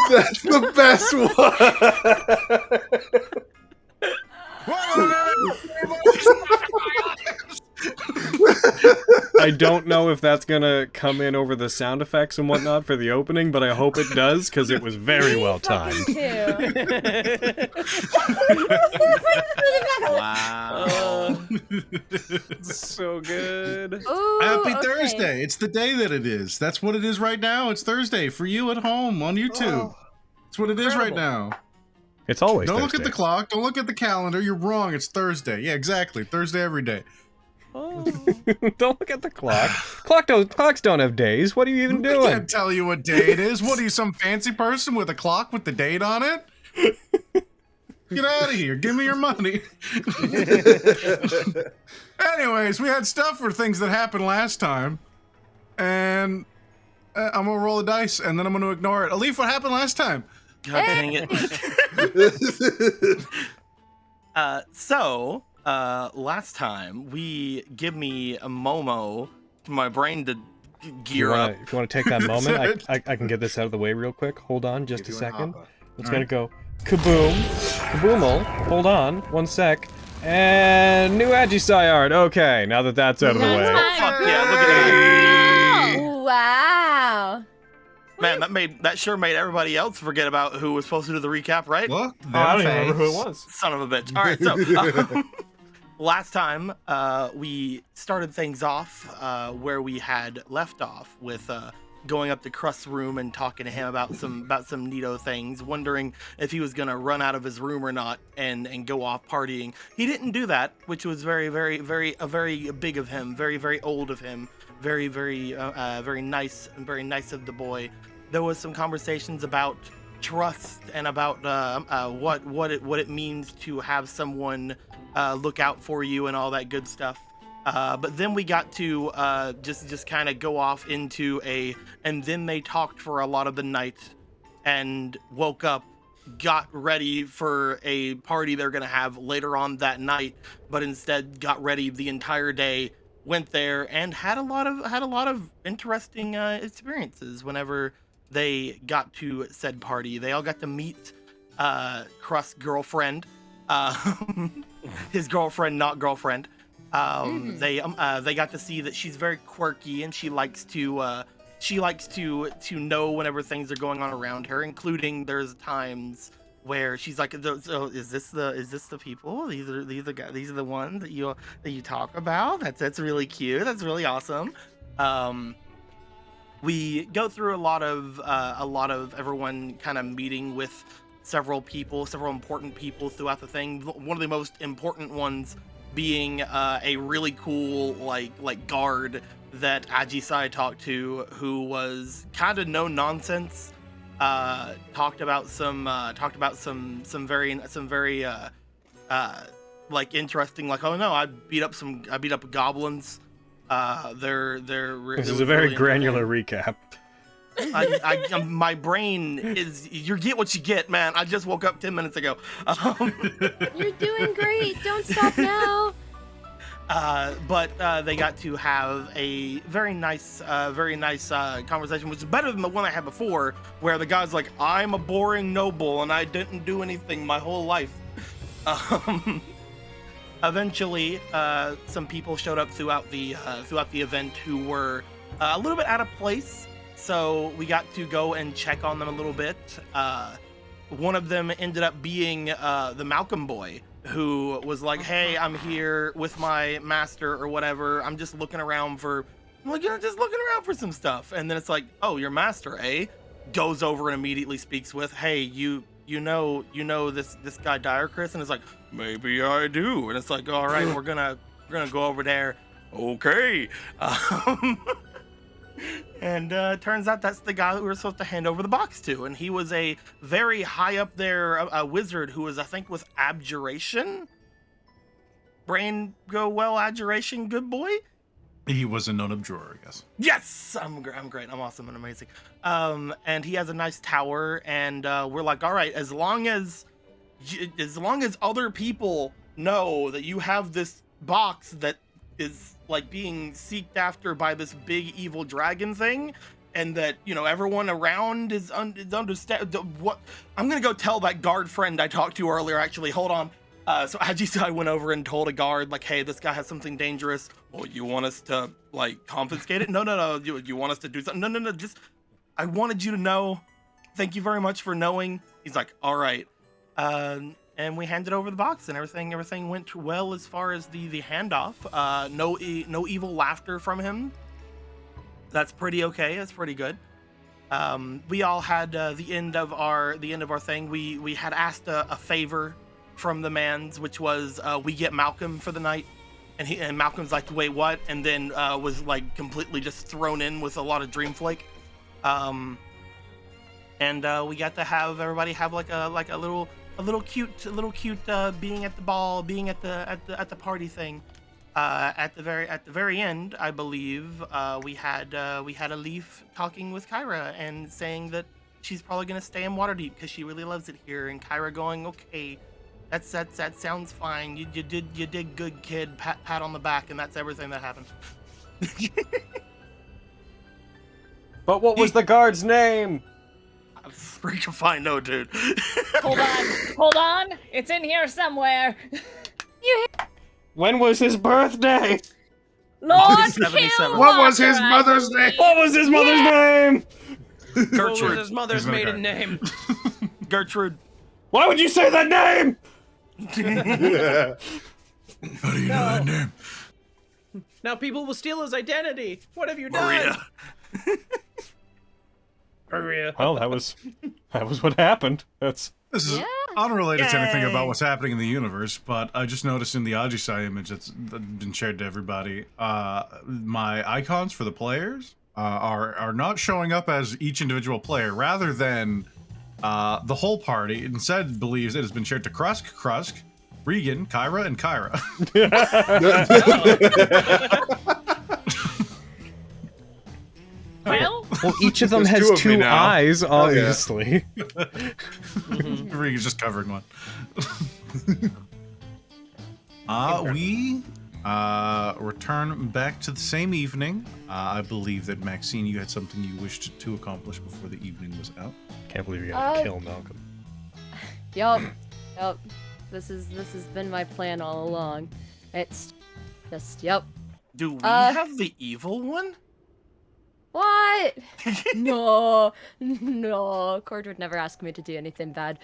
That's the best I don't know if that's gonna come in over the sound effects and whatnot for the opening, but I hope it does, because it was very well timed. Wow. So good. Ooh, Happy okay. Thursday. It's the day that it is. That's what it is right now. It's Thursday for you at home on YouTube. That's what it is right now. It's always Don't Thursday. look at the clock. Don't look at the calendar. You're wrong. It's Thursday. Yeah, exactly. Thursday every day. Don't look at the clock. Clocks don't have days. What are you even I doing? can't tell you what day it is. What are you, some fancy person with a clock with the date on it? Get out of here. Give me your money. Anyways, we had stuff for things that happened last time. And I'm going to roll the dice, and then I'm going to ignore it. Alif, what happened last time? God dang it. Last time, give me a Momo, my brain to gear up. If you want to take that moment, I can get this out of the way real quick. Hold on just a second. It's going to go kaboom. Kaboomal. Hold on. 1 sec. And new Agisai art. Okay, now that that's out of the way. Fuck yeah, look at that. Wow. Man, that sure made everybody else forget about who was supposed to do the recap, right? Look, I don't even remember who it was. Son of a bitch. All right, so last time we started things off where we had left off with going up to Crust's room and talking to him about some neato things, wondering if he was gonna run out of his room or not and go off partying. He didn't do that, which was very big of him, very old of him, very nice of the boy. There was some conversations about trust and about what it means to have someone look out for you and all that good stuff. But then we got to just kind of go off into and then they talked for a lot of the night and woke up, got ready for a party they're gonna have later on that night, but instead got ready the entire day, went there and had a lot of interesting experiences whenever they got to said party. They all got to meet Crust's girlfriend, his girlfriend, not girlfriend. They got to see that she's very quirky and she likes to know whenever things are going on around her, including there's times where she's like, so is this the people? These are the ones that you talk about? That's really cute. That's really awesome. We go through a lot of everyone kind of meeting with several important people throughout the thing. One of the most important ones being a really cool like guard that Agisai talked to, who was kind of no nonsense. Talked about some very like interesting, like, oh no, I beat up goblins. This is a very granular recap. My brain is, you get what you get, man. I just woke up 10 minutes ago. You're doing great. Don't stop now. But they got to have a very nice conversation, which is better than the one I had before, where the guy's like, I'm a boring noble and I didn't do anything my whole life. Eventually, some people showed up throughout the event who were a little bit out of place, so we got to go and check on them a little bit. One of them ended up being the Malcolm boy, who was like, hey, I'm here with my master or whatever. I'm just looking around for some stuff. And then it's like, oh, your master, eh? Goes over and immediately speaks with, hey, you know this guy Diarchris? And it's like, maybe I do. And it's like, all right, we're gonna go over there. Okay. And turns out that's the guy that we were supposed to hand over the box to, and he was a very high up there a wizard who was, I think, with abjuration. Brain go well, abjuration, good boy. He was a non-abjurer, yes. Yes, I'm great. I'm awesome and amazing. And he has a nice tower, and we're like, all right, as long as other people know that you have this box that is like being seeked after by this big evil dragon thing, and that, you know, everyone around is understand what I'm gonna go tell that guard friend I talked to earlier. Actually, hold on. So I went over and told a guard, like, hey, this guy has something dangerous. Well, you want us to, like, confiscate it? No. You want us to do something? No. Just, I wanted you to know. Thank you very much for knowing. He's like, all right. And we handed over the box, and everything went well as far as the handoff. No evil laughter from him. That's pretty okay. That's pretty good. We all had the end of our thing. We had asked a favor from the mans, which was we get Malcolm for the night, and Malcolm's like, wait, what? And then was like completely just thrown in with a lot of Dreamflake. And we got to have everybody have like a little cute being at the ball, being at the party thing. At the very end, I believe we had a Leaf talking with Kyra and saying that she's probably gonna stay in Waterdeep because she really loves it here, and Kyra going, okay, that sounds fine. You did good, kid. Pat on the back, and that's everything that happened. But what was the guard's name? I freaking fine, no, dude. Hold on. It's in here somewhere. When was his birthday? Lord 77. What was his mother's name? What was his mother's name? What was Gertrude. his mother's maiden name? Gertrude. Why would you say that name? How do you know that name? Now people will steal his identity. What have you done? Maria. Maria. Well, that was what happened. This is unrelated to anything about what's happening in the universe, but I just noticed in the Ajisai image that's been shared to everybody, my icons for the players are not showing up as each individual player, rather than the whole party. Instead, believes it has been shared to Krusk, Regan, Kyra, and Kyra. Well, each of them There's has two of me two now. eyes, Oh, yeah. obviously. Regan's just covering one. We return back to the same evening. I believe that Maxine, you had something you wished to accomplish before the evening was out. Can't believe you gotta kill Malcolm. Yup. This has been my plan all along. It's just, yep. Do we have the evil one? What? No. Cord would never ask me to do anything bad.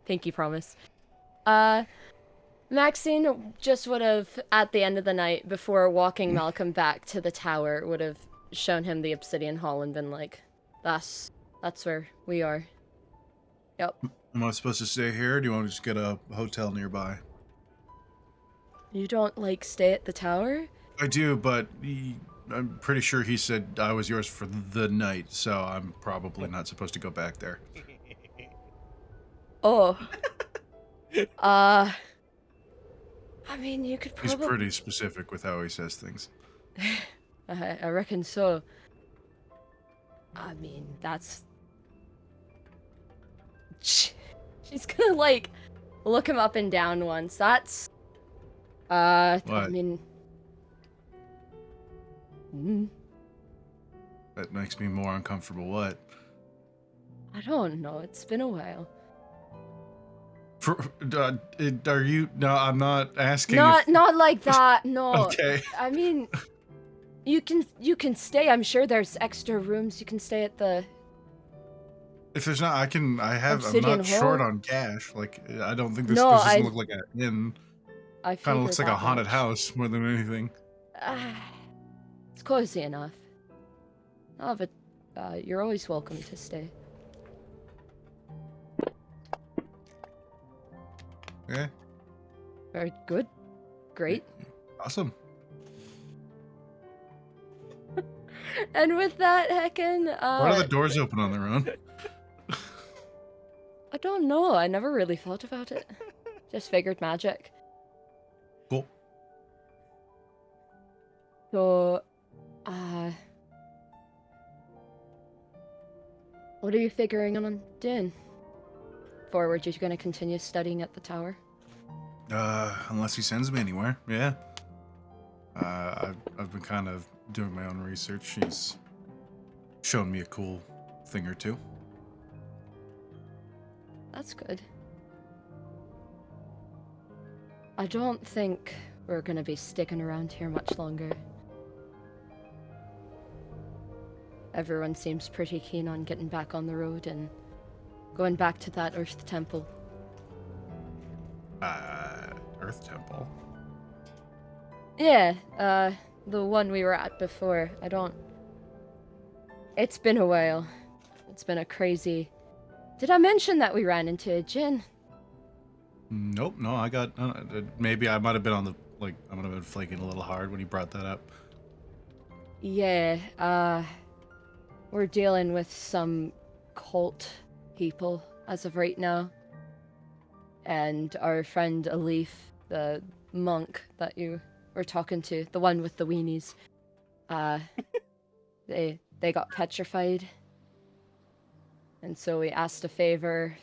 Pinky promise. Maxine just would have, at the end of the night, before walking Malcolm back to the tower, would have shown him the obsidian hall and been like, that's where we are. Yep. Am I supposed to stay here, or do you want to just get a hotel nearby? You don't, like, stay at the tower? I do, but I'm pretty sure he said I was yours for the night, so I'm probably not supposed to go back there. Oh. I mean, you could probably... He's pretty specific with how he says things. I reckon so. I mean, that's... She's gonna, like, look him up and down once. That's... I What? mean... That makes me more uncomfortable. What? I don't know. It's been a while. Are you? No, I'm not asking. Not like that. No. Okay. I mean, you can stay. I'm sure there's extra rooms. You can stay at the... If there's not, I'm Obsidian not short Hall? on cash. Like, I don't think this doesn't look like an inn. I Kind of figured looks like a that haunted much. house more than anything. It's cozy enough. Oh, but you're always welcome to stay. Okay. Very good. Great. Awesome. And with that, heckin', Why are the doors open on their own? I don't know. I never really thought about it. Just figured magic. Cool. So, what are you figuring on doing? Forward, you're gonna continue studying at the tower? Unless he sends me anywhere, yeah. I've been kind of doing my own research. shown me a cool thing or two. That's good. I don't think we're gonna be sticking around here much longer. Everyone seems pretty keen on getting back on the road and going back to that Earth Temple. Earth Temple? Yeah, the one we were at before. It's been a while. It's been a crazy... Did I mention that we ran into a djinn? Nope, no, I got... maybe I might have been on the... Like, I might have been flaking a little hard when you brought that up. Yeah, we're dealing with some cult people as of right now. And our friend Alif, the monk that you were talking to, the one with the weenies, they got petrified. And so we asked a favor,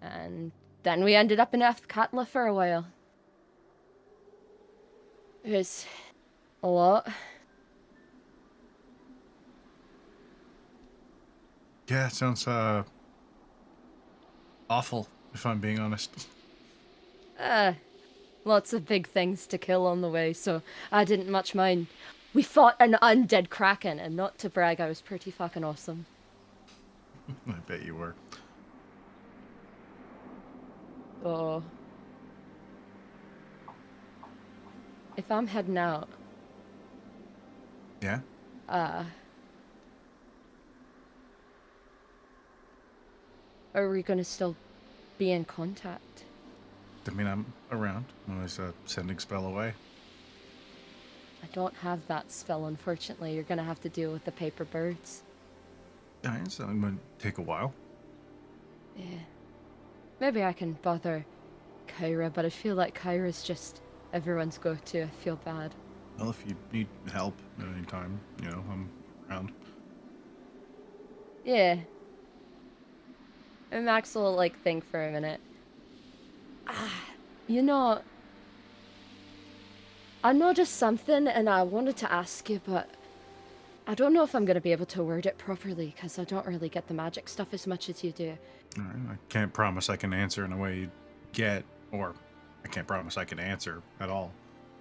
and then we ended up in Athkatla for a while. It was a lot. Yeah, it sounds, awful, if I'm being honest. Lots of big things to kill on the way, so I didn't much mind. We fought an undead kraken, and not to brag, I was pretty fucking awesome. I bet you were. So... if I'm heading out... Yeah? Are we gonna still be in contact? I mean, I'm around. I'm always sending spell away. I don't have that spell, unfortunately. You're gonna have to deal with the paper birds. Alright, so it might take a while. Yeah. Maybe I can bother Kyra, but I feel like Kyra's just everyone's go-to. I feel bad. Well, if you need help at any time, you know, I'm around. Yeah. And Max will, like, think for a minute. You know... I noticed something, and I wanted to ask you, but... I don't know if I'm going to be able to word it properly, because I don't really get the magic stuff as much as you do. Alright, I can't promise I can answer in a way you get, or I can't promise I can answer at all.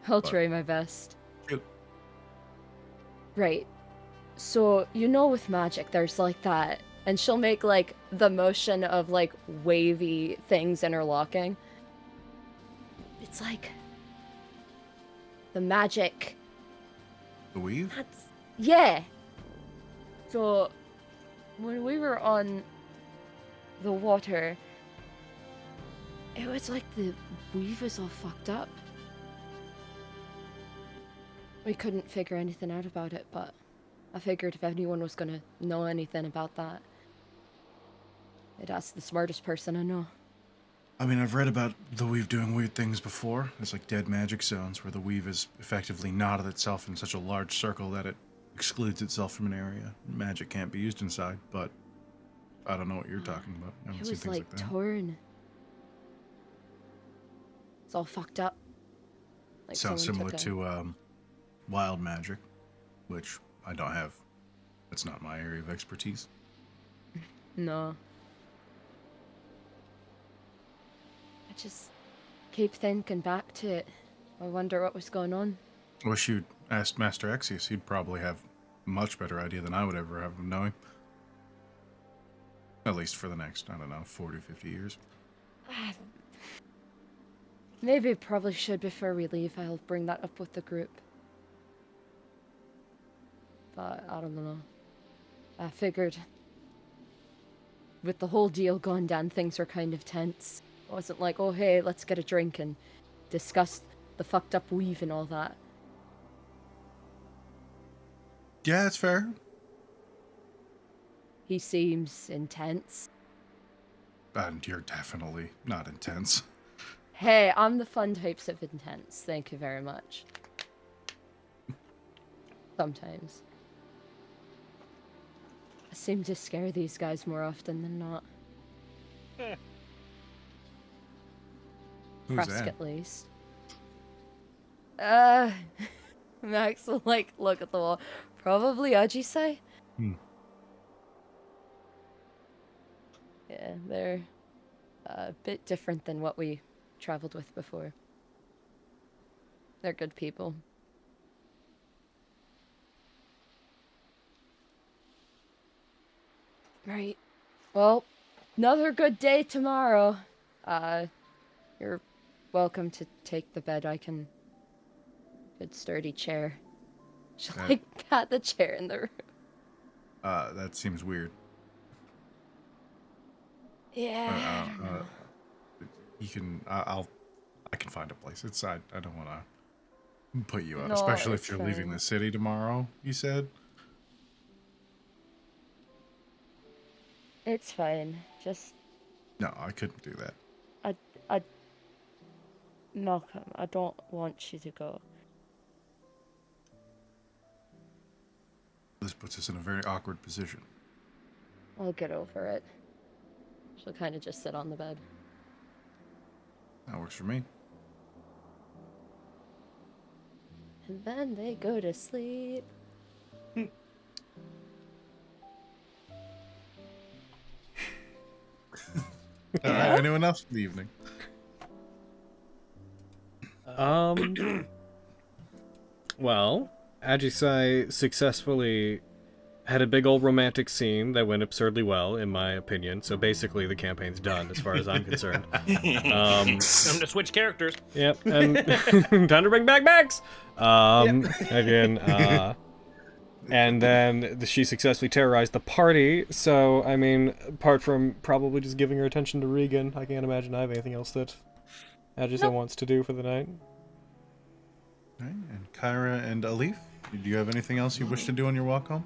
I'll try my best. Shoot. Right. So, you know with magic, there's like that, and she'll make like the motion of like wavy things interlocking. It's like the magic. The weave? Yeah. So, when we were on the water, it was like the weave was all fucked up. We couldn't figure anything out about it, but I figured if anyone was gonna know anything about that, I'd ask the smartest person I know. I mean, I've read about the weave doing weird things before. There's like dead magic zones where the weave is effectively knotted itself in such a large circle that it excludes itself from an area. Magic can't be used inside, but I don't know what you're talking about. I haven't It seen was things like like that. torn. It's all fucked up. Like Sounds someone similar took to wild magic, which I don't have. That's not my area of expertise. No. I just keep thinking back to it. I wonder what was going on. I wish you'd asked Master Exius. He'd probably have a much better idea than I would ever have of knowing. At least for the next, I don't know, 40, 50 years. Maybe probably should before we leave. I'll bring that up with the group. But I don't know. I figured with the whole deal going down, things were kind of tense. It wasn't like, oh hey, let's get a drink and discuss the fucked up weave and all that. Yeah, that's fair. He seems intense. And you're definitely not intense. Hey, I'm the fun types of intense. Thank you very much. Sometimes. I seem to scare these guys more often than not. Who's Kresk that? at least. Max will like look at the wall. Probably Ajisai. Yeah, they're a bit different than what we traveled with before. They're good people. Right. Well, another good day tomorrow. You're welcome to take the bed. I can... Good sturdy chair. She'll, like, pat the chair in the room. That seems weird. Yeah. You can. I can find a place. It's. I don't want to put you out, No, especially if it's you're leaving fine. the city tomorrow. You said. It's fine. Just No, I couldn't do that. Malcolm, I don't want you to go. This puts us in a very awkward position. I'll get over it. She'll kind of just sit on the bed. That works for me. And then they go to sleep. All right. Anyone else for the evening? Well, Ajisai successfully had a big old romantic scene that went absurdly well, in my opinion. So basically, the campaign's done, as far as I'm concerned. Time to switch characters. Yep, and time to bring back Max. Again, and then she successfully terrorized the party. So I mean, apart from probably just giving her attention to Regan, I can't imagine I have anything else that Ajisai wants to do for the night. All right, and Kyra and Alif, do you have anything else you wish to do on your walk home?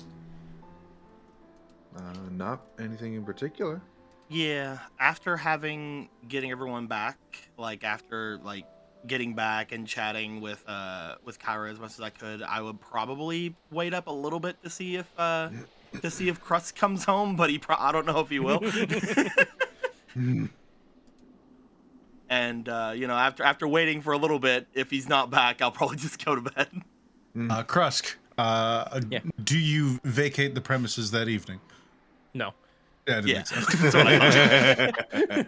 Not anything in particular. Yeah, after getting everyone back, like after like getting back and chatting with Kyra as much as I could, I would probably wait up a little bit to see if Crust comes home, but I don't know if he will. And you know, after waiting for a little bit, if he's not back, I'll probably just go to bed. Krusk, do you vacate the premises that evening? No. Yeah. Yeah. That's what I thought.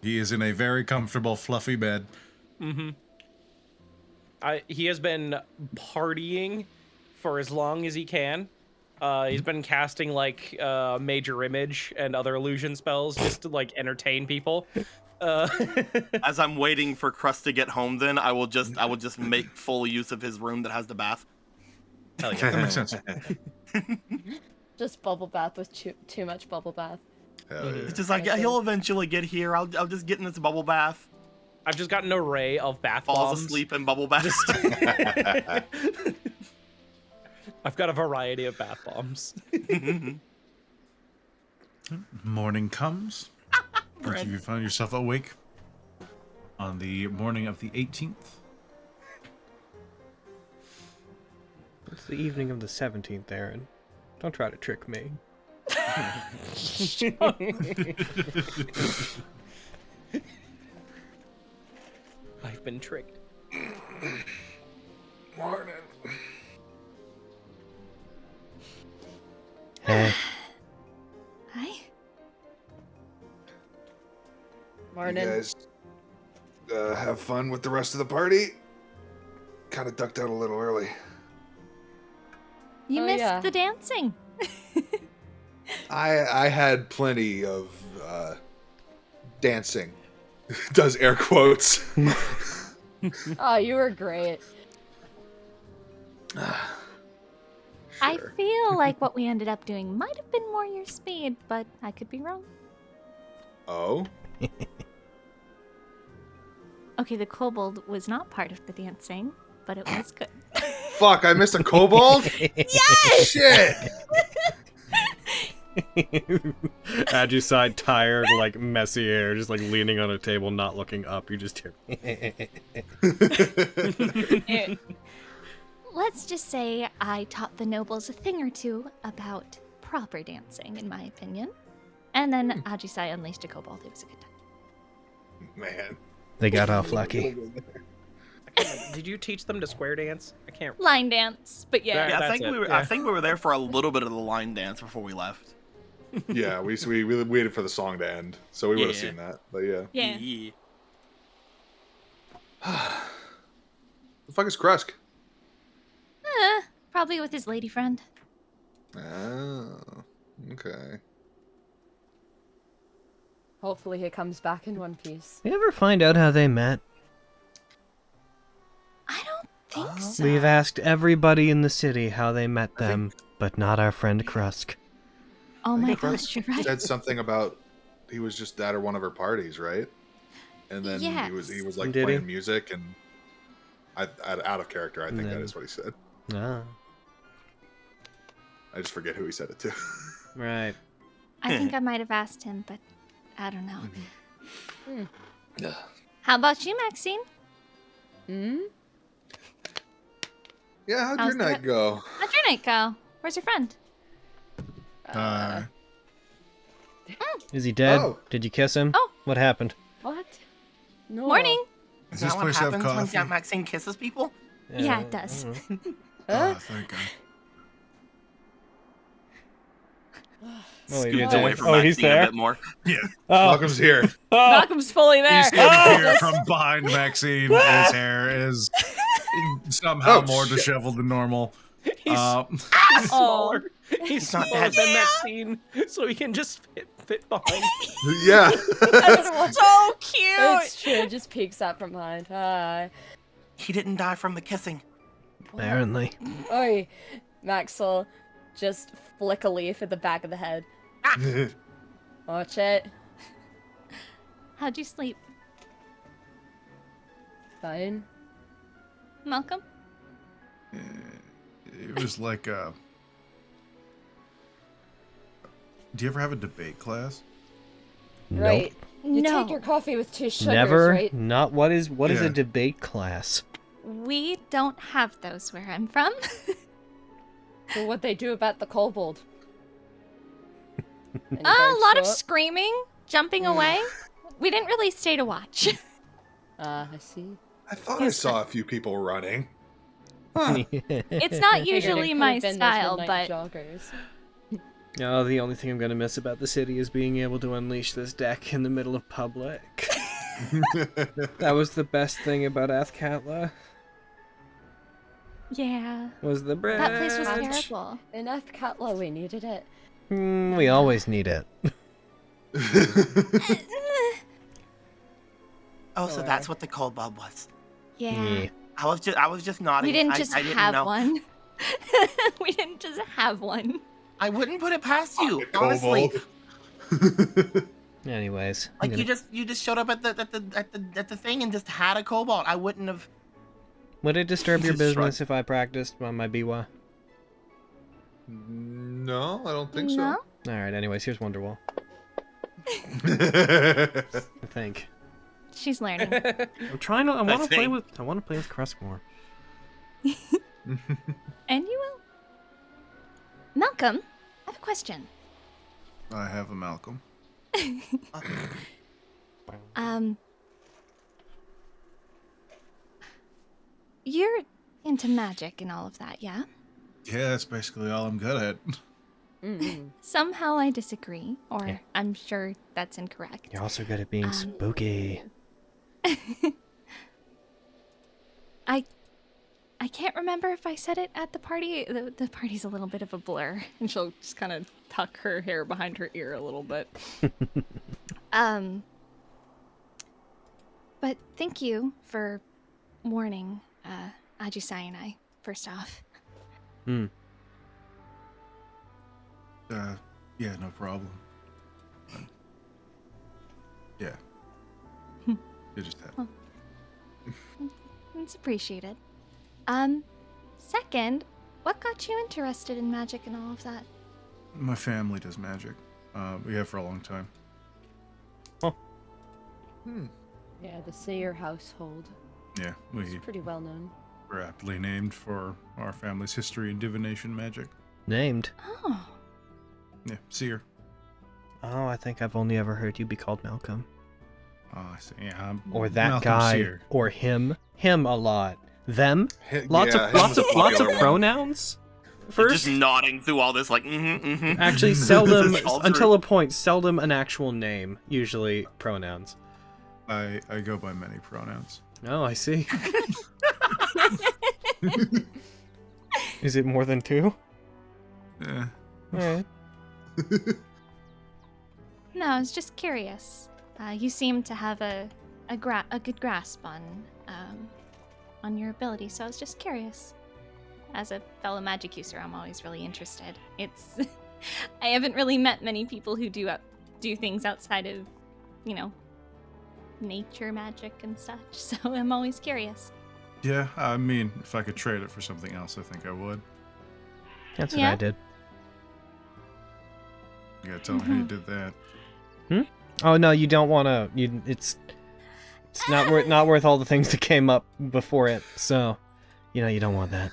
He is in a very comfortable, fluffy bed. Mm-hmm. He has been partying for as long as he can. He's been casting like major image and other illusion spells just to like entertain people. As I'm waiting for Crust to get home, then I will just make full use of his room that has the bath. Hell yeah. That makes sense. Just bubble bath with too much bubble bath. Hell yeah. It's just like he'll eventually get here. I'll just get in this bubble bath. I've just got an array of bath Falls bombs. asleep in bubble bath. I've got a variety of bath bombs. Morning comes. Once you find yourself awake on the morning of the 18th. It's the evening of the 17th, Aaron. Don't try to trick me. I've been tricked. Morning. Hey. Hi. Morning. You guys have fun with the rest of the party? Kind of ducked out a little early. You Oh, missed yeah. the dancing. I had plenty of dancing. Does air quotes. Oh, you were great. I feel like what we ended up doing might have been more your speed, but I could be wrong. Oh? Okay, the kobold was not part of the dancing, but it was good. Fuck, I missed a kobold? Yes! Shit! Ajisai, tired, like messy hair, just like leaning on a table, not looking up. You just hear. Let's just say I taught the nobles a thing or two about proper dancing, in my opinion. And then Ajisai unleashed a kobold. It was a good time. Man. They got off lucky. Did you teach them to square dance? I can't. Line dance, but yeah. Yeah, I That's think it, we were. yeah. I think we were there for a little bit of the line dance before we left. Yeah, we waited for the song to end, so we would have Yeah. seen that. But yeah. Yeah. The fuck is Krusk? Probably with his lady friend. Oh, okay. Hopefully he comes back in one piece. You ever find out how they met? I don't think so. We've asked everybody in the city how they met them, but not our friend Krusk. Oh my think gosh, you're right. Said something about he was just at one of her parties, right? And then he was like Did he? playing music, and out of character, I think And that then- is what he said. Ah, I just forget who he said it to. right. I think I might have asked him, but I don't know. Yeah. How about you, Maxine? Hmm? Yeah, how'd How's your night the- go? How'd your night go? Where's your friend? Is he dead? Oh. Did you kiss him? Oh. What happened? What? No. Morning. Is Does that this what place have happens when coffee? Aunt Maxine kisses people? Yeah, it does. I don't know. Huh? Oh, thank God. Oh, Scoot you're away there. from Oh, he's Maxine a there? bit more. Yeah. Oh, Malcolm's here. oh. Malcolm's fully there. He's standing here from behind Maxine. His hair is somehow Oh, more shit. disheveled than normal. He's Oh. smaller. He's not smaller that than Maxine, so he can just fit behind. Yeah. So cute. It's true. It just peeks up from behind. Hi. He didn't die from the kissing. Apparently. Oi, Maxwell, just flick a leaf at the back of the head. Watch it. How'd you sleep, Fine. Malcolm? It was like Do you ever have a debate class? Right. You No. take your coffee with 2 sugars, Never. right? Not what is a Yeah. debate class? We don't have those where I'm from. So what they do about the kobold? Any A birds lot show of up? screaming, jumping away. We didn't really stay to watch. I see. I thought I saw a few people running. Huh. It's not Figured it usually could've my been those style, midnight but joggers. Oh, the only thing I'm gonna miss about the city is being able to unleash this deck in the middle of public. That was the best thing about Athkatla. yeah, Was the bridge. that place was terrible. In Athkatla, we needed it. We always need it. Oh, so that's what the cold bulb was. Yeah, I was just nodding. we didn't I just didn't have know. one. We didn't just have one. I wouldn't put it past you, Fucking honestly. kobold. Anyways, I'm Like gonna- you just showed up at the thing and just had a cobalt. I wouldn't have. would it disturb your Just business if I practiced on my biwa? No, I don't think No? All right. Anyways, here's Wonderwall. so. I think. She's learning. I'm trying to. I want to play think. with. I want to play with Krusk more. And you will. Malcolm, I have a question. I have a Malcolm. You're into magic and all of that, yeah? Yeah, that's basically all I'm good at. Mm-hmm. Somehow I disagree, or Yeah. I'm sure that's incorrect. You're also good at being spooky. I can't remember if I said it at the party. The party's a little bit of a blur. And she'll just kind of tuck her hair behind her ear a little bit. But thank you for warning Ajisai and I, first off. Yeah, no problem. Yeah. You just had. It's appreciated. Second, what got you interested in magic and all of that? My family does magic. We have for a long time. Yeah, the Sayer household. Yeah, It's we pretty well known. were aptly named for our family's history in divination magic. Named. Oh, Yeah, seer. Oh, I think I've only ever heard you be called Malcolm. Oh, I see. Yeah, I'm Or that Malcolm guy. Seer. Or him. Him a lot. Them. Yeah, Lots him of was a popular one. pronouns. Just nodding through all this, like, Actually, seldom, This is all until true. a point, seldom an actual name, usually pronouns. I go by many pronouns. Oh, I see. Is it more than 2? Yeah. Alright. No, I was just curious. You seem to have a good grasp on your ability, so I was just curious. As a fellow magic user, I'm always really interested. It's I haven't really met many people who do things outside of, nature magic and such. So I'm always curious. Yeah, I mean, if I could trade it for something else, I think I would. That's what Yeah? I did. You gotta tell me how you did that. Oh no, you don't want to. It's not worth all the things that came up before it. So, you don't want that.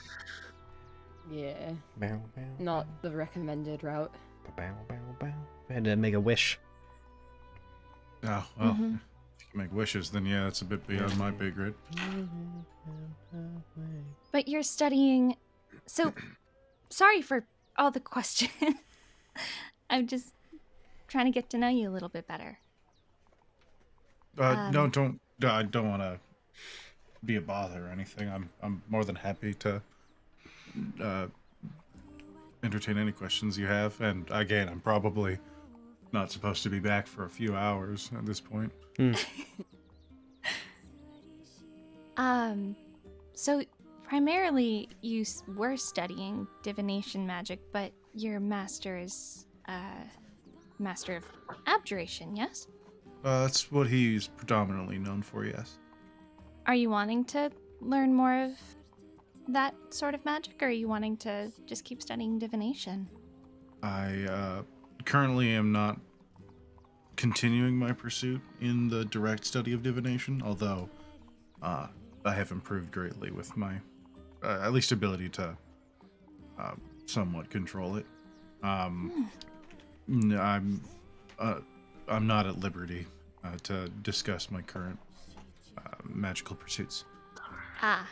Yeah, Bow, bow, not the recommended route. bow, bow, bow. I had to make a wish. Oh, well, if you can make wishes, then yeah, that's a bit beyond my pay grade. But you're studying. So, sorry for all the questions. I'm just trying to get to know you a little bit better. No, I don't want to be a bother or anything. I'm more than happy to entertain any questions you have. And again, I'm probably not supposed to be back for a few hours at this point. So primarily you were studying divination magic, but your master is master of abjuration, yes? That's what he's predominantly known for, yes. Are you wanting to learn more of that sort of magic, or are you wanting to just keep studying divination? I currently am not continuing my pursuit in the direct study of divination, although I have improved greatly with my at least ability to somewhat control it. I'm not at liberty to discuss my current magical pursuits. Ah,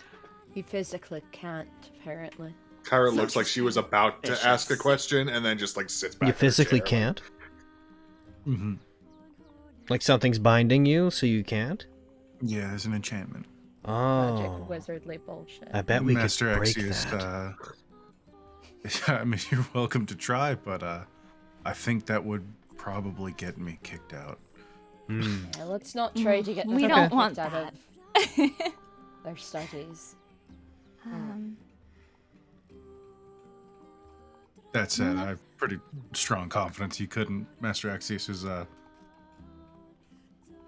He physically can't, apparently. Kyra looks like she was about to ask a question and then just like sits back. You in her physically chair, can't? Mm-hmm. Like something's binding you, so you can't? Yeah, there's an enchantment. Magic Oh. wizardly bullshit. I bet we Master could break Axius, that. I mean, you're welcome to try, but I think that would probably get me kicked out. Yeah, let's not try to get we them don't kicked want out that. of their studies. That said, I have pretty strong confidence you couldn't. Master Axius is,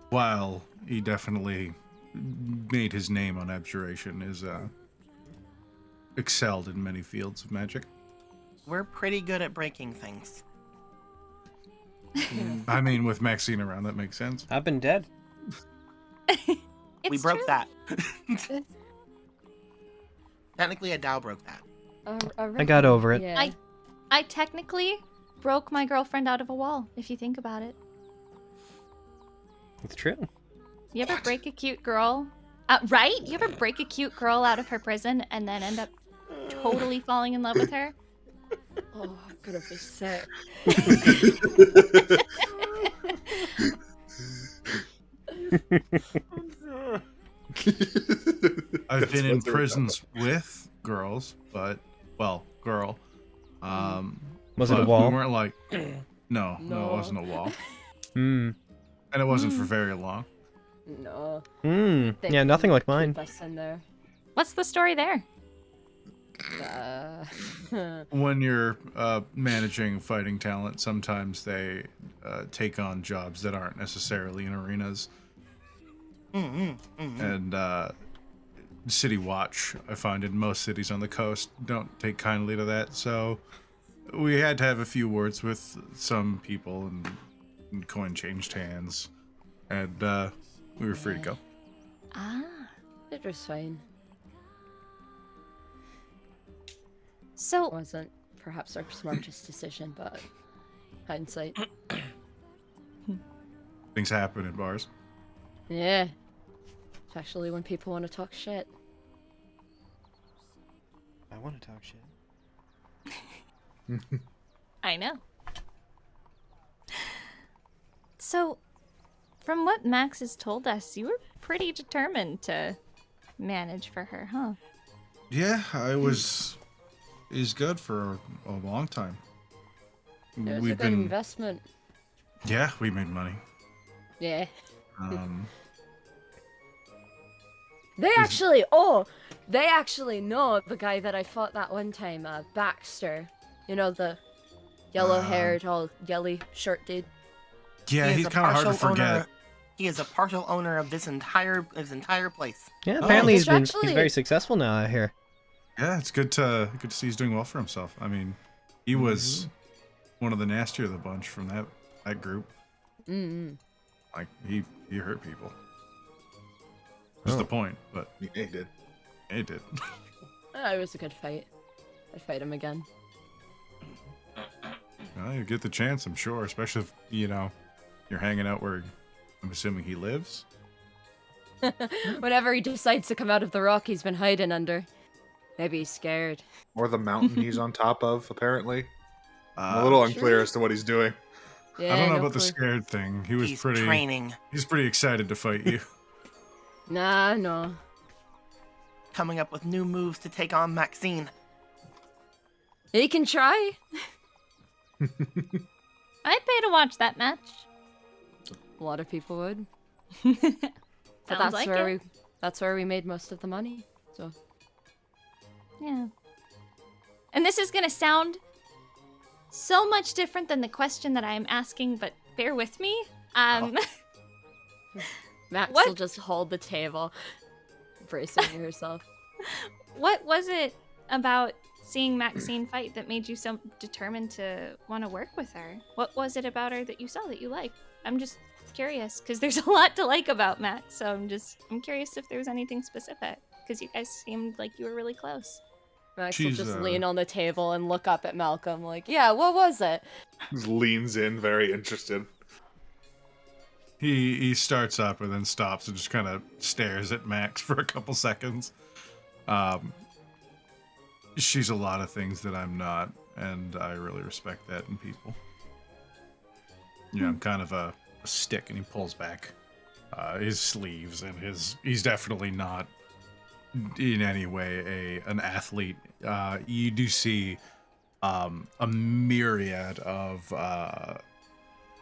while he definitely made his name on abjuration, is excelled in many fields of magic. We're pretty good at breaking things. I mean, with Maxine around, that makes sense. I've been dead. We It's broke true. that. Technically, a Dow broke that. I got over it. Yeah. I technically broke my girlfriend out of a wall, if you think about it. It's true. You ever break a cute girl? Right? You ever break a cute girl out of her prison and then end up totally falling in love with her? Oh, I'm gonna be sick. I've been in what they're prisons with girls, but, well, girl. Was it a but wall? We weren't like, no, it wasn't a wall. Mm. And it wasn't for very long. No. Mm. They Yeah, nothing like keep mine. us in there. What's the story there? When you're managing fighting talent, sometimes they take on jobs that aren't necessarily in arenas. And City Watch, I find in most cities on the coast, don't take kindly to that. So we had to have a few words with some people, and coin changed hands, and we were free to go. Ah. It was fine. So, Wasn't perhaps our smartest decision, but hindsight. Things happen in bars. Yeah. Especially when people want to talk shit. I want to talk shit. I know. So, from what Max has told us, you were pretty determined to manage for her, huh? Yeah, I was. Is good for a long time. It was a good investment. Yeah, we made money. Yeah. They actually know the guy that I fought that one time, Baxter. You know, the yellow-haired, all yelly, short dude. Yeah, he's kind of hard to forget. He is a partial owner of this entire place. Yeah, apparently he's actually... very successful now out here. Yeah, it's good to see he's doing well for himself. I mean, he was one of the nastier of the bunch from that group. Like he hurt people. That's the point, but he did. He did. It was a good fight. I'd fight him again. Well, you get the chance, I'm sure, especially if you're hanging out where I'm assuming he lives. Whenever he decides to come out of the rock he's been hiding under. Maybe he's scared. Or the mountain he's on top of, apparently. I'm a little unclear as to what he's doing. Yeah, I don't know no about the clue. scared thing. He's pretty training. He's pretty excited to fight you. Nah, no. Coming up with new moves to take on Maxine. He can try. I'd pay to watch that match. A lot of people would. Sounds But like that's where we made most of the money. So yeah. And this is gonna sound so much different than the question that I'm asking, but bear with me. Max What? will just hold the table, bracing herself. What was it about seeing Maxine fight that made you so determined to want to work with her? What was it about her that you saw that you liked? I'm just curious, because there's a lot to like about Max, so I'm curious if there was anything specific, because you guys seemed like you were really close. Max will just lean on the table and look up at Malcolm like, yeah, what was it? Just leans in, very interested. He starts up and then stops and just kind of stares at Max for a couple seconds. She's a lot of things that I'm not, and I really respect that in people. Yeah, I'm kind of a stick, and he pulls back his sleeves, and he's definitely not in any way an athlete. You do see a myriad of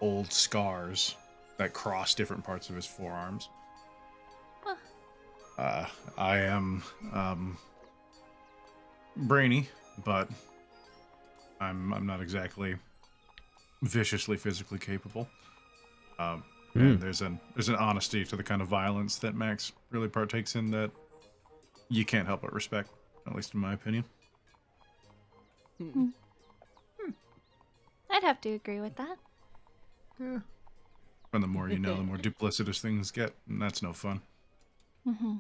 old scars that cross different parts of his forearms. Huh. I am brainy, but I'm not exactly viciously physically capable. And there's an honesty to the kind of violence that Max really partakes in that you can't help but respect, at least in my opinion. I'd have to agree with that. Yeah. And the more you know, the more duplicitous things get, and that's no fun. Mm-hmm.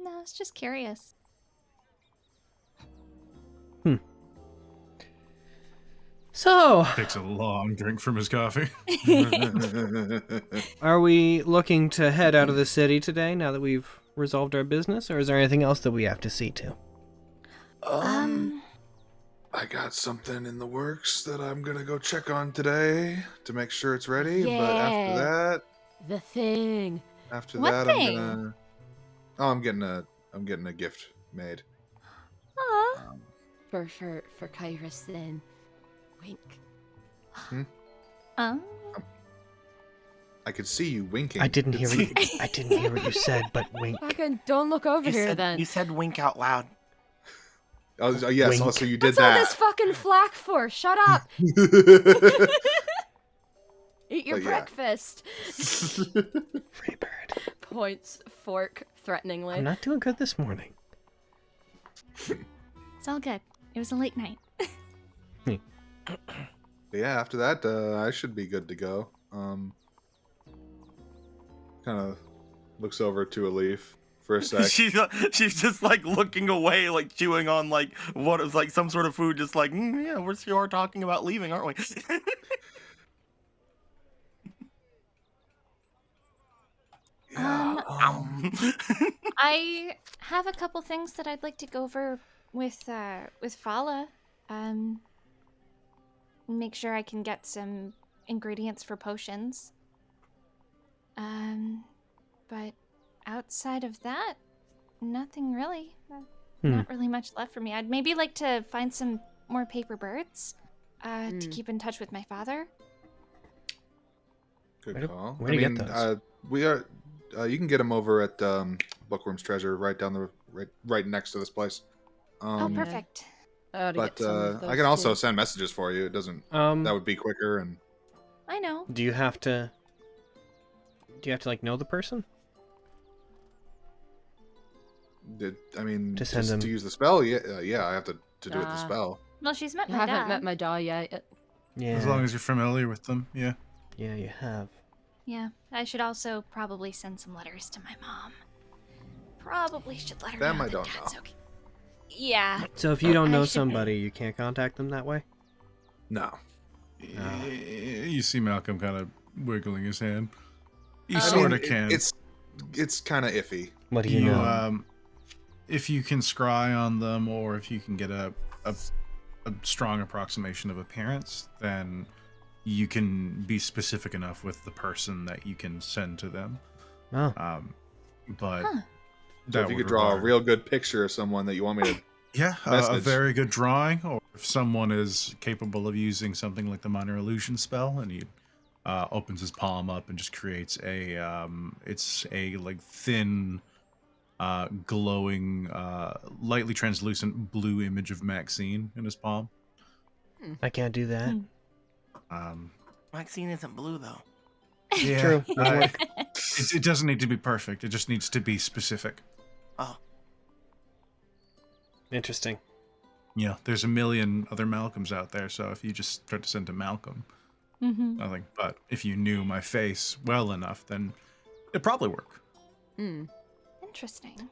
No, I was just curious. So, Takes a long drink from his coffee. are we looking to head out of the city today now that we've resolved our business, or is there anything else that we have to see to? I got something in the works that I'm gonna go check on today to make sure it's ready. But after that, The thing. after What that, thing? I'm getting a gift made. Aw. For Kairos then. Wink. I could see you winking. I didn't hear what you said, but wink. Fucking don't look over here then. You said wink out loud. Oh, yes, Wink. also you did What's all that. this fucking flack for? Shut up! Eat your But yeah. breakfast. Free bird. Points fork threateningly. I'm not doing good this morning. It's all good. It was a late night. Yeah, after that, I should be good to go. Kind of looks over to a leaf for a sec. She's just like looking away, like chewing on like what is like some sort of food, just like yeah, we're sure talking about leaving, aren't we? Yeah, I have a couple things that I'd like to go over with Fala. Make sure I can get some ingredients for potions. But outside of that, nothing really. Not really much left for me. I'd maybe like to find some more paper birds to keep in touch with my father. Good call. Where do you get those? We are. You can get them over at Bookworm's Treasure, right down the right next to this place. Oh, perfect. But I can also send messages for you. It doesn't. That would be quicker. And I know. Do you have to like know the person? To send them... to use the spell? Yeah, I have to do it the spell. Well, she's met I my haven't dad. met my dad yet. Yeah. As long as you're familiar with them, yeah. Yeah, you have. Yeah, I should also probably send some letters to my mom. Probably should let her Them know I that don't Dad's know. okay. Yeah. So if you don't I know should- somebody, you can't contact them that way? No. You see Malcolm kind of wiggling his hand. You I sort mean, of can. It's kind of iffy. What do you know? If you can scry on them, or if you can get a strong approximation of appearance, then you can be specific enough with the person that you can send to them. Oh. But So if you could draw a real good picture of someone that you want me to Yeah, a message. very good drawing, or if someone is capable of using something like the minor illusion spell, and he opens his palm up and just creates it's a like thin, glowing, lightly translucent blue image of Maxine in his palm. I can't do that. Maxine isn't blue though. Yeah, True. it doesn't need to be perfect. It just needs to be specific. Oh, Interesting. Yeah, there's a million other Malcolms out there, so if you just start to send to Malcolm, nothing. But if you knew my face well enough, then it'd probably work. Interesting.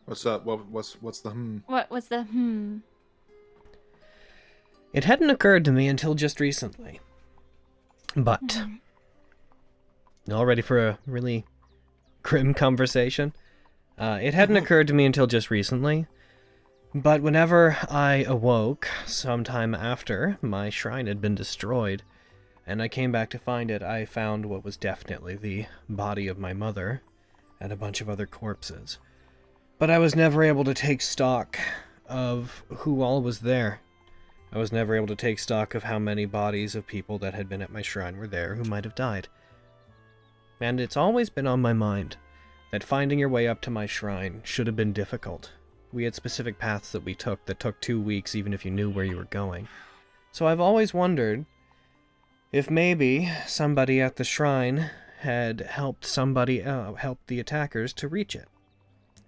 What's up? What's the What was the It hadn't occurred to me until just recently. But, all ready for a really grim conversation? It hadn't occurred to me until just recently, but whenever I awoke, sometime after my shrine had been destroyed, and I came back to find it, I found what was definitely the body of my mother, and a bunch of other corpses. But I was never able to take stock of who all was there. I was never able to take stock of how many bodies of people that had been at my shrine were there who might have died. And it's always been on my mind that finding your way up to my shrine should have been difficult. We had specific paths that we took that took 2 weeks even if you knew where you were going. So I've always wondered if maybe somebody at the shrine had helped help the attackers to reach it.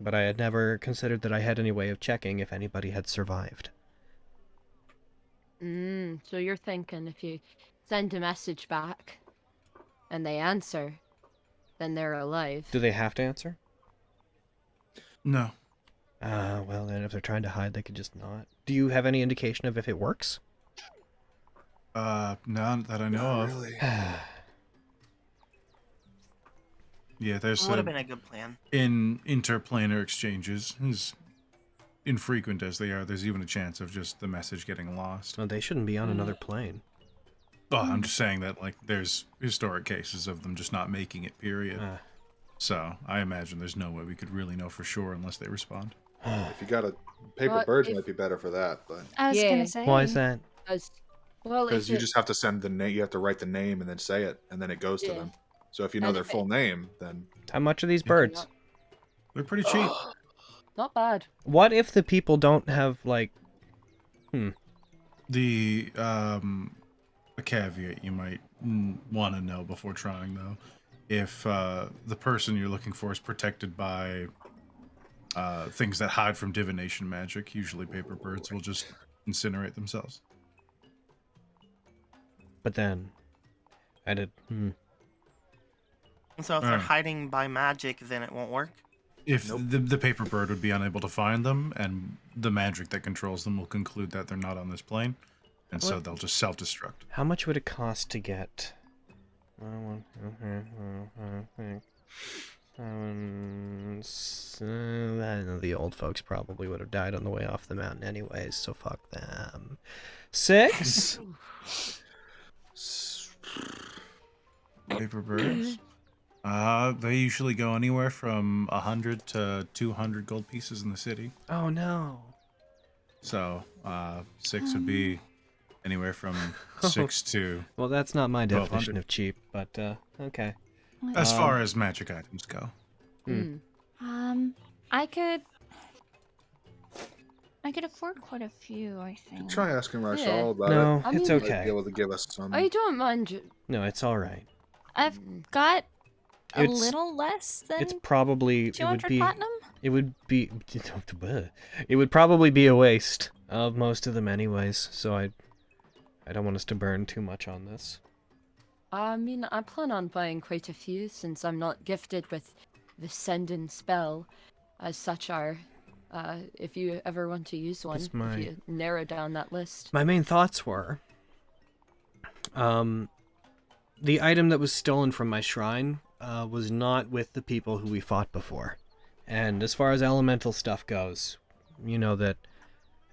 But I had never considered that I had any way of checking if anybody had survived. So you're thinking if you send a message back and they answer, then they're alive. Do they have to answer? No. Well then if they're trying to hide, they could just not. Do you have any indication of if it works? None that I know of. really? Yeah, there's would have been a good plan. in interplanar exchanges, as infrequent as they are, there's even a chance of just the message getting lost. No, they shouldn't be on another plane. Oh, I'm just saying that like there's historic cases of them just not making it, period. So I imagine there's no way we could really know for sure unless they respond. If you got a paper But birds, if- might be better for that, but I was Yeah. gonna say. Why is that? Well, because you just have to send the name, you have to write the name and then say it, and then it goes to Yeah. them. So if you know And their if full name, then How much are these birds? They're pretty cheap. not bad. What if the people don't have, like... The a caveat you might want to know before trying, though, if the person you're looking for is protected by things that hide from divination magic, usually paper birds will just incinerate themselves. But then... I did... So if they're Alright. hiding by magic, then it won't work. If the paper bird would be unable to find them, and the magic that controls them will conclude that they're not on this plane, and so What? they'll just self-destruct. How much would it cost to get The old folks probably would have died on the way off the mountain anyways, so fuck them. 6? Paper birds? They usually go anywhere from 100 to 200 gold pieces in the city. Oh no. So, 6 would be anywhere from 6 to... Well, that's not my 1200. definition of cheap, but, okay. As far as magic items go. I could afford quite a few, I think. Try asking Marshall Yeah. about No, it. I it's mean- Might okay. be able to give us some. I don't mind. No, it's alright. I've got a It's- little less than It's probably... 200 platinum. It would be... It would probably be a waste of most of them anyways, so I don't want us to burn too much on this. I mean, I plan on buying quite a few since I'm not gifted with the send and spell as such are. If you ever want to use one, That's my- if you narrow down that list. My main thoughts were... the item that was stolen from my shrine was not with the people who we fought before. And as far as elemental stuff goes, you know that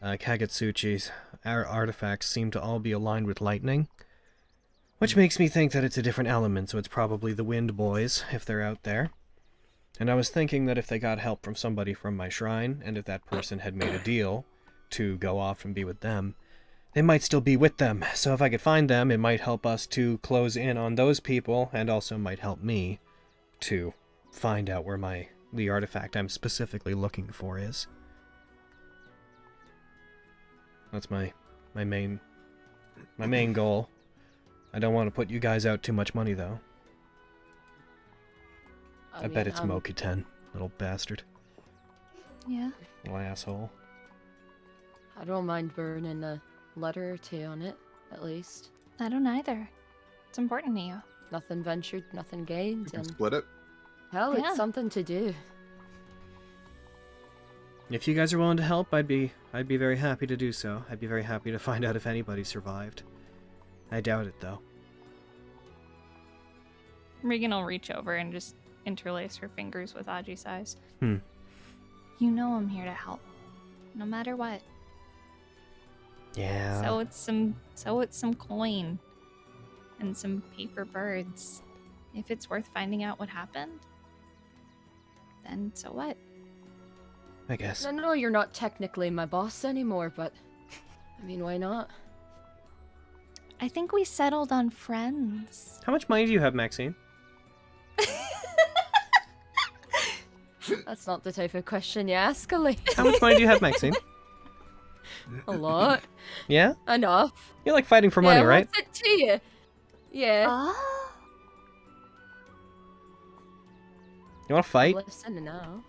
Kagetsuchi's artifacts seem to all be aligned with lightning. Which makes me think that it's a different element, so it's probably the wind boys, if they're out there. And I was thinking that if they got help from somebody from my shrine, and if that person had made a deal to go off and be with them, they might still be with them. So if I could find them, it might help us to close in on those people, and also might help me to find out where the artifact I'm specifically looking for is. That's my main goal. I don't want to put you guys out too much money, though. I bet it's Mokuten, little bastard. Yeah. Little asshole. I don't mind burning a letter or two on it, at least. I don't either. It's important to you. Nothing ventured, nothing We gained, can and split it. hell, Yeah. it's something to do. If you guys are willing to help, I'd be very happy to do so. I'd be very happy to find out if anybody survived. I doubt it, though. Regan will reach over and just interlace her fingers with Ajisai's. Hmm. You know I'm here to help, no matter what. Yeah. So it's some coin and some paper birds. If it's worth finding out what happened, then so what? I guess. I know you're not technically my boss anymore, but I mean, why not? I think we settled on friends. How much money do you have, Maxine? That's not the type of question you ask, Ali. How much money do you have, Maxine? A lot. Yeah? Enough. You like fighting for money, Yeah, right? what's it to you? Yeah. Oh. You want to fight? Listen now.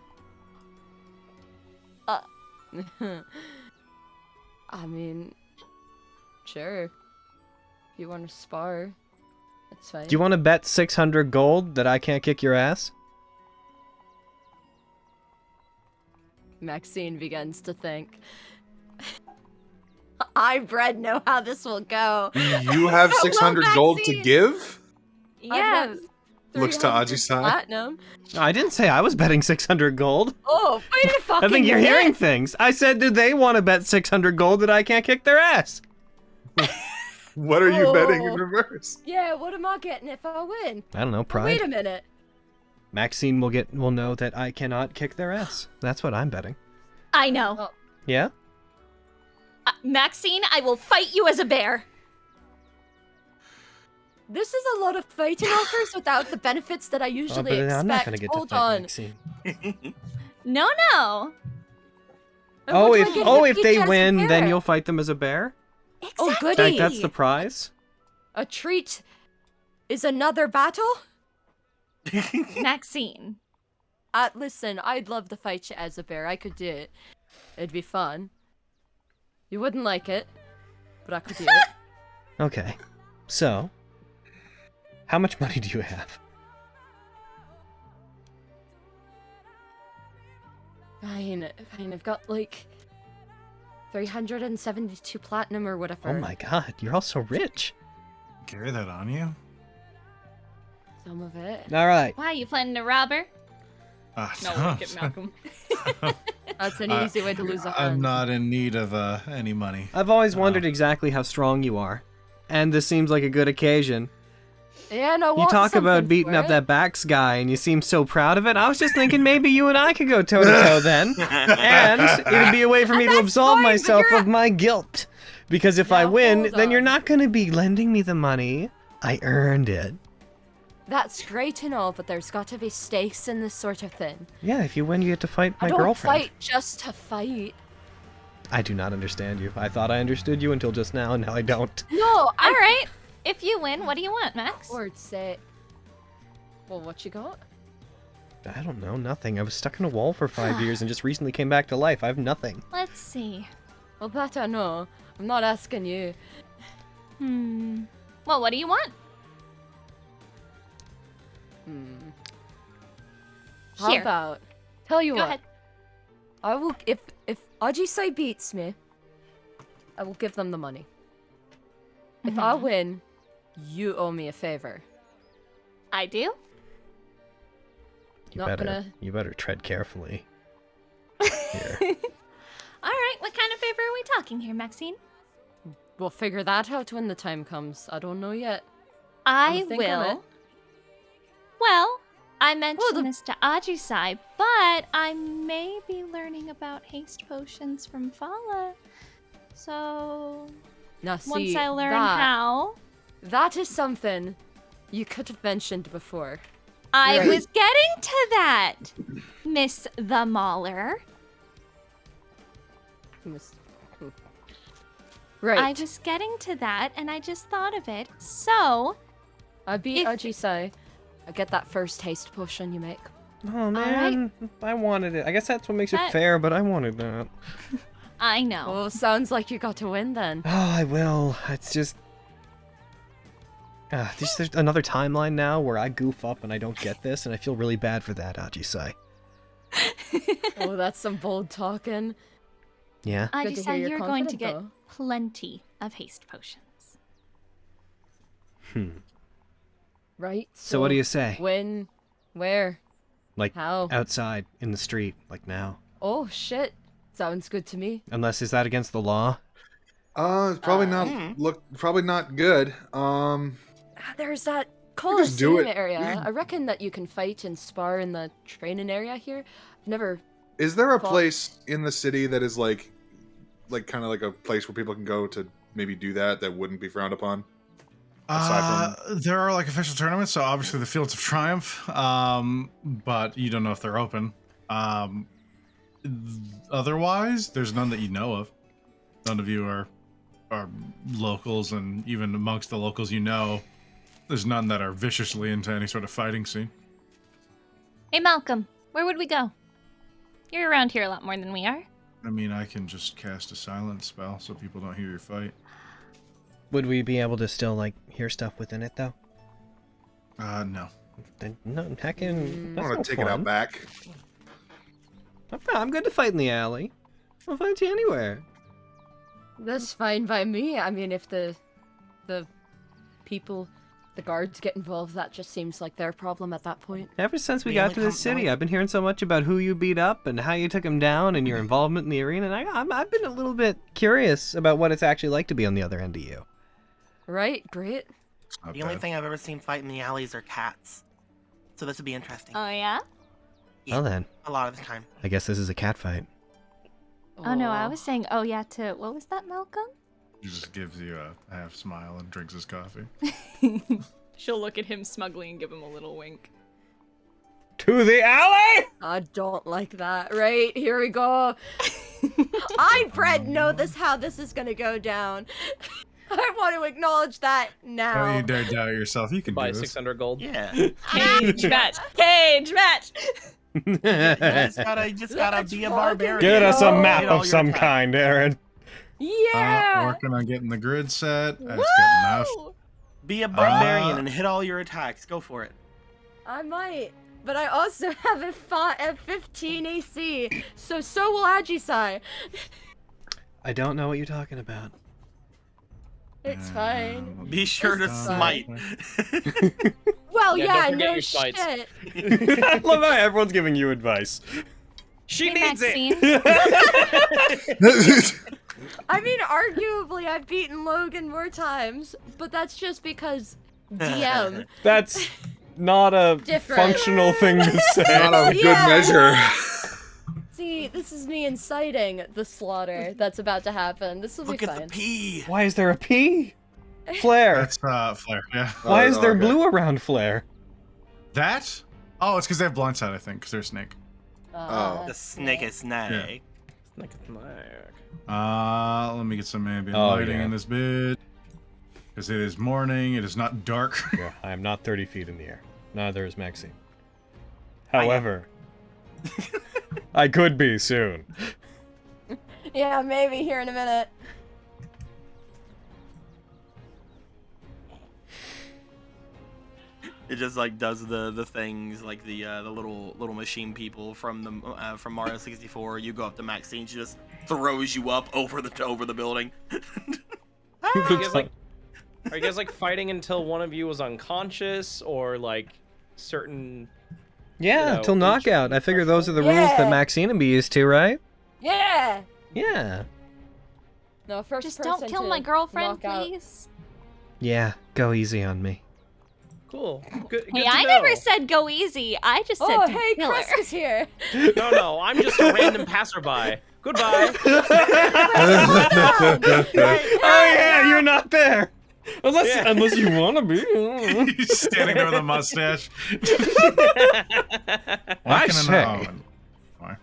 I mean, sure. If you want to spar, that's fine. Do you want to bet 600 gold that I can't kick your ass? Maxine begins to think. I, Bread, know how this will go. You have 600 gold to Maxine. give? Yeah. Looks to 300 Ajisai. platinum. No, I didn't say I was betting 600 gold. Oh, wait a fucking I think you're hearing minute. things. I said, do they want to bet 600 gold that I can't kick their ass? What are you betting in Oh. reverse? Yeah, what am I getting if I win? I don't know, Oh, pride. wait a minute. Maxine will know that I cannot kick their ass. That's what I'm betting. I know. Oh. Yeah? Maxine, I will fight you as a bear. This is a lot of fighting offers without the benefits that I usually but expect. I'm not gonna get to Hold fight on. Maxine. No. And Oh, what do I if get if they each as a win, then bear? you'll fight them as a bear? Oh, Exactly. goody. That's the prize? A treat is another battle? Maxine. Listen, I'd love to fight you as a bear. I could do it. It'd be fun. You wouldn't like it, but I could do it. Okay. So, how much money do you have? Fine, I've got like 372 platinum or whatever. Oh my god, you're all so rich. Carry that on you? Some of it. All right. Why, you planning to rob her? No, look at Malcolm. That's an easy way to lose a hand. I'm not in need of any money. I've always wondered exactly how strong you are, and this seems like a good occasion. Yeah, no, You talk about beating up that Bax guy, and you seem so proud of it. I was just thinking maybe you and I could go toe-to-toe then. And it'd be a way for me to absolve myself of my guilt. Because if I win, then you're not going to be lending me the money. I earned it. That's great and all, but there's got to be stakes in this sort of thing. Yeah, if you win, you get to fight my I don't girlfriend. fight just to fight. I do not understand you. I thought I understood you until just now, and now I don't. No, All right. If you win, what do you want, Max? Lord's sake. Well, what you got? I don't know, nothing. I was stuck in a wall for 5 years and just recently came back to life. I have nothing. Let's see. Well, that I know. I'm not asking you. Well, what do you want? How Here. about? Tell you Go what. ahead. I will. If Ajisai beats me, I will give them the money. If I win, you owe me a favor. I do? You better tread carefully. Here. All right. What kind of favor are we talking here, Maxine? We'll figure that out when the time comes. I don't know yet. I think on it. will. Well, I mentioned this to Ajisai, but I may be learning about haste potions from Fala. So Now, see, once I learn that, how, that is something you could have mentioned before. I Right. was getting to that, Miss the Mauler. Right. I was getting to that, and I just thought of it. So I beat if- Ajisai. I get that first haste potion you make. Oh man, I wanted it. I guess that's what makes it fair, but I wanted that. I know. Well, sounds like you got to win then. Oh, I will. It's just... there's another timeline now where I goof up and I don't get this, and I feel really bad for that, Ajisai. Oh, that's some bold talking. Yeah? Good to hear Ajisai, you're you're going to confident, get plenty of haste potions. Right? So what do you say? When? Where? Like, How? outside, in the street, like now. Oh, shit. Sounds good to me. Unless, is that against the law? It's probably probably not good. There's that just do Coliseum it. area. I reckon that you can fight and spar in the training area here. I've never... Is there a Well- place in the city that is like kind of like a place where people can go to maybe do that wouldn't be frowned upon? There are like official tournaments, so obviously the Fields of Triumph, but you don't know if they're open. Otherwise, there's none that you know of. None of you are locals, and even amongst the locals you know, there's none that are viciously into any sort of fighting scene. Hey, Malcolm, where would we go? You're around here a lot more than we are. I mean, I can just cast a silence spell so people don't hear your fight. Would we be able to still, like, hear stuff within it, though? No. Then, no, heckin', I that's want no to take it out fun. back. I'm good to fight in the alley. I'll fight you anywhere. That's fine by me. I mean, if the people, the guards get involved, that just seems like their problem at that point. Ever since we The got only to this city, I've been hearing so much about who you beat up and how you took him down and your involvement in the arena, and I've been a little bit curious about what it's actually like to be on the other end of you. Right? Great. The only thing I've ever seen fight in the alleys are cats. So this would be interesting. Oh, yeah? Yeah, Well then, a lot of the time. I guess this is a cat fight. Oh, no, I was saying, oh, yeah, to, what was that, Malcolm? He just gives you a half smile and drinks his coffee. She'll look at him smugly and give him a little wink. To the alley! I don't like that. Right? Here we go. I, Brett, know how this is gonna go down. I want to acknowledge that now. Don't you dare doubt yourself. You can Buy do this. 600 gold. Yeah. Cage match! Cage match! You just gotta be a barbarian. Get us a map Get all of your some attacks. kind, Aaron. Yeah. Working on getting the grid set. That's good enough. Be a barbarian and hit all your attacks. Go for it. I might, but I also have a 15 AC, so will Ajisai. I don't know what you're talking about. It's fine. Be sure to It's smite. Well, Well, Yeah, yeah, don't forget no your smites. shit. I love how everyone's giving you advice. She Hey, needs Maxine. it. I mean, arguably, I've beaten Logan more times, but that's just because DM. That's not a Different. functional thing to say. Not a good Yeah. measure. See, this is me inciting the slaughter that's about to happen. This will Look be at fine. the P. Why is there a P? Flare. That's Flare. Yeah. Why is there okay. blue around Flare? That? Oh, it's because they have blindside, I think, because they're a snake. Oh. The snake is snake. Let me get some ambient lighting in this bit. Because it is morning, it is not dark. Yeah, I am not 30 feet in the air. Neither is Maxine. However, I could be soon. Yeah, maybe here in a minute. It just like does the things like the little machine people from the from Mario 64. You go up to Maxine, she just throws you up over the building. Are you guys like fighting until one of you was unconscious, or like certain? Yeah, You know, till knockout. I figure those are the rules that Yeah. Maxine would be used to, right? Yeah. Yeah. No, first Just person don't kill to my girlfriend, knock out. please. Yeah, go easy on me. Cool. Good. Hey, good to I know. never said go easy. I just said Oh, don't hey, kill Chris her. is here. No, I'm just a random passerby. Goodbye. Oh yeah, you're not there. Unless Yeah. unless you want to be. He's standing there with a mustache. I Can say. Fine.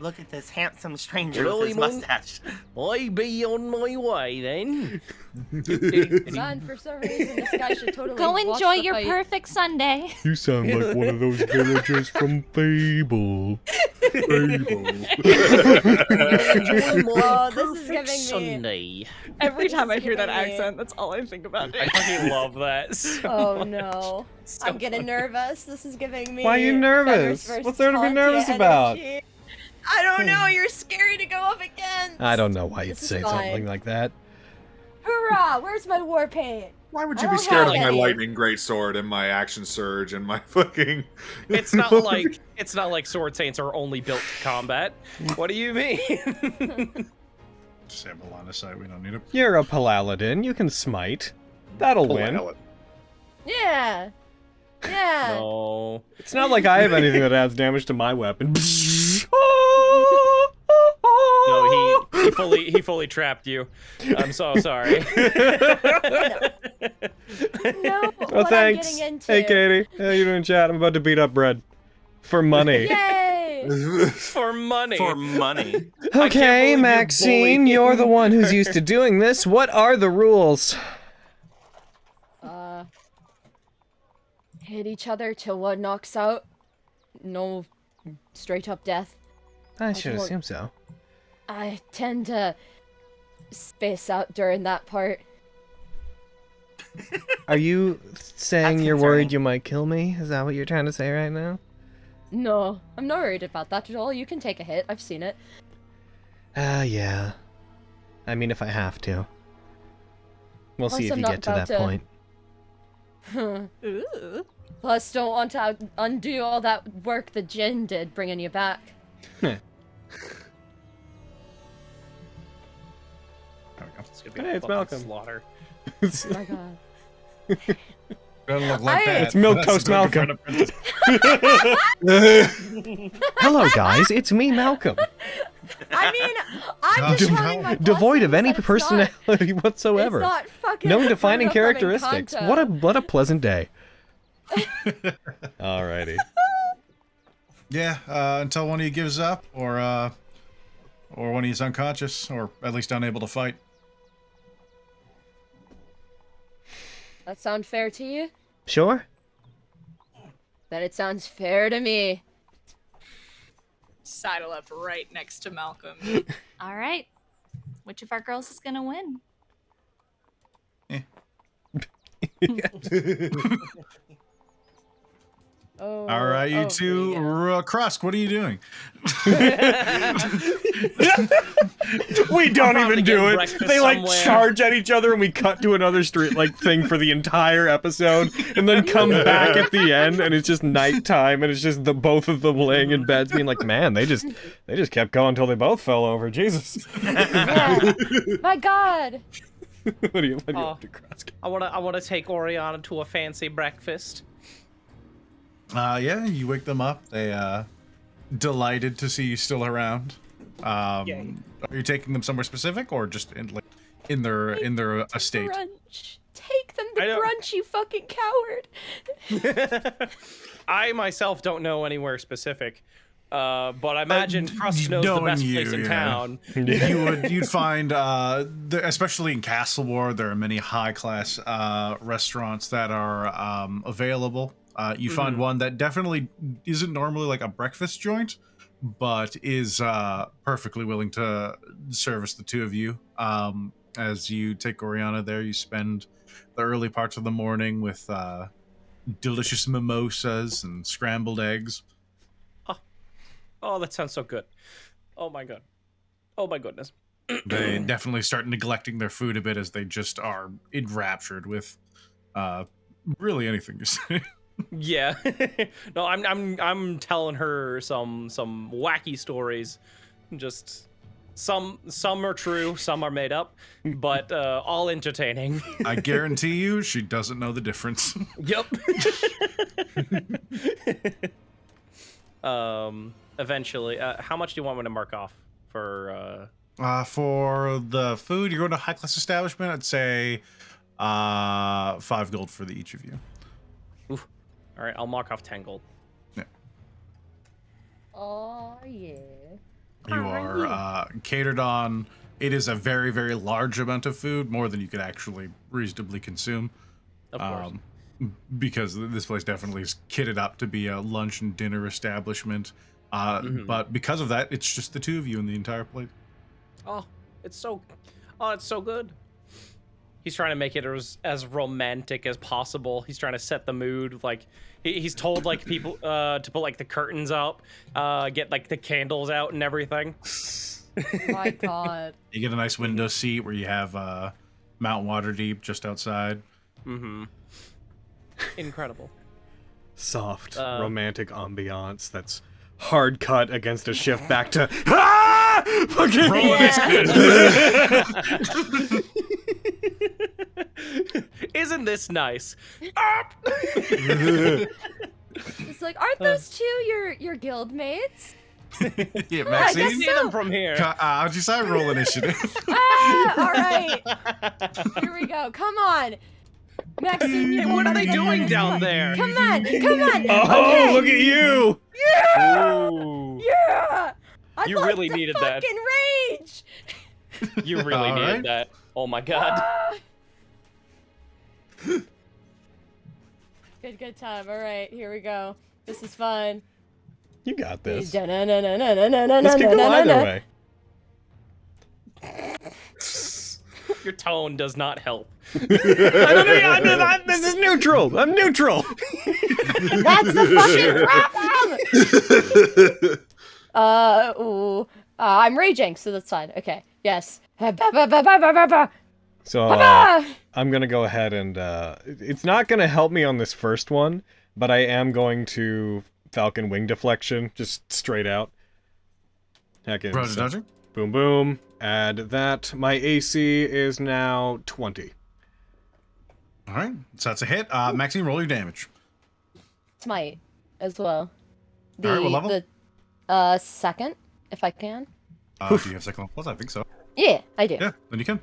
Look at this handsome stranger Really, with his Mon? mustache. I be on my way then. Man, for some reason, this guy should totally Go watch enjoy the your fight. perfect Sunday. You sound like one of those villagers from Fable. Oh, this is giving me. Sunday. Every time I is hear that giving me- accent, that's all I think about. I fucking love that. So Oh much. no. So I'm getting funny. nervous. This is giving me. Why are you nervous? Fenris versus What's there to be Pontia nervous about? energy. I don't know. You're scary to go up against. I don't know why you'd This is say fine. something like that. Hoorah! Where's my war paint? Why would I you be don't scared have of my any. lightning greatsword and my action surge and my fucking? It's not like sword saints are only built to combat. What do you mean? Just have a line of sight. We don't need it. You're a paladin. You can smite. That'll win. Yeah. Yeah. No. It's not like I have anything that adds damage to my weapon. No, he fully trapped you. I'm so sorry. No. Oh, what thanks. I'm getting into. Hey, Katie. How you doing, chat? I'm about to beat up Bread. For money. Yay! For money. For money. Okay, believe you're Maxine, bullying you're the one who's used to doing this. What are the rules? Hit each other till one knocks out. No straight up death. I should don't- assume so. I tend to space out during that part. Are you saying That's you're worried concerning. you might kill me? Is that what you're trying to say right now? No, I'm not worried about that at all. You can take a hit. I've seen it. Yeah. I mean, if I have to. We'll see Plus, if I'm you not get to about that to- point. Ooh. Plus, don't want to undo all that work the Jinn did bringing you back. It's gonna be Hey, a it's fucking Malcolm. slaughter. Oh my god. Doesn't look like I- that. It's Milk That's Toast a good Malcolm. kind of- Hello, guys. It's me, Malcolm. I mean, I'm just telling my Devoid of bosses any that it's personality Not, whatsoever. it's not fucking No defining Photocombing characteristics. content. What a pleasant day. Alrighty. Yeah, until one of you gives up, or one of you's unconscious, or at least unable to fight. That sound fair to you? Sure. Then it sounds fair to me. Sidle up right next to Malcolm. All right. Which of our girls is gonna win? Oh. All right, you two, Krusk, what are you doing? We don't even do it. breakfast They like somewhere. charge at each other, and we cut to another street like thing for the entire episode, and then come back at the end, and it's just nighttime, and it's just the both of them laying in beds, being like, "Man, they just kept going until they both fell over." Jesus. Yeah. My God. What are you up to, Krusk? I wanna take Oriana to a fancy breakfast. Yeah, you wake them up. They delighted to see you still around. Yay. Are you taking them somewhere specific, or just in their estate? Brunch. Take them to I don't- brunch, you fucking coward. I myself don't know anywhere specific, but I imagine Krusk knows the knowing best you, place in yeah. town. You'd find especially in Castle War, there are many high class restaurants that are available. You find one that definitely isn't normally like a breakfast joint, but is perfectly willing to service the two of you. As you take Oriana there, you spend the early parts of the morning with delicious mimosas and scrambled eggs. Oh, that sounds so good. Oh my god. Oh my goodness. They definitely start neglecting their food a bit as they just are enraptured with really anything you say. Yeah. No, I'm telling her some wacky stories. Just some are true, some are made up, but all entertaining. I guarantee you, she doesn't know the difference. Yep. Eventually, how much do you want me to mark off for? For the food, you're going to a high-class establishment. I'd say 5 gold for each of you. Oof. All right, I'll mark off 10 gold. Yeah. Oh yeah. You are catered on. It is a very, very large amount of food, more than you could actually reasonably consume. Of course. Because this place definitely is kitted up to be a lunch and dinner establishment. But because of that, it's just the two of you in the entire place. It's so good. He's trying to make it as romantic as possible. He's trying to set the mood. Like he's told like people to put like the curtains up, get like the candles out and everything. My God. You get a nice window seat where you have Mount Waterdeep just outside. Mm-hmm. Incredible. Soft, romantic ambiance that's hard cut against a shift back to ah! Fucking Isn't this nice? It's like, aren't those two your guild mates? Yeah, I guess Maxine. See them from here. How'd you say roll initiative? All right. Here we go. Come on. Maxine, What are they doing down there? Come on. oh, Okay. look at you! Ooh. Yeah. I'd You like really to needed that. fucking rage. You really All needed right. that. Oh my god. Good time. All right, here we go. This is fun. You got this. This This could go either way. Your tone does not help. This is neutral. I'm neutral. That's the fucking problem. I'm raging, so that's fine. Okay. Yes. So I'm gonna go ahead and it's not gonna help me on this first one, but I am going to Falcon Wing Deflection, just straight out. Heck it. Roger, dodging. Boom, boom. Add that. My AC is now 20. All right, so that's a hit. Maxine, roll your damage. Smite as well. All right, what level? The second, if I can. Do you have second level plus? I think so. Yeah, I do. Yeah, then you can.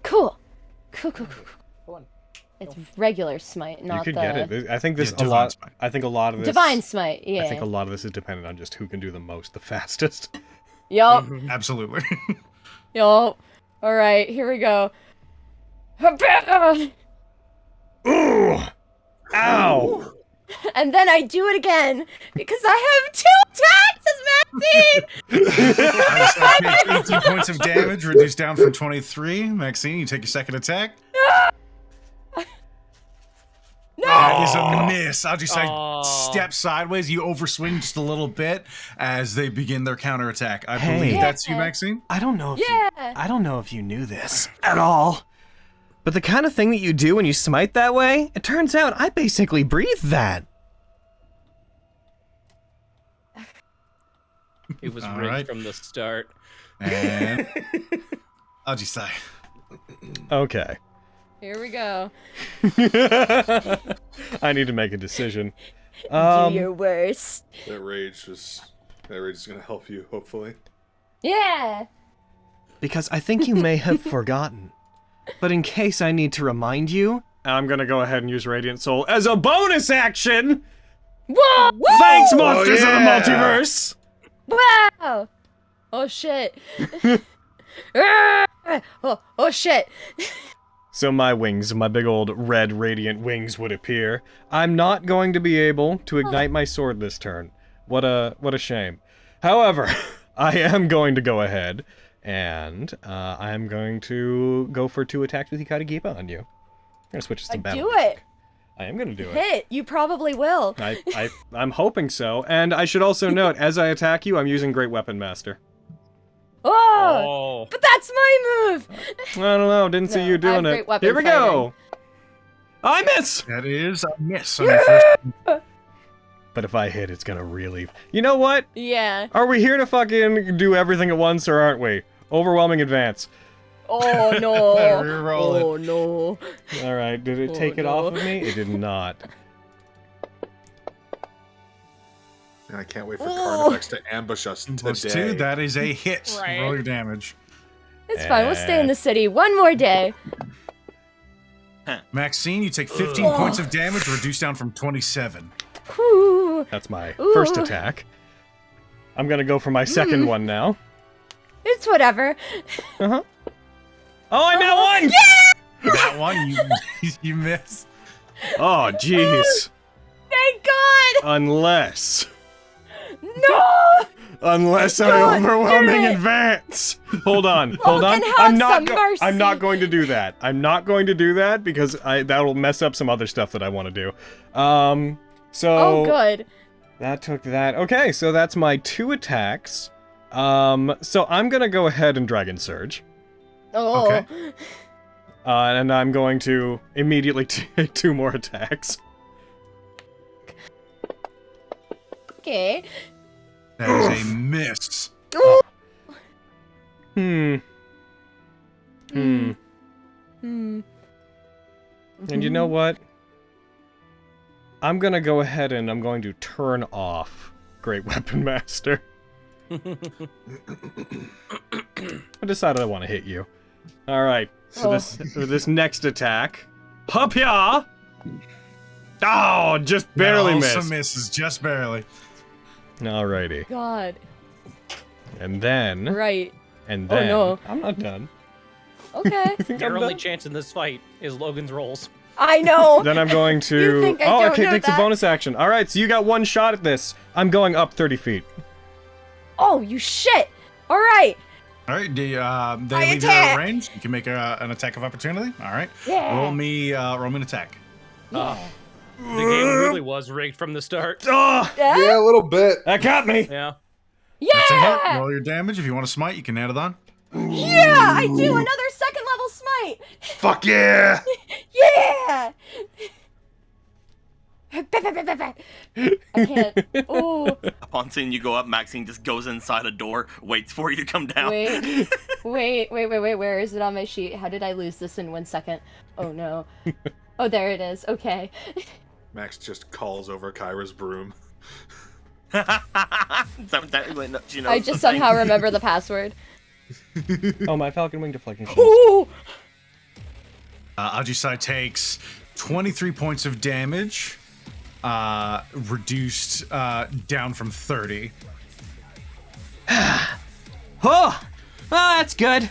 Cool. Cool. Go on. It's regular smite, not You could the get it. I think this Yeah, a Divine lot. Smite. I think a lot of this. divine smite. Yeah. I think a lot of this is dependent on just who can do the most, the fastest. Yup. Absolutely. Yup. All right, here we go. Ooh! Ow! And then I do it again because I have 2 attacks as Maxine. 18 points of damage, reduced down from 23. Maxine, you take your second attack. No. That is a miss. Ajisai steps sideways. You overswing just a little bit as they begin their counterattack. I believe that's you, Maxine. I don't know if you knew this at all. But the kind of thing that you do when you smite that way, it turns out I basically breathe that. It was rigged from the start. And Ajisai. Okay. Here we go. I need to make a decision. Do your worst. That rage is gonna help you, hopefully. Yeah. Because I think you may have forgotten. But in case I need to remind you, I'm gonna go ahead and use Radiant Soul as a bonus action! Whoa! Thanks, monsters of the multiverse! Wow! Oh shit. oh shit. So my wings, my big old red radiant wings would appear. I'm not going to be able to ignite my sword this turn. What a shame. However, I am going to go ahead and I am going to go for 2 attacks with Ikarigiba on you. I'm gonna switch this to battle. Do it. I am gonna do it. Hit. You probably will. I'm hoping so. And I should also note, as I attack you, I'm using Great Weapon Master. Oh! But that's my move! I don't know, didn't see you doing it. Here we go! I miss! That is a miss on your first. But if I hit, it's gonna really... You know what? Yeah. Are we here to fucking do everything at once, or aren't we? Overwhelming advance. Oh no! Oh no! Alright, did it take it off of me? It did not. And I can't wait for Carnifex to ambush us today. +2, that is a hit. Right. Roll your damage. It's fine, we'll stay in the city one more day. Maxine, you take 15 points of damage, reduced down from 27. Whew. That's my first attack. I'm gonna go for my second one now. It's whatever. Uh-huh. Oh, I got one! Yeah! That one, you miss. Oh, jeez. Thank God! Unless No! I overwhelming advance. Hold on. I'm not going to do that. I'm not going to do that because that'll mess up some other stuff that I want to do. So Oh, good. That took that. Okay, so that's my 2 attacks. So I'm gonna go ahead and Dragon Surge. Oh. Okay. And I'm going to immediately take 2 more attacks. Okay. That is a miss. Oh. Hmm. And you know what? I'm gonna go ahead and I'm going to turn off Great Weapon Master. I decided I want to hit you. Alright, so this next attack. Hup-ya! Oh, just barely missed. Also misses, just barely. Alrighty. God. And then... Right. And then... Oh, no. I'm not done. Okay. Your only chance in this fight is Logan's rolls. I know! Then I'm going to... You think I don't know take the that? bonus action. Alright, so you got 1 shot at this. I'm going up 30 feet. Oh, you shit! Alright! Alright, they leave you at range. You can make an attack of opportunity. Alright. Yeah. Roll me an attack. The game really was rigged from the start. Oh! Yeah, a little bit. That got me! Yeah. That's a hit. Yeah! Roll your damage. If you want to smite, you can add it on. Yeah! I do! Another 2nd level smite! Fuck yeah! Yeah! I can't. Ooh. Upon seeing you go up, Maxine just goes inside a door, waits for you to come down. Wait. Where is it on my sheet? How did I lose this in 1 second? Oh no. Oh, there it is. Okay. Max just calls over Kyra's broom. I just somehow remember the password. Oh, my Falcon Wing Deflecting. Ooh! Ajisai takes 23 points of damage, reduced down from 30. Oh, that's good.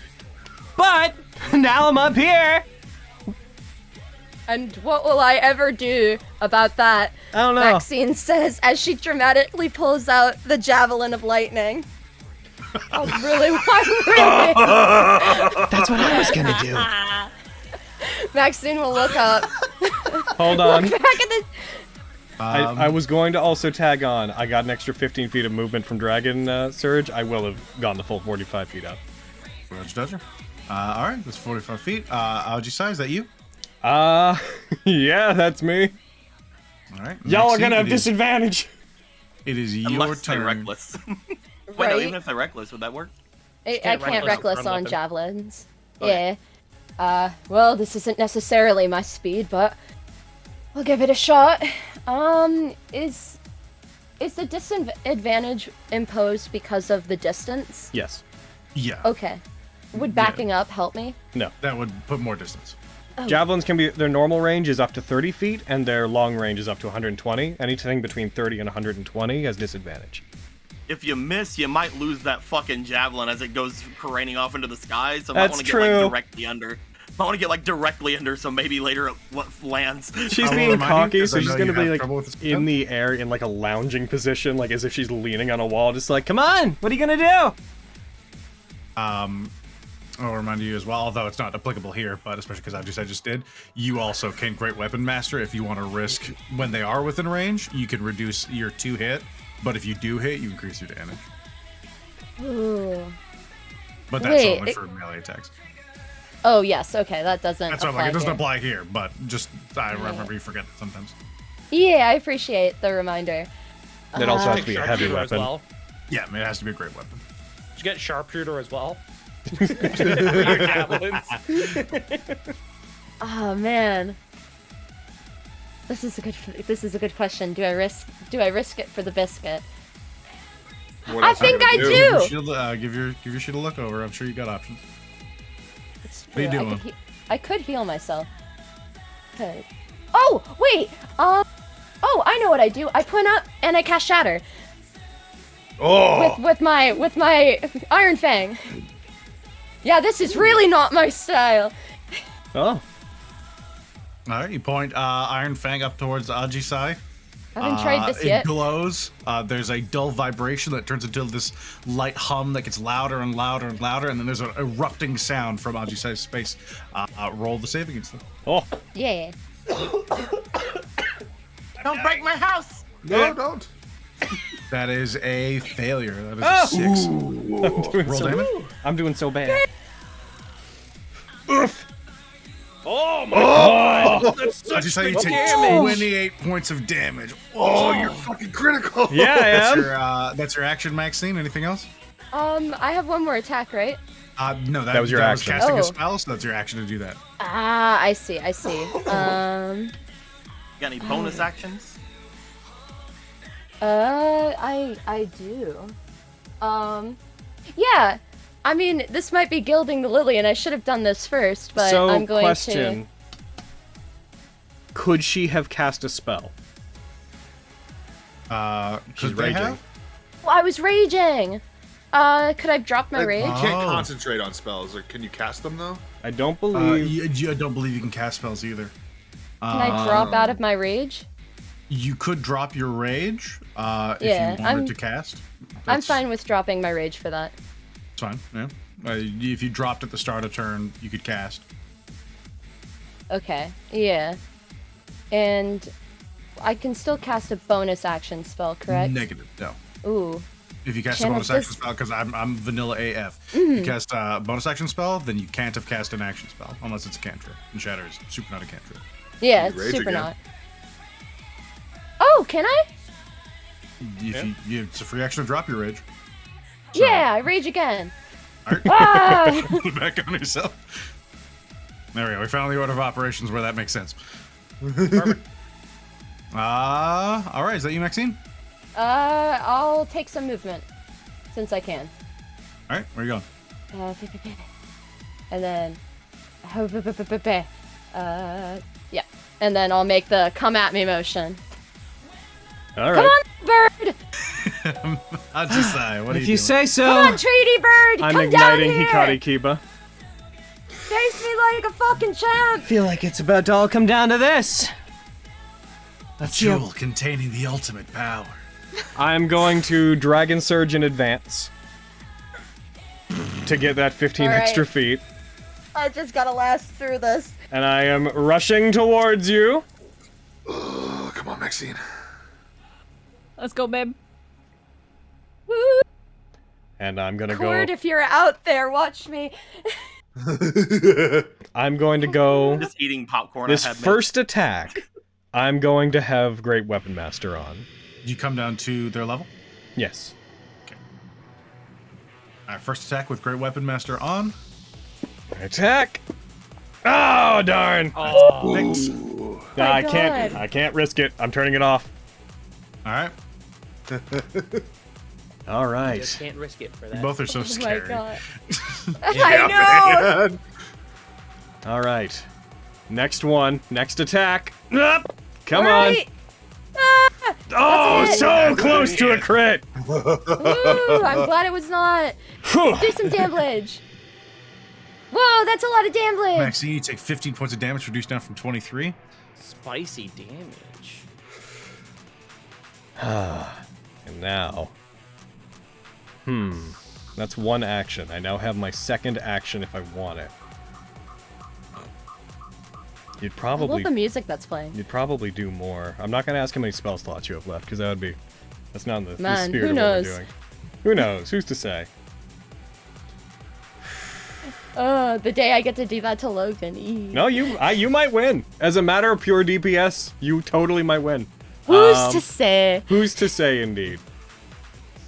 But now I'm up here. And what will I ever do about that? I don't know. Maxine says as she dramatically pulls out the javelin of lightning. I'm really wondering. That's what I was gonna do. Maxine will look up. Hold on. Look back at the... I was going to also tag on. I got an extra 15 feet of movement from Dragon Surge. I will have gone the full 45 feet up. Roger. All right, that's 45 feet. Algae, is that you? Yeah, that's me. All right. Y'all are Maxine, gonna have it is- disadvantage. It is your Unless they're turn. reckless. Wait, no, Right? even if they're reckless, would that work? I can't can't reckless reckless run on weapon. javelins. Okay. Yeah. Well, this isn't necessarily my speed, but I'll give it a shot. Is the disadvantage imposed because of the distance? Yes. Yeah. Okay. Would backing up help me? No. That would put more distance. Javelins can be, their normal range is up to 30 feet, and their long range is up to 120. Anything between 30 and 120 has disadvantage. If you miss, you might lose that fucking javelin as it goes careening off into the sky. So I might That's want to get true. like directly under. I want to get like directly under, so maybe later it lands. She's I will being remind you, cocky, 'cause so I she's know gonna you be have like trouble with this in the air in like a lounging position, like as if she's leaning on a wall, just like, come on, what are you gonna do? I'll remind you as well, although it's not applicable here, but especially because I just did, you also can Great Weapon Master if you want to risk when they are within range, you can reduce your 2 hit, but if you do hit, you increase your damage. Ooh. But that's Wait, only it- for melee attacks. Oh yes. Okay, that doesn't. That's what I'm apply like, it doesn't here. apply here, but just, I remember you forget sometimes. Yeah, I appreciate the reminder. It also has Take to be a heavy sharpshooter as weapon. well. Yeah, it has to be a great weapon. Did you get sharpshooter as well? For your javelins. Oh man. This is a good question. Do I risk it for the biscuit? What I else are you think gonna I do? do. Give your shit a look over. I'm sure you got options. It's What are you true. doing? I could heal myself. Okay. Oh wait. Oh, I know what I do. I point up and I cast Shatter Oh, with my Iron Fang. Yeah, this is really not my style. Oh. All right, you point Iron Fang up towards Ajisai. I haven't tried this It yet. glows. There's a dull vibration that turns into this light hum that gets louder and louder and louder, and then there's an erupting sound from Ajisai's space. Roll the save against them. Oh. Yeah. Don't break my house. no, don't. That is a failure. That is a 6. Roll damage. I'm doing so bad. Oh my god! That's such Ajisai, big you take damage. 28 points of damage. Oh, you're fucking critical. Yeah, I am. That's your action, Maxine. Anything else? I have one more attack, right? No, That was your action. casting Oh. a spell, so that's your action to do that. Ah, I see. Got any bonus actions? I do. Yeah. I mean, this might be gilding the lily, and I should have done this first, but So, I'm going question. Could she have cast a spell? She's raging. Well, I was raging. Could I have dropped my rage? You Can can't Oh. concentrate on spells. Or can you cast them though? I don't believe. I don't believe you can cast spells either. I drop out of my rage? You could drop your rage if Yeah, you wanted I'm- to cast. I'm That's- fine with dropping my rage for that. It's fine. Yeah. If you dropped at the start of turn, you could cast. Okay. Yeah. And I can still cast a bonus action spell, correct? Negative. No. Ooh. If you cast a Channel bonus action this- spell, because I'm vanilla AF. You cast a bonus action spell, then you can't have cast an action spell unless it's a cantrip. And Shatter is super not a cantrip. Yeah, You it's rage super again. not. Oh, can I? It's a free action to drop your rage. Yeah, I rage again. Alright. Ah! Put it back on yourself. There we go. We found the order of operations where that makes sense. Perfect. All right. Is that you, Maxine? I'll take some movement, since I can. All right. Where are you going? And then, yeah. And then I'll make the come at me motion. All Come right. on, bird! I'll just say. What are If you you doing? say so. Come on, treaty bird! I'm Come down igniting here! Hikari Kiba. Face me like a fucking champ! Feel like it's about to all come down to this. Let's see. Jewel containing the ultimate power. I'm going to Dragon Surge in advance to get that 15 All right. extra feet, I just gotta last through this. and I am rushing towards you. Maxine. Let's go, babe. Woo! And I'm gonna Cord, go. if you're out there, watch me. I'm going to go. Just eating popcorn. This I had first attack, I'm going to have Great Weapon Master on. You come down to their level. Yes. All right, first attack with Great Weapon Master on. Attack! Oh darn! Oh, Thanks. Nah, My I can't. God. I can't risk it. I'm turning it off. All right. All you right. just can't risk it for You that. both are so Oh my scary. god. Yeah, I know! All right. Next one. Next attack. Up! Come Right. Ah! on. Oh, That's it. so close to a crit. Ooh, I'm glad it was not. Whew. Do some damage. Whoa, that's a lot of damage. Maxine, you take 15 points of damage, reduced down from 23. Spicy damage. And now. That's one action. I now have my second action if I want it. You'd I love probably the music that's playing. You'd probably do more. I'm not gonna ask how many spell slots you have left, because that would be... That's not in the Man, spirit who of what knows? we're doing. Who knows? Who's to say? The day I get to do that to Logan. No, you might win. As a matter of pure DPS, you totally might win. Who's to say? Who's to say, indeed.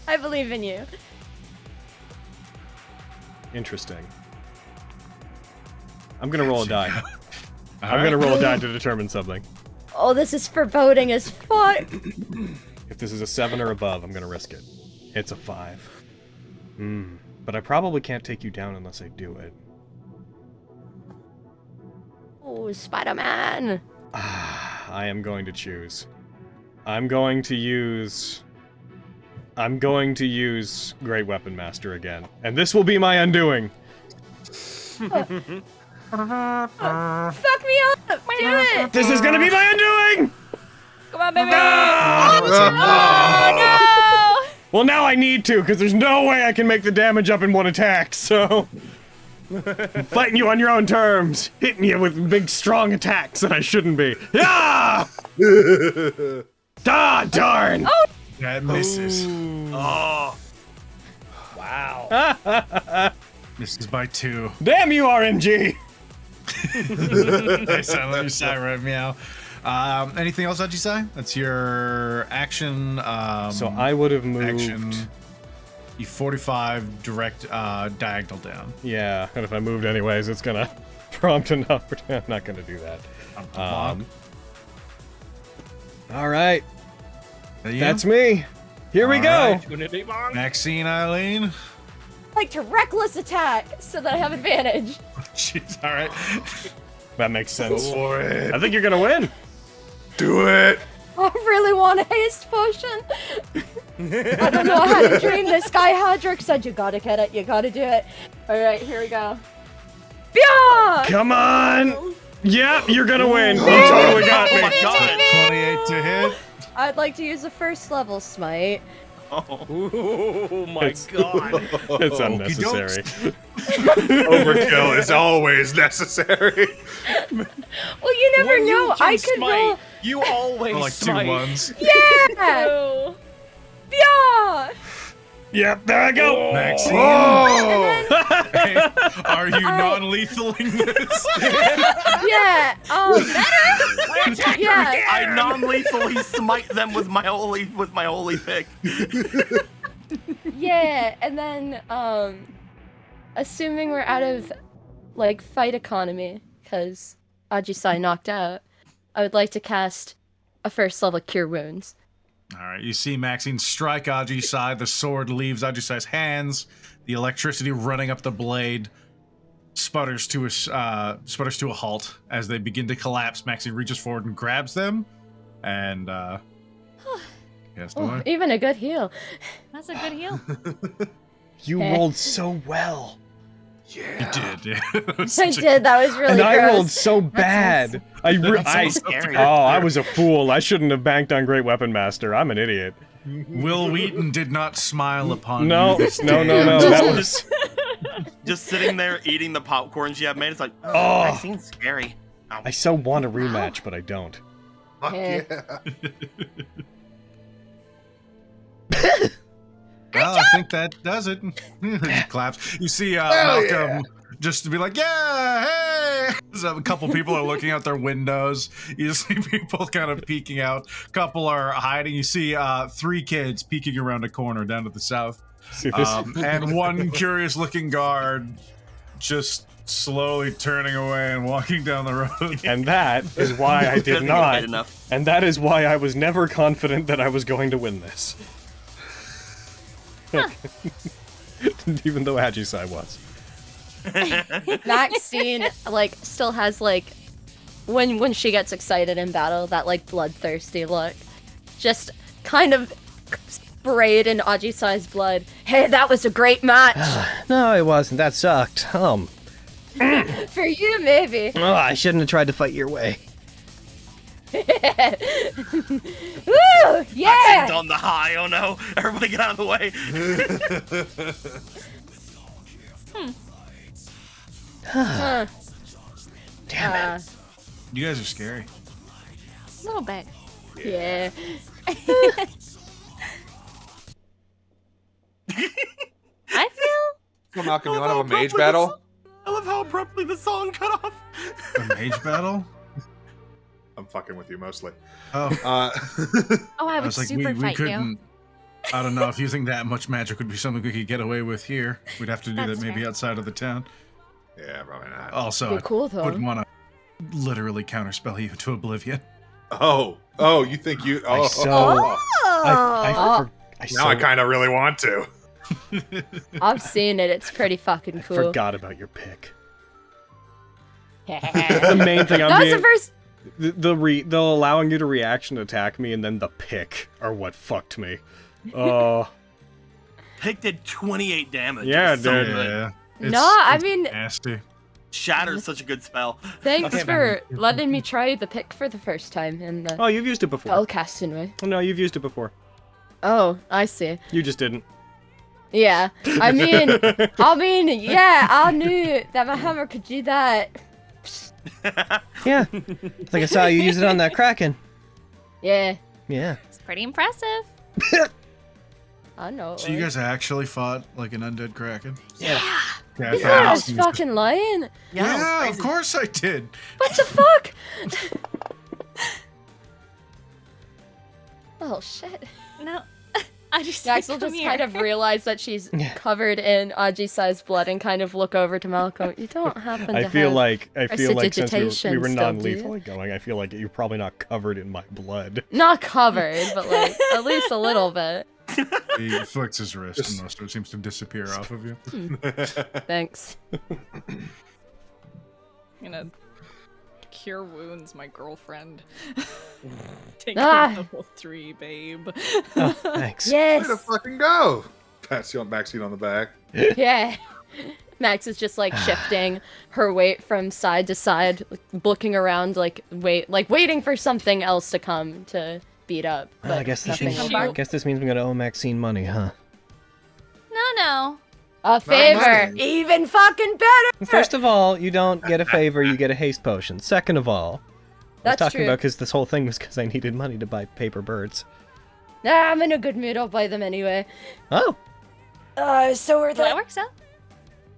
I believe in you. Interesting. I'm gonna roll a die. All I'm gonna right. roll a die to determine something. Oh, this is foreboding as fuck. If this is a 7 or above, I'm gonna risk it. It's a 5. But I probably can't take you down unless I do it. Oh, Spider-Man. I am going to choose. I'm going to use Great Weapon Master again. And this will be my undoing. Fuck me up. Do it. This is gonna be my undoing! Come on, baby. Oh, Well, now I need to, because there's no way I can make the damage up in one attack, so... I'm fighting you on your own terms, hitting you with big, strong attacks that I shouldn't be. Yeah! Ah, darn! That misses. Oh, Wow. Misses by 2. Damn you, RNG! Nice, I let you sigh, right? Meow. Anything else, Ajisai? That's your action. So I would have moved... Action. You 45 direct diagonal down. Yeah, and if I moved anyways, it's gonna prompt enough. I'm not gonna do that. Alright, that's me. Here we go! Opportunity bomb. Maxine, Eileen. I like to reckless attack so that I have advantage. Jeez, all right. That makes sense. Go for it. I think you're gonna win. Do it. I really want a haste potion. I don't know how to dream this. Guy Hadrick said you gotta get it, you gotta do it. Alright, here we go. Yeah! Come on! Yep, you're gonna win. You totally got oh me. my god. 28 to hit. I'd like to use a first level smite. Oh my It's- god. It's unnecessary. Overkill is always necessary. Well, you never When know. you I can could smite, roll. You always Like 2 smite. ones. Yeah! Oh. Yeah! Yep, there I go. Maxine, Oh. are you non-lethaling this? Yeah. Yeah. I non-lethally smite them with my holy pick. Yeah. And then, assuming we're out of like fight economy, because Ajisai knocked out, I would like to cast a first level Cure Wounds. All right, you see Maxine strike Ajisai. The sword leaves Ajisai's hands. The electricity running up the blade sputters to a halt as they begin to collapse. Maxine reaches forward and grabs them, and yes, Oh, even a good heal. That's a good heal. You rolled so well. you Yeah. did. Yeah. I did. That was really And I gross. rolled so bad. I Scary. I was a fool. I shouldn't have banked on Great Weapon Master. I'm an idiot. Will Wheaton did not smile upon No, you this no, day. no. That was... Just sitting there eating the popcorn she had made. It's like, Oh. that seems scary. Ow. I so want a rematch, but I don't. Fuck Yeah. yeah. Well, I think that does it. Just claps. You see Malcolm just to be like, yeah, hey! So a couple people are looking out their windows. You see people kind of peeking out. A couple are hiding. You see 3 kids peeking around a corner down to the south. See this? And one curious-looking guard just slowly turning away and walking down the road. And that is why I did not. And that is why I was never confident that I was going to win this. Even though Ajisai was. Maxine, like, still has, like, when she gets excited in battle, that, like, bloodthirsty look. Just kind of sprayed in Ajisai's blood. Hey, that was a great match! No, it wasn't. That sucked. For you, maybe. Oh, I shouldn't have tried to fight your way. Woo! Yeah! On the high, oh no! Everybody get out of the way! Huh. Damn it. You guys are scary. A little bit. Yeah. I feel. So Malcolm, you want to have a mage battle? I love how abruptly the song cut off. A mage battle? I'm fucking with you mostly. Oh, Oh, I I would was like, super we fight you. couldn't. I don't know if you think that much magic would be something we could get away with here. We'd have to do That's that maybe fair. outside of the town. Yeah, probably not. Also, Be cool, I though. wouldn't want to literally counterspell you to oblivion. Oh, you think you? I Oh, so- now I kind of really want to. I've seen it. It's pretty fucking cool. Forgot about your pick. The main thing I'm That was being... the first. The allowing you to reaction attack me and then the pick are what fucked me. Oh. Pick did 28 damage. Yeah, It was so dude. good. Yeah. No, I mean, nasty. Shatter's such a good spell. thanks Okay, for letting me try the pick for the first time in the Oh, you've used it before. spellcasting way. No, you've used it before. Oh, I see. You just didn't. Yeah, I mean, yeah, I knew that my hammer could do that. Yeah. I think I saw you use it on that Kraken. Yeah, Yeah. It's pretty impressive. I know. So you guys actually fought like an undead kraken? Yeah. Yeah, You thought I was fucking lying? Yeah, of course I did. What the fuck? Oh shit. No, I just Axel just kind of realized that she's Mm. covered in Ajisai's blood and kind of look over to Malcolm. You don't happen to I feel have like since we were prestidigitation still, do you? non-lethally going, I feel like you're probably not covered in my blood. Not covered, but like at least a little bit. He flicks his wrist and most of it seems to disappear off of you. Thanks. I'm gonna cure wounds, my girlfriend. Take level 3, babe. Oh, thanks. Yes. Way to fucking go! Maxine on the back. Yeah. Max is just like shifting her weight from side to side, like, looking around, like waiting for something else to come to beat up. Well, I but guess this nothing means, will. guess this means I'm gonna owe Maxine money, huh? No. A favor, nice. even fucking better. First of all, you don't get a favor, you get a haste potion. Second of all, I was That's talking true. about because this whole thing was because I needed money to buy paper birds. Nah, I'm in a good mood. I'll buy them anyway. Oh, So we're That works out.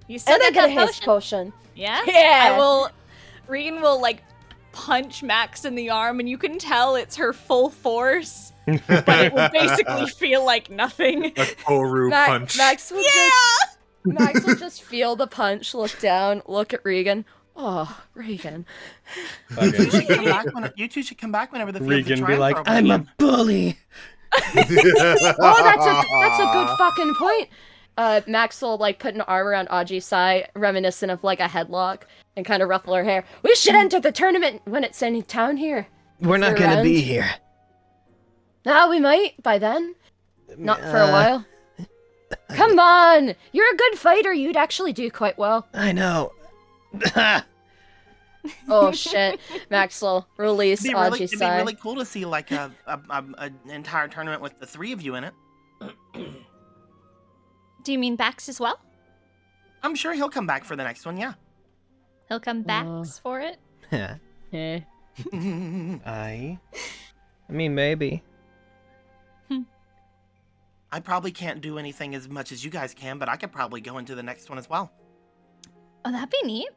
You still And I get get a that haste potion. potion. Yeah. Yeah. Regan will like punch Max in the arm, and you can tell it's her full force, but it will basically feel like nothing. A Koru punch. Max will just feel the punch, look down, look at Regan. Oh, Regan. You two should come back you two should come back whenever the fields Regan of be triumph like, are open I'm a again. bully. Oh, that's a good fucking point. Max will like put an arm around Ajisai, reminiscent of like a headlock, and kind of ruffle her hair. We should enter the tournament when it's in town here. We're not We're gonna be around. here. Now we might by then. Not for a while. Come on, you're a good fighter. You'd actually do quite well. I know. Oh shit, Max will release It'd be Ajisai. really cool to see like an entire tournament with the 3 of you in it. Do you mean Bax as well? I'm sure he'll come back for the next one, yeah. He'll come back for it. Yeah. Eh. I mean, maybe. I probably can't do anything as much as you guys can, but I could probably go into the next one as well. Oh, that'd be neat.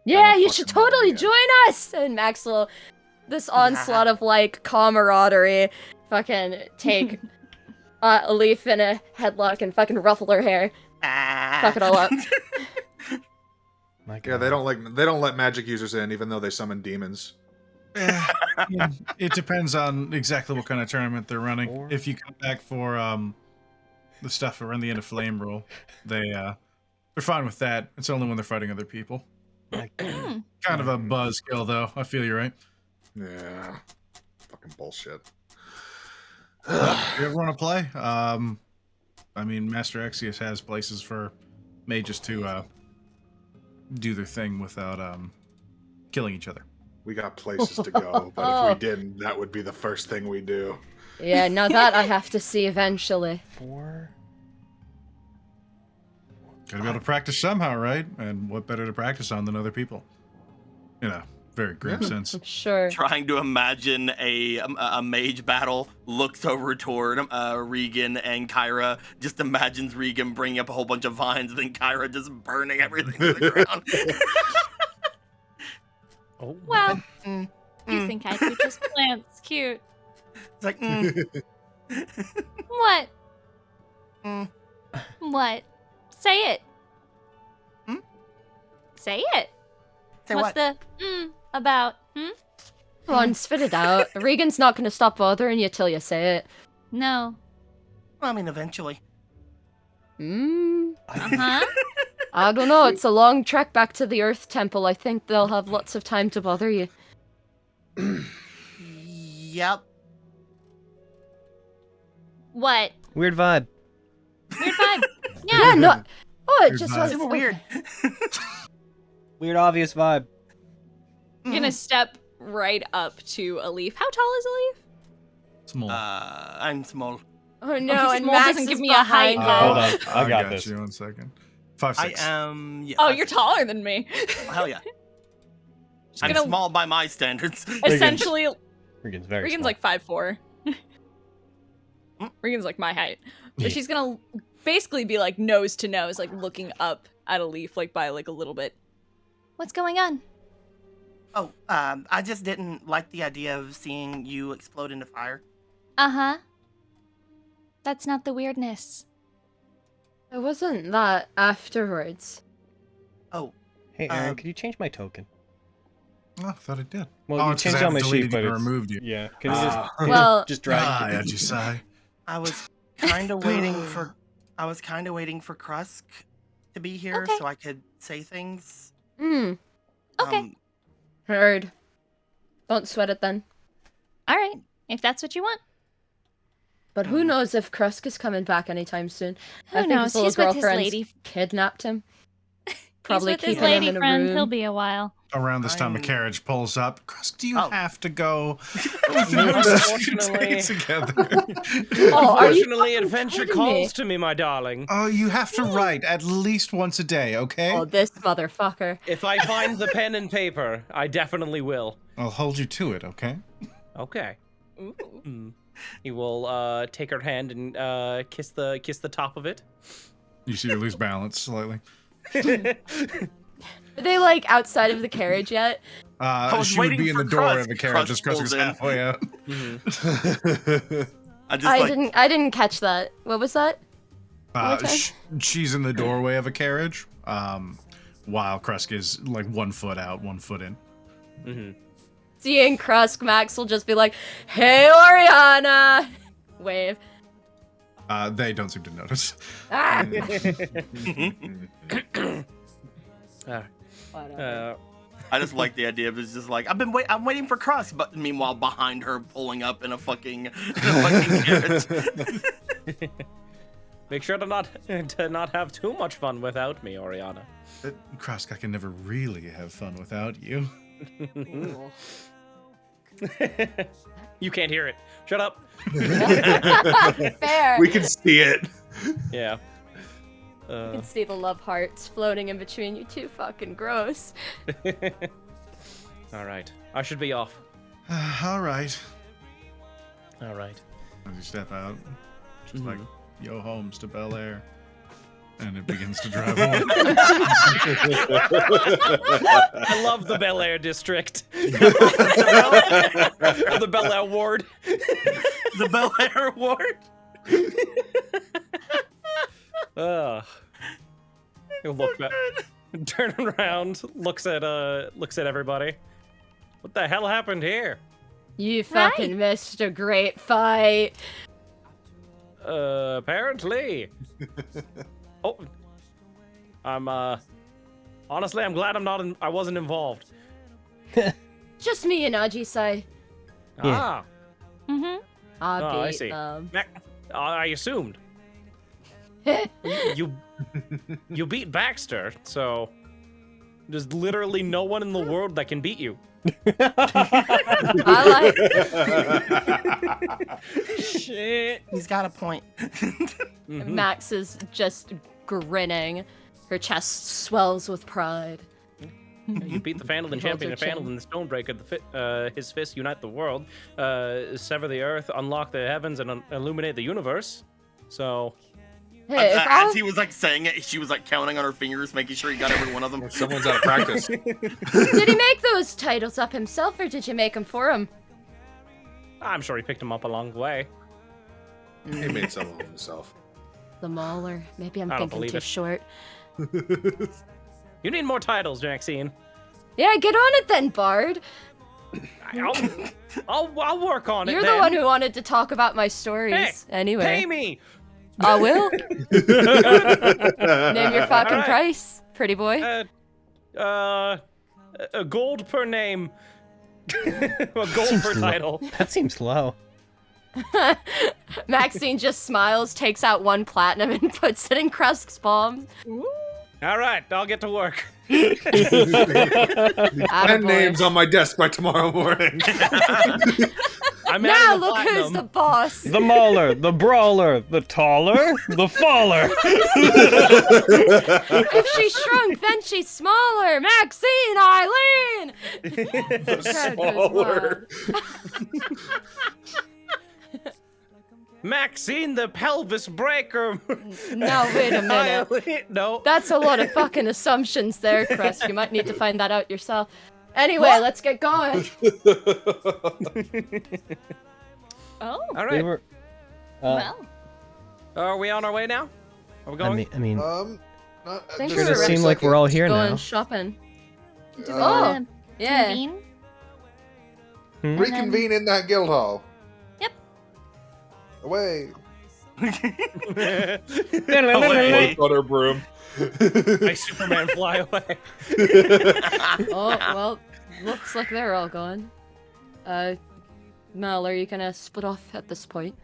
Yeah, don't you should fucking know totally yet. join us! And Max will, this onslaught of, like, camaraderie, fucking take a leaf in a headlock and fucking ruffle her hair. Fuck it all up. My God. Yeah, they don't let magic users in, even though they summon demons. It depends on exactly what kind of tournament they're running. Or- If you come back for the stuff around the end of Flame Rule, they're fine with that. It's only when they're fighting other people. Kind of a buzzkill, though. I feel you right. Yeah. Fucking bullshit. You ever want to play? I mean, Master Exius has places for mages to do their thing without killing each other. We got places to go, but if we didn't, that would be the first thing we do. Yeah, now that I have to see eventually. 4. Gotta be able to practice somehow, right? And what better to practice on than other people? In a very grim sense. Sure. Trying to imagine a mage battle, looks over toward Regan and Kyra, just imagines Regan bringing up a whole bunch of vines, and then Kyra just burning everything to the ground. Oh. Well, you think I could just plants? Cute. It's like, What? Mm. What? Say it. Hmm? Say it. Say What's what? the about? Come on, spit it out. Regan's not gonna stop bothering you till you say it. No. I mean, eventually. Uh-huh. I don't know, it's a long trek back to the Earth Temple. I think they'll have lots of time to bother you. Yep. What? Weird vibe. Weird vibe. Yeah, no. Oh, it Weird just vibe. was Super weird. Weird obvious vibe. I'm gonna step right up to a leaf. How tall is a leaf? Small. I'm small. Oh no, and small Max doesn't is give me a height. behind Hold us. on, I got this. you 1 second. I 5'6". am. Yeah, Oh, 5'6". you're taller than me. Oh, hell yeah. I'm gonna- small by my standards. Essentially, Regan's very Regan's small. like 5'4". Regan's like my height. But Yeah. she's gonna basically be like nose to nose, like looking up at a leaf, like by like a little bit. What's going on? Oh, I just didn't like the idea of seeing you explode into fire. Uh-huh. That's not the weirdness. It wasn't that afterwards. Oh, Hey, Aaron, could you change my token? Oh, I thought it did. Well, oh, you it's 'cause changed I on my deleted sheet, but you it's... and removed you. Yeah, can you just, Well- just drag Ah, it? Ajisai. I was kind of waiting for Krusk to be here Okay. so I could say things. Okay. Heard. Don't sweat it then. All right, if that's what you want. But who knows if Krusk is coming back anytime soon. I Who think knows? his little He's with his girlfriend's lady. kidnapped him. Probably He's with his keeping him lady in a friend. room. He'll be a while. Around this time, a I'm- carriage pulls up. Krusk, do you Oh. have to go? Unfortunately. Together. Oh, are you Unfortunately, fucking adventure kidding calls me? to me, my darling. Oh, you have to write at least once a day, okay? Oh, this motherfucker. If I find the pen and paper, I definitely will. I'll hold you to it, okay? Okay. Ooh. He will take her hand and kiss the top of it. You see her lose balance slightly. Are they like outside of the carriage yet? was She would waiting be in the for door Krusk. of the carriage as Krusk Krusk is pulls in. halfway out. I just I didn't catch that. What was that? What time? She's in the doorway of a carriage, while Krusk is like 1 foot out, 1 foot in. Mm-hmm. Seeing Krusk, Max will just be like, "Hey, Oriana!" Wave. They don't seem to notice. Ah! I just like the idea of it's just like I'm waiting for Krusk, but meanwhile behind her pulling up in a fucking carriage. Make sure to not have too much fun without me, Oriana. Krusk, I can never really have fun without you. You can't hear it. Shut up. Fair. We can see it. Yeah. You can see the love hearts floating in between you two. Fucking gross. All right. I should be off. All right. All right. As you step out, just like, yo, Holmes to Bel Air. And it begins to drive home. I love the Bel Air district. The Bel Air ward. The Bel Air ward. He'll look back, turn around, looks at everybody. What the hell happened here? You fucking missed a great fight. Apparently. Oh, honestly, I'm glad I wasn't involved. Just me and Ajisai. Ah. Mm-hmm. I see. I assumed. you beat Baxter, so there's literally no one in the world that can beat you. I like. Shit. He's got a point. Max is just grinning. Her chest swells with pride. You beat the Fandolin champion of Fandolin, the Stonebreaker. His fists unite the world, sever the earth, unlock the heavens, and illuminate the universe. So, Hey, as he was like saying it, she was like counting on her fingers, making sure he got every one of them. Someone's out of practice. did he make those titles up himself, or did you make them for him? I'm sure he picked him up along the way. He made some of them himself. The Mauler. Maybe I'm I don't thinking believe too it. short. You need more titles, Maxine. Yeah, get on it then, Bard. I'll work on it. You're then. the one who wanted to talk about my stories. Hey, anyway. Pay me. I will. Name your fucking All right. price, pretty boy. A gold per name. A gold per title. That seems low. Maxine just smiles, takes out 1 platinum, and puts it in Krusk's palm. All right, I'll get to work. 10 Attaboy. names on my desk by tomorrow morning. I'm Now adding the look who's platinum. the boss. The mauler, the brawler, the taller, the faller. If she shrunk, then she's smaller. Maxine, Eileen. Smaller. Maxine the pelvis breaker. No, wait a minute. No. That's a lot of fucking assumptions there, Krusk. You might need to find that out yourself. Anyway, let's get going. Oh, All right. well. Are we on our way now? Are we going? I mean, Not, Think just we're a does it seem like we're all here Going now? shopping. Do we Oh, want to yeah. convene? Reconvene in that guild hall. Yep. Away. Away. Butter broom. Like Superman fly away. Oh, well, looks like they're all gone. Mel, are you gonna split off at this point?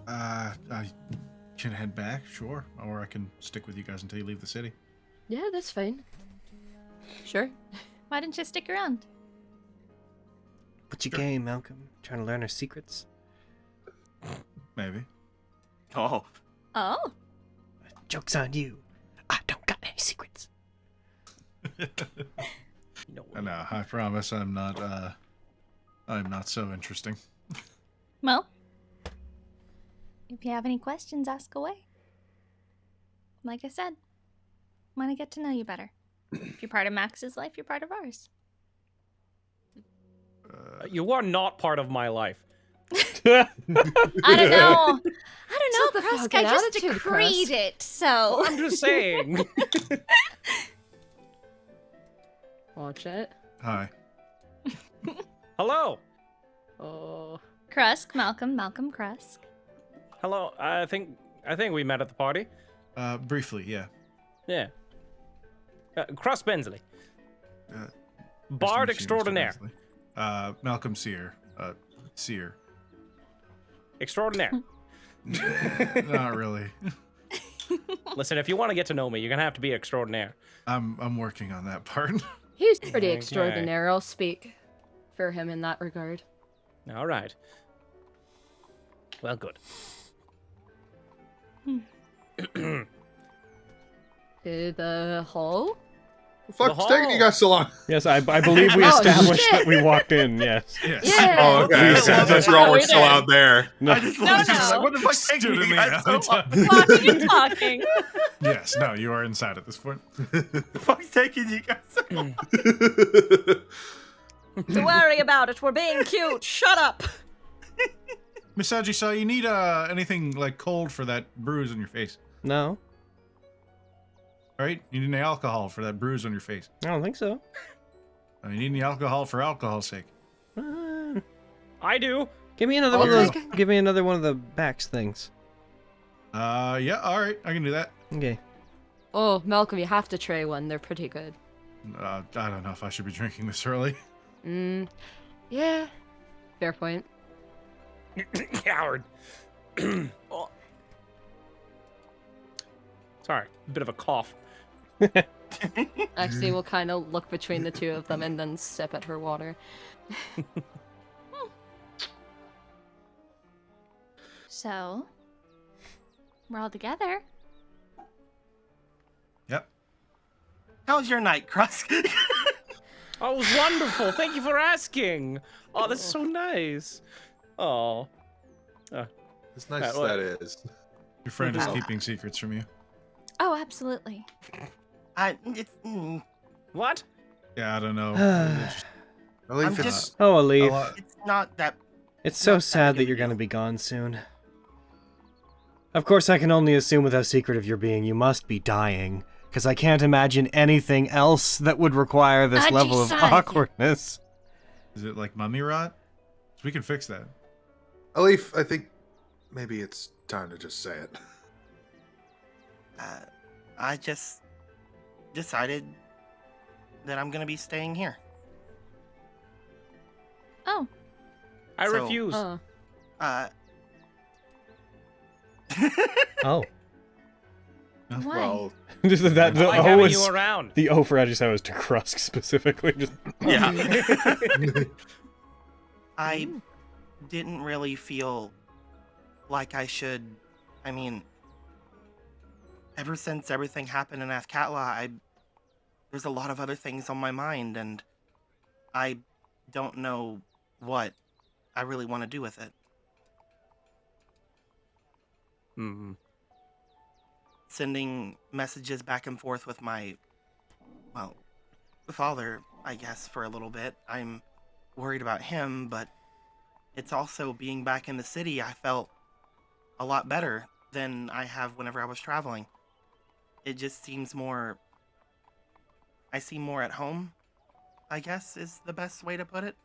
I can head back, sure. Or I can stick with you guys until you leave the city. Yeah, that's fine. Sure. Why didn't you stick around? what's your game, Malcolm? Trying to learn our secrets? Maybe. Oh. Oh. Joke's on you. I don't got any secrets. No. No, I promise I'm not so interesting. Well, if you have any questions, ask away. Like I said, want to get to know you better. If you're part of Max's life, you're part of ours. You are not part of my life. I don't know. What's I with the Krusk, fucking I just attitude, decreed Krusk? it, so. I'm just saying. Watch it. Hi. Hello. Oh. Krusk, Malcolm, Krusk. Hello. I think we met at the party. Briefly, yeah. Yeah. Cross Bensley. Nice to Bard meet you, Mr. extraordinaire. Bensley. Malcolm Sear. Sear. Extraordinaire. Not really. Listen, if you want to get to know me, you're gonna have to be extraordinaire. I'm working on that part. He's pretty Okay. extraordinary. I'll speak for him in that regard. All right. Well, good. To the hall? Fuck's taking you guys so long? Yes, I believe we established that we walked in. Yes. Yeah. Oh, okay. I thought you all were still out there. No. I just love like, what the fuck's taking you guys so long? Walking and talking. Yes, no, you are inside at this point. The fuck's taking you guys so long? Don't worry about it. We're being cute. Shut up. Miss Ajisa, you need anything like cold for that bruise on your face, No, right? You need any alcohol for that bruise on your face. I don't think so. You need any alcohol for alcohol's sake. I do. Give me another one of those. Give me another one of the Bax things. Yeah, all right, I can do that. Okay. Oh, Malcolm, you have to try one. They're pretty good. I don't know if I should be drinking this early. Yeah. Fair point. Coward. Sorry, a bit of a cough. Actually, we'll kind of look between the two of them and then sip at her water. So, we're all together. Yep. How was your night, Krusk? Oh, it was wonderful. Thank you for asking. Oh, that's so nice. Oh. As nice as that is. Your friend is keeping secrets from you. Oh, absolutely. What? Yeah, I don't know. I'm just. Oh, Alif. It's not that. It's so sad that you're gonna be gone soon. Of course, I can only assume with how secretive you're being, you must be dying. Because I can't imagine anything else that would require this level of awkwardness. Is it like mummy rot? So we can fix that. Alif, I think maybe it's time to just say it. I just decided that I'm gonna be staying here. Oh. I So, refuse. Oh. Why? Well, Just that the like O having was you around. the O for Ajisa was to Krusk specifically. Just Yeah. I didn't really feel like I should. I mean, ever since everything happened in Athkatla, there's a lot of other things on my mind, and I don't know what I really want to do with it. Mm-hmm. Sending messages back and forth with my, father, I guess, for a little bit. I'm worried about him, but it's also being back in the city. I felt a lot better than I have whenever I was traveling. It just seems more... I seem more at home, I guess, is the best way to put it.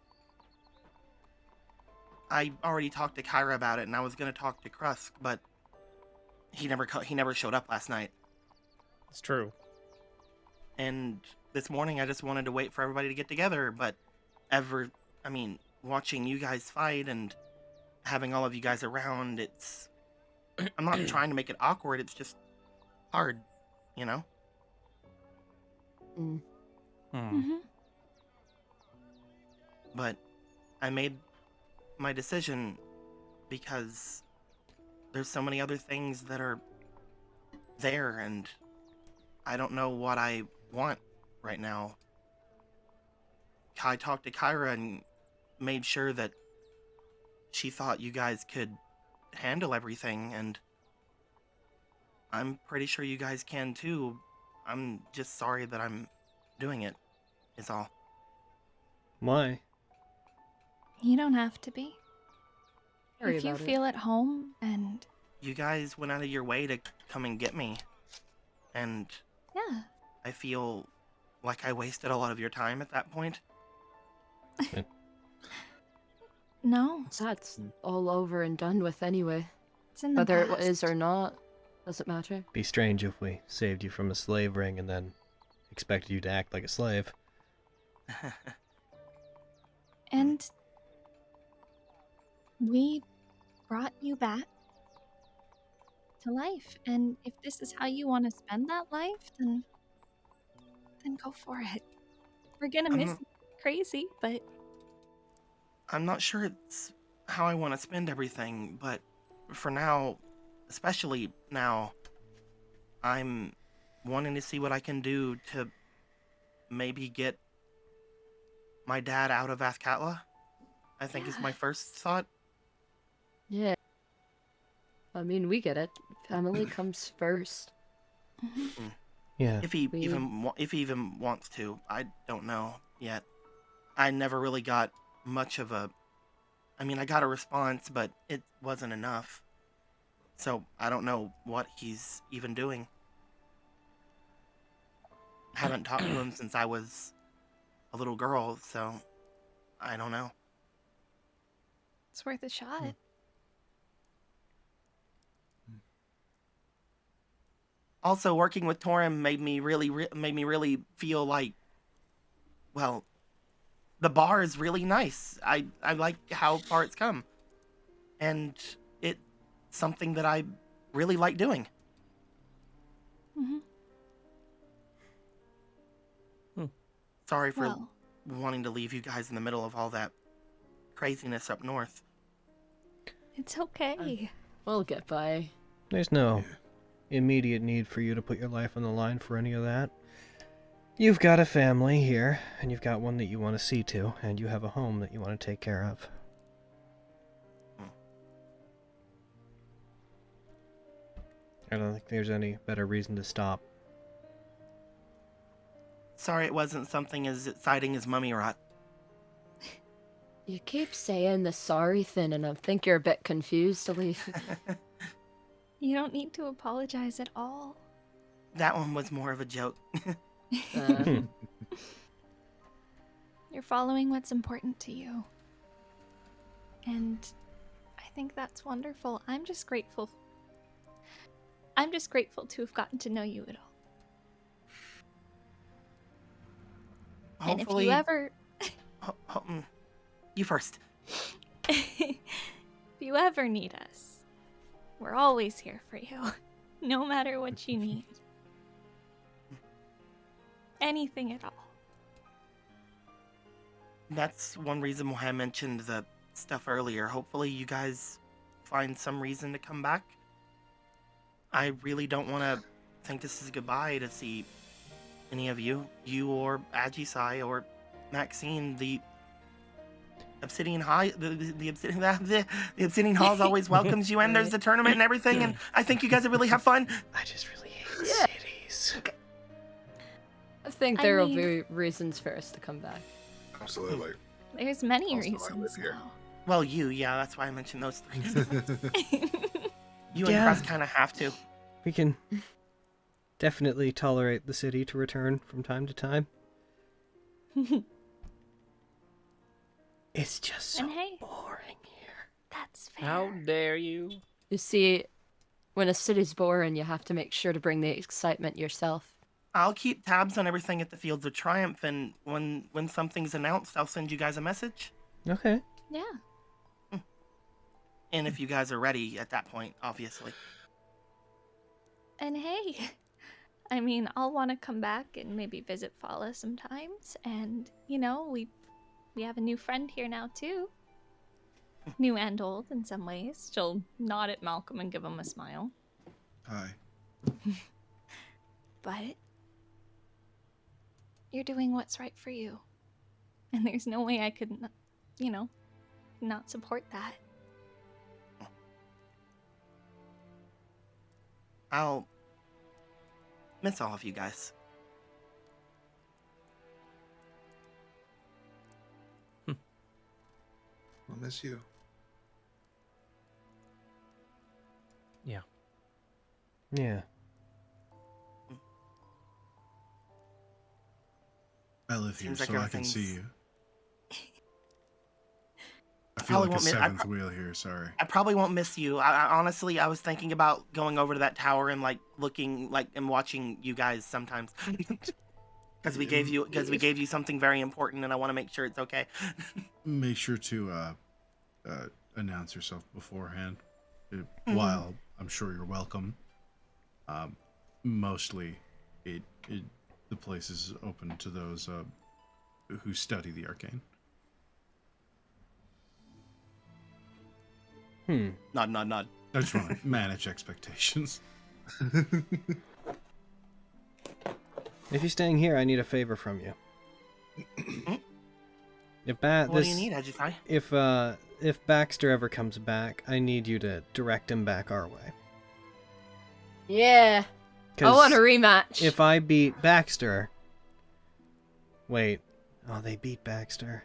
I already talked to Kyra about it, and I was going to talk to Krusk, but he never showed up last night. It's true. And this morning I just wanted to wait for everybody to get together, but watching you guys fight and having all of you guys around, it's... I'm not trying to make it awkward, it's just hard, you know? Mm-hmm. But I made my decision because there's so many other things that are there, and I don't know what I want right now. I talked to Kyra and made sure that she thought you guys could handle everything, and I'm pretty sure you guys can too. I'm just sorry that I'm doing it, is all. Why? You don't have to be. Sorry If you about it. feel at home and You guys went out of your way to come and get me, and yeah, I feel like I wasted a lot of your time at that point. no, That's all over and done with anyway. it's in the Whether past. it is or not, doesn't matter. Be strange if we saved you from a slave ring and then expected you to act like a slave. And we brought you back to life, and if this is how you want to spend that life, then go for it. We're gonna miss you crazy, but I'm not sure it's how I want to spend everything, but for now, especially now, I'm wanting to see what I can do to maybe get my dad out of Athkatla, I think is my first thought. Yeah. I mean, we get it. Family comes first. Yeah. If he even wants to, I don't know yet. I never really got much of a... I mean, I got a response, but it wasn't enough. So, I don't know what he's even doing. Haven't talked to him since I was a little girl, so I don't know. It's worth a shot. Also, working with Torim made me really feel like, well, the bar is really nice. I like how far it's come, and it's something that I really like doing. Sorry for wanting to leave you guys in the middle of all that craziness up north. It's okay. We'll get by. There's no immediate need for you to put your life on the line for any of that. You've got a family here, and you've got one that you want to see to, and you have a home that you want to take care of. I don't think there's any better reason to stop. Sorry it wasn't something as exciting as mummy rot. You keep saying the sorry thing, and I think you're a bit confused, Elise. You don't need to apologize at all. That one was more of a joke. You're following what's important to you. And I think that's wonderful. I'm just grateful to have gotten to know you at all. Hopefully, and if you ever... you first. If you ever need us, we're always here for you. No matter what you need. Anything at all. That's one reason why I mentioned the stuff earlier. Hopefully you guys find some reason to come back. I really don't want to think this is goodbye to see any of you. You or Ajisai or Maxine. The Obsidian High, the Obsidian Halls always welcomes you, and there's the tournament and everything, and I think you guys will really have fun. I just really hate the cities. Okay. I think there will be reasons for us to come back. Absolutely. There's many Also, I reasons live here. now. Well, yeah, that's why I mentioned those three. You and Yeah. Crest kind of have to. We can definitely tolerate the city to return from time to time. It's just so And hey, boring here. that's fair. How dare you? You see, when a city's boring, you have to make sure to bring the excitement yourself. I'll keep tabs on everything at the Fields of Triumph, and when something's announced, I'll send you guys a message. Okay. Yeah. And if you guys are ready at that point, obviously. And hey, I mean, I'll want to come back and maybe visit Fala sometimes. And, you know, we have a new friend here now, too. New and old in some ways. She'll nod at Malcolm and give him a smile. Hi. But you're doing what's right for you. And there's no way I could, not support that. I'll miss all of you guys. I'll miss you. Yeah. Yeah. I live here Seems like so I can see everything's- you. I feel Probably like a won't miss- I seventh wheel here, sorry. I probably won't miss you. I honestly, I was thinking about going over to that tower and looking and watching you guys sometimes. Because we gave you something very important, and I want to make sure it's okay. Make sure to announce yourself beforehand. While I'm sure you're welcome, mostly the place is open to those who study the arcane. Nod. I just want to manage expectations. If you're staying here, I need a favor from you. What do you need, Ajisai? If Baxter ever comes back, I need you to direct him back our way. Yeah. I want a rematch. If I beat Baxter... Wait. Oh, they beat Baxter.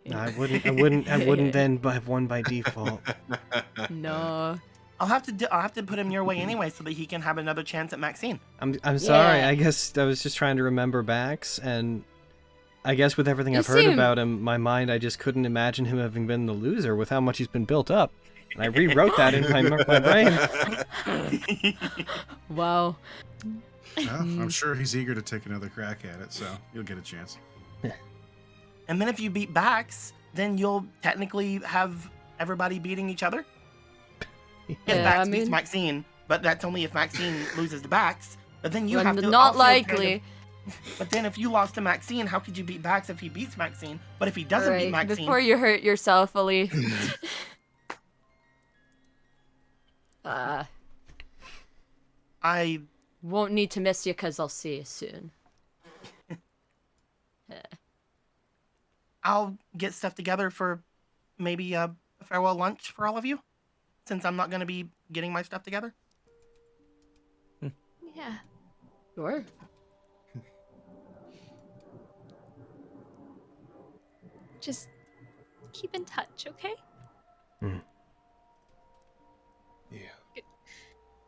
No, I wouldn't then have won by default. No. I'll have to put him your way anyway so that he can have another chance at Maxine. I'm sorry. I guess I was just trying to remember Bax, and I guess with everything I've heard about him, my mind, I just couldn't imagine him having been the loser with how much he's been built up. And I rewrote that in my brain. Wow. Well, I'm sure he's eager to take another crack at it, so you'll get a chance. And then if you beat Bax, then you'll technically have everybody beating each other. If Bax beats Maxine, but that's only if Maxine loses to Bax. But then you have to not likely. But then if you lost to Maxine, how could you beat Bax if he beats Maxine? But if he doesn't beat Maxine... Before you hurt yourself, Ali. I won't need to miss you because I'll see you soon. I'll get stuff together for maybe a farewell lunch for all of you, since I'm not going to be getting my stuff together. Yeah. Sure. Just keep in touch, okay? Yeah.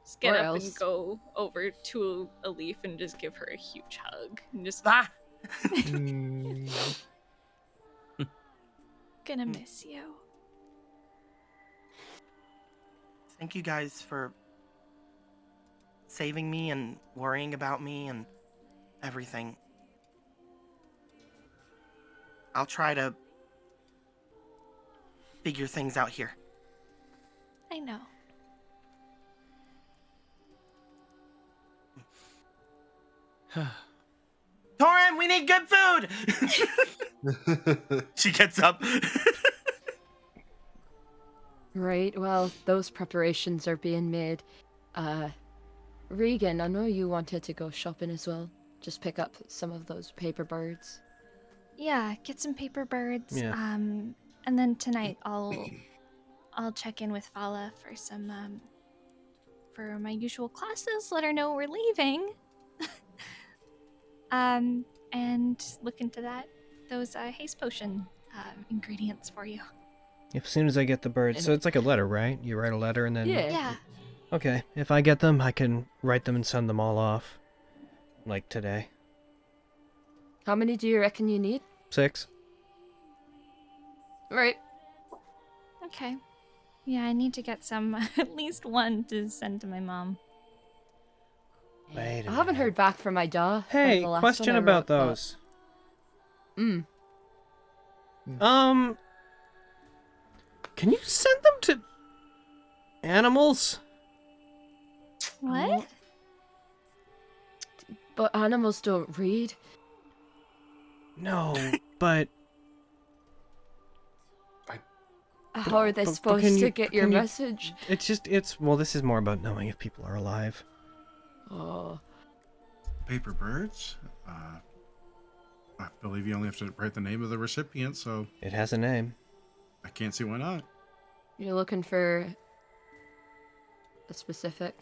Just get up and go over to a leaf and just give her a huge hug. And just Gonna miss you. Thank you guys for saving me and worrying about me and everything. I'll try to figure things out here. I know. Torin, we need good food! She gets up. Right, well, those preparations are being made. Regan, I know you wanted to go shopping as well. Just pick up some of those paper birds. Yeah, get some paper birds. Yeah. And then tonight I'll check in with Fala for some for my usual classes. Let her know we're leaving. And look into those haste potion ingredients for you. As soon as I get the birds, so it's like a letter, right? You write a letter and then... Yeah. Okay, if I get them, I can write them and send them all off. Like today. How many do you reckon you need? 6. Right. Okay. Yeah, I need to get some, at least one to send to my mom. Wait I haven't heard back from my dad. Hey, question about those. Can you send them to animals? What? But animals don't read. No, but... How are they supposed to get your message? Well, this is more about knowing if people are alive. Oh. Paper birds? I believe you only have to write the name of the recipient, so... It has a name. I can't see why not. You're looking for a specific...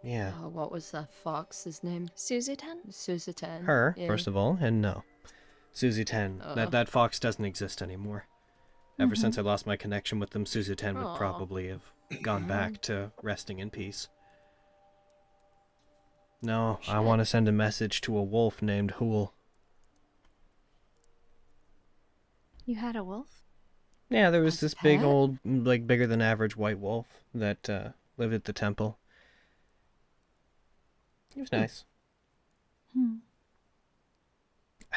Yeah. What was that fox's name? Suzutan? Suzutan. Her, yeah. first of all, and no. Susie 10. That fox doesn't exist anymore. Ever since I lost my connection with them, Susie 10 would probably have gone back to resting in peace. No, I want to send a message to a wolf named Hool. You had a wolf? Yeah, there was this big old, like bigger than average white wolf that lived at the temple. It was nice.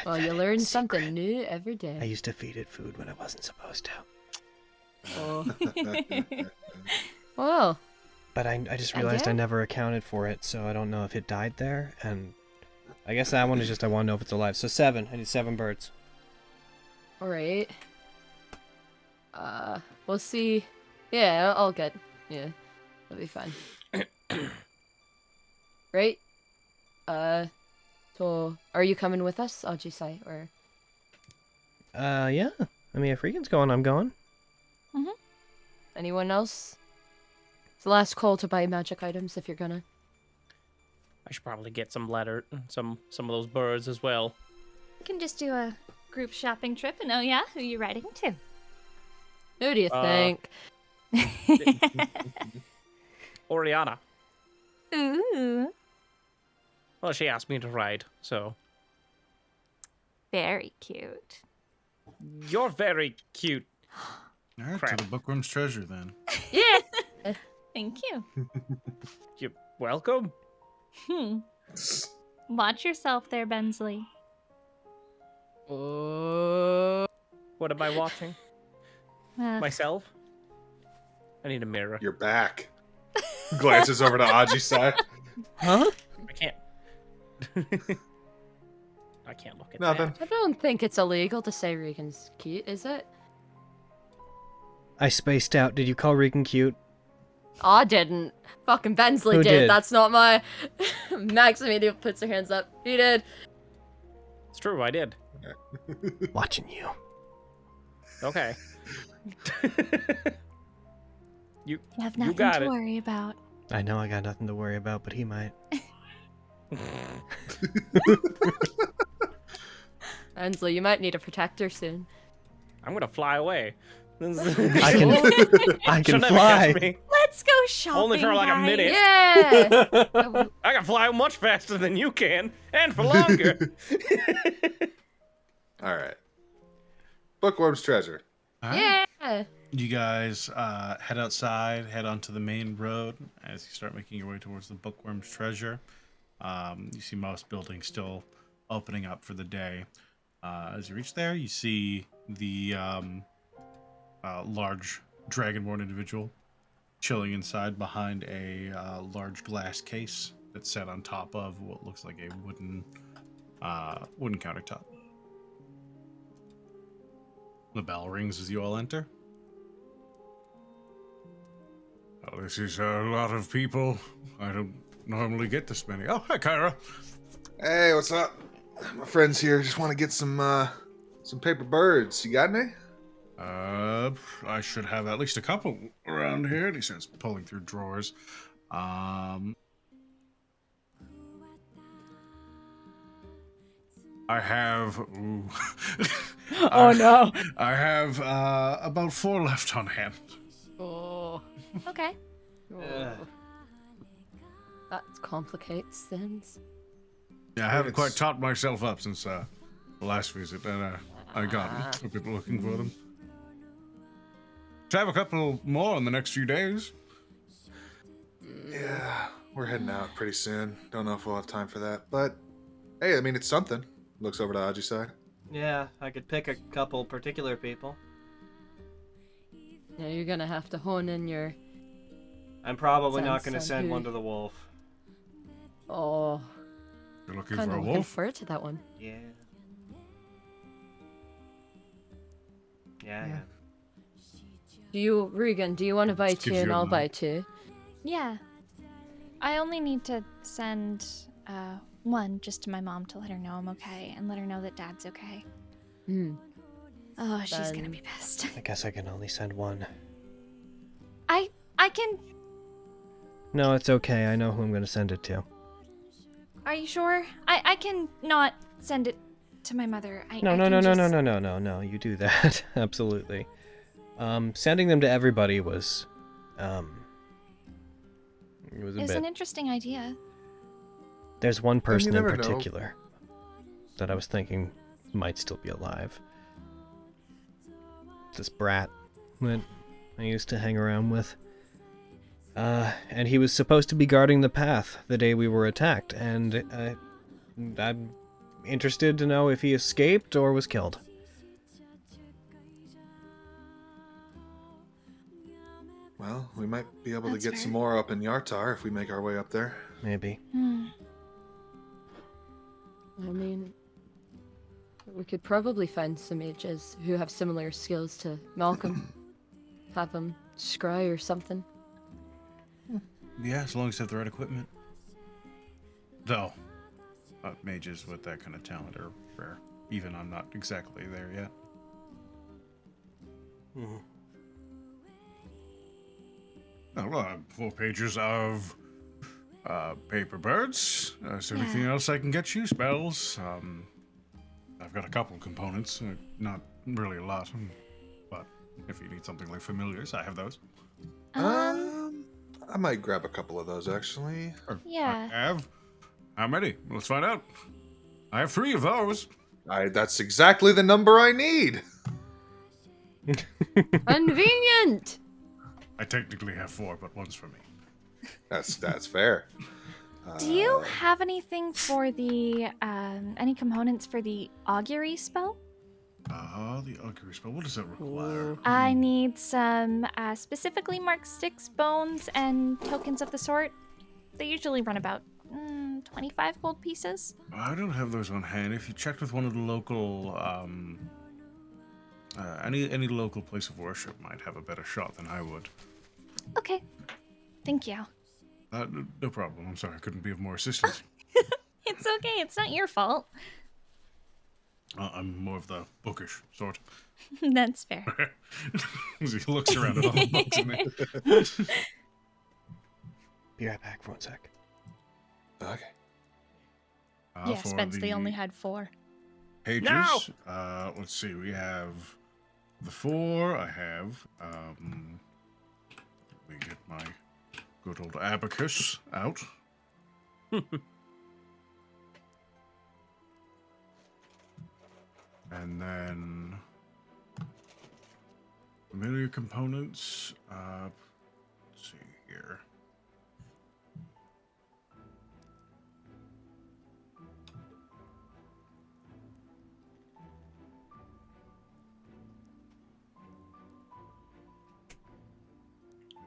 Well, you learn something new every day. I used to feed it food when I wasn't supposed to. Oh. Well. But I just realized I never accounted for it, so I don't know if it died there, and I guess that one is just I want to know if it's alive. So 7. I need 7 birds. Alright. We'll see. Yeah, all good. Yeah, that'll be fine. Right? So, are you coming with us, Ajisai, or? Yeah. I mean, if Regan's going, I'm going. Mm-hmm. Anyone else? It's the last call to buy magic items if you're gonna. I should probably get some some of those birds as well. We can just do a group shopping trip and oh yeah, who you riding to? Who do you think? Oriana. Ooh. Well, she asked me to ride, so. Very cute. You're very cute. All right, Crap. to the bookworm's treasure then. Yeah. Thank you. You're welcome. Watch yourself there, Bensley. What am I watching? Myself? I need a mirror. You're back. Glances over to Ajisai. Huh? I can't. I can't look at Nothing. that. I don't think it's illegal to say Regan's cute, is it? I spaced out. Did you call Regan cute? I didn't. Fucking Bensley Who did? That's not my. Maxine puts her hands up. He did. It's true, I did. Watching you. Okay. You have nothing got to it. worry about. I know I got nothing to worry about, but he might. Bensley, you might need a protector soon. I'm gonna fly away. I can She'll never fly. catch me. Let's go shopping. Only for like a guys. minute. Yeah. I can fly much faster than you can, and for longer. All right. Bookworm's treasure. All right. Yeah. You guys head outside, head onto the main road. As you start making your way towards the bookworm's treasure, you see most buildings still opening up for the day. As you reach there, you see the large dragonborn individual chilling inside behind a large glass case that's set on top of what looks like a wooden countertop. The bell rings as you all enter. Oh, this is a lot of people. I don't normally get this many. Oh, hi, Kyra. Hey, what's up? My friends here just want to get some paper birds. You got any? I should have at least a couple around here. And he starts pulling through drawers. I have. Ooh. Oh no. I have about 4 left on hand. Oh. Okay. That complicates things. Yeah, I haven't quite topped myself up since the last visit, and I got a bit looking for them. Should have a couple more in the next few days. Yeah, we're heading out pretty soon. Don't know if we'll have time for that, but hey, I mean, it's something. Looks over to Ajisai. Yeah, I could pick a couple particular people. Yeah, you're gonna have to hone in your. I'm probably not Sounds going to so send good. one to the wolf. Oh, You're looking kind for of a looking wolf? forward to that one. Yeah. Yeah. Regan, do you want to buy Just 2 gives and you a I'll nod. buy 2? Yeah. I only need to send one just to my mom to let her know I'm okay and let her know that Dad's okay. Hmm. Oh, she's gonna Then- be pissed. I guess I can only send one. I can. No, it's okay. I know who I'm going to send it to. Are you sure? I can not send it to my mother. No, I no, can no, no, just... no, no, no, no. You do that. Absolutely. Sending them to everybody was, it was a It's bit. an interesting idea. There's one person in never know. particular that I was thinking might still be alive. This brat that I used to hang around with. And he was supposed to be guarding the path the day we were attacked, and I'm interested to know if he escaped or was killed. Well, we might be able That's to get some fair. more up in Yartar if we make our way up there. Maybe. I mean, we could probably find some mages who have similar skills to Malcolm. Have them scry or something. Yeah, as long as they have the right equipment. Though, mages with that kind of talent are rare. Even I'm not exactly there yet. Oh, well, I have 4 pages of paper birds. Is there anything else I can get you? Spells? I've got a couple components, not really a lot, but if you need something like familiars, I have those. I might grab a couple of those actually. Yeah. I have. How many? Let's find out. I have 3 of those. That's exactly the number I need. Convenient. I technically have 4, but one's for me. That's fair. Do you have anything for the any components for the augury spell? The augury spell. What does that require? I need some specifically marked sticks, bones, and tokens of the sort. They usually run about 25 gold pieces. I don't have those on hand. If you checked with one of the local, any local place of worship might have a better shot than I would. Okay. Thank you. No problem. I'm sorry I couldn't be of more assistance. It's okay. It's not your fault. I'm more of the bookish sort. That's fair. As he looks around at all the books in there. Be right back for 1 sec. Okay. Yeah, Spence, they only had 4. Pages. No! Let's see. We have the 4. I have. Let me get my good old abacus out. And then familiar components. Let's see here.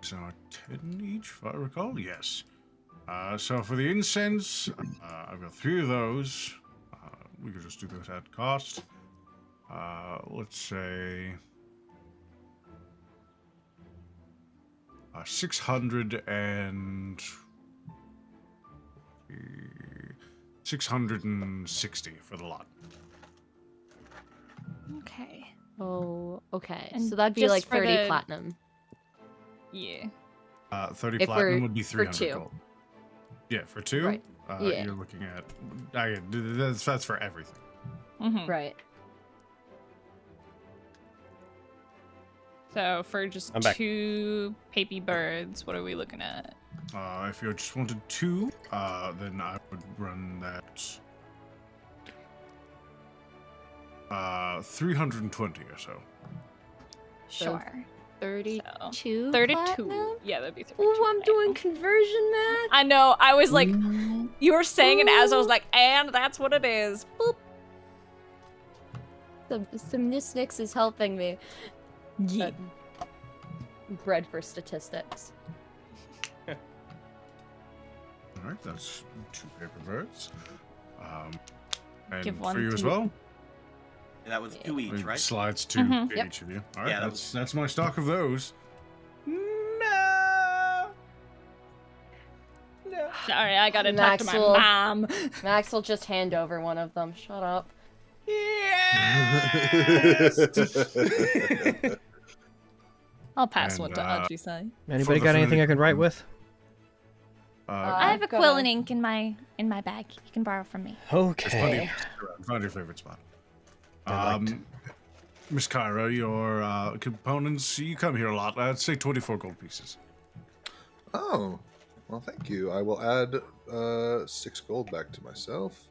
So 10 each, if I recall. Yes. So for the incense, I've got 3 of those. We could just do those at cost. Let's say 660 for the lot. Okay. Oh, okay. And So that'd be just like for 30 the- platinum. Yeah. 30 If platinum we're- would be for 300 2. gold. Yeah, for 2. Right. Yeah. You're looking at. That's for everything. Mm-hmm. Right. So for just I'm back. 2 papy birds, what are we looking at? If you just wanted 2, then I would run that 320 or so. Sure. 32 32. platinum? Yeah, that'd be 32. Oh, I'm doing platinum. conversion math. I know. I was like, you were saying it as I was like, and that's what it is. Boop. Some Nix is helping me. Yeah. Bred for statistics. All right, that's 2 paper birds. And Give for one you as to- well. That was 2 each, It right? Slides 2 Mhm. to Yep. each of you. All right, Yeah, that that's my stock of those. Sorry, I gotta talk to my Maxwell. mom. Max will just hand over one of them. Shut up. I'll pass And, one to Ajisai. Anybody the got anything I familiar- can write with? I have a I've got quill a- and ink in my bag. You can borrow from me. There's plenty Okay. of find your favorite spot. Delight. Miss Kyra, your components, you come here a lot. I'd say 24 gold pieces. Oh, well, thank you. I will add 6 gold back to myself.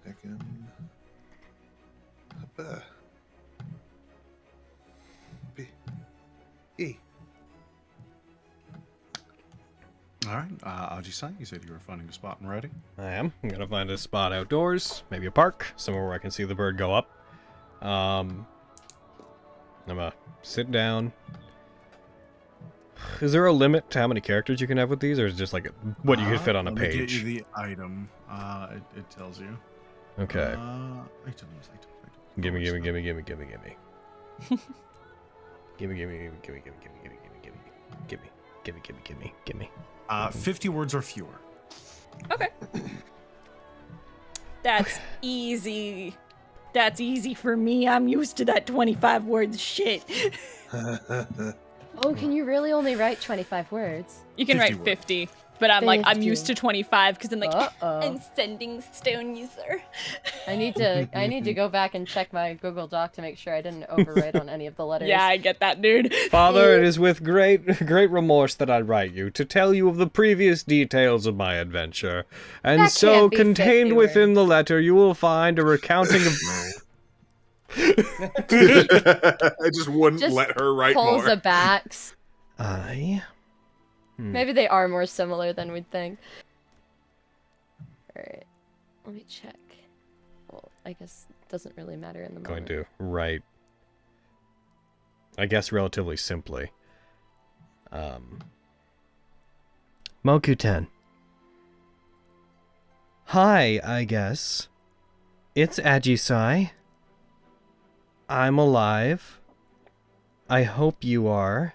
Taken. B. E. All right, Aji-san, you said you were finding a spot and ready. I am. I'm gonna find a spot outdoors, maybe a park, somewhere where I can see the bird go up. I'm gonna sit down. Is there a limit to how many characters you can have with these, or is it just like what you can fit on a Let me get page? you the item. It tells you. Okay. Items. Gimme. Gimme. 50 words or fewer. Okay. That's easy. That's easy for me. I'm used to that 25 words shit. Oh, can you really only write 25 words? You can write 50, but I'm like, I'm used to 25 because I'm like, Uh-oh. I'm sending stone user. I need to go back and check my Google Doc to make sure I didn't overwrite on any of the letters. Yeah, I get that, dude. Father, it is with great remorse that I write you to tell you of the previous details of my adventure. And That so, can't be contained 50 within the letter, you will find a recounting of... I just wouldn't Just let her write pulls more. a backs. Maybe they are more similar than we'd think. Alright. Let me check. Well, I guess it doesn't really matter in the Going moment. to write, I guess, relatively simply. Mokuten. Hi, I guess. It's Ajisai. I'm alive. I hope you are.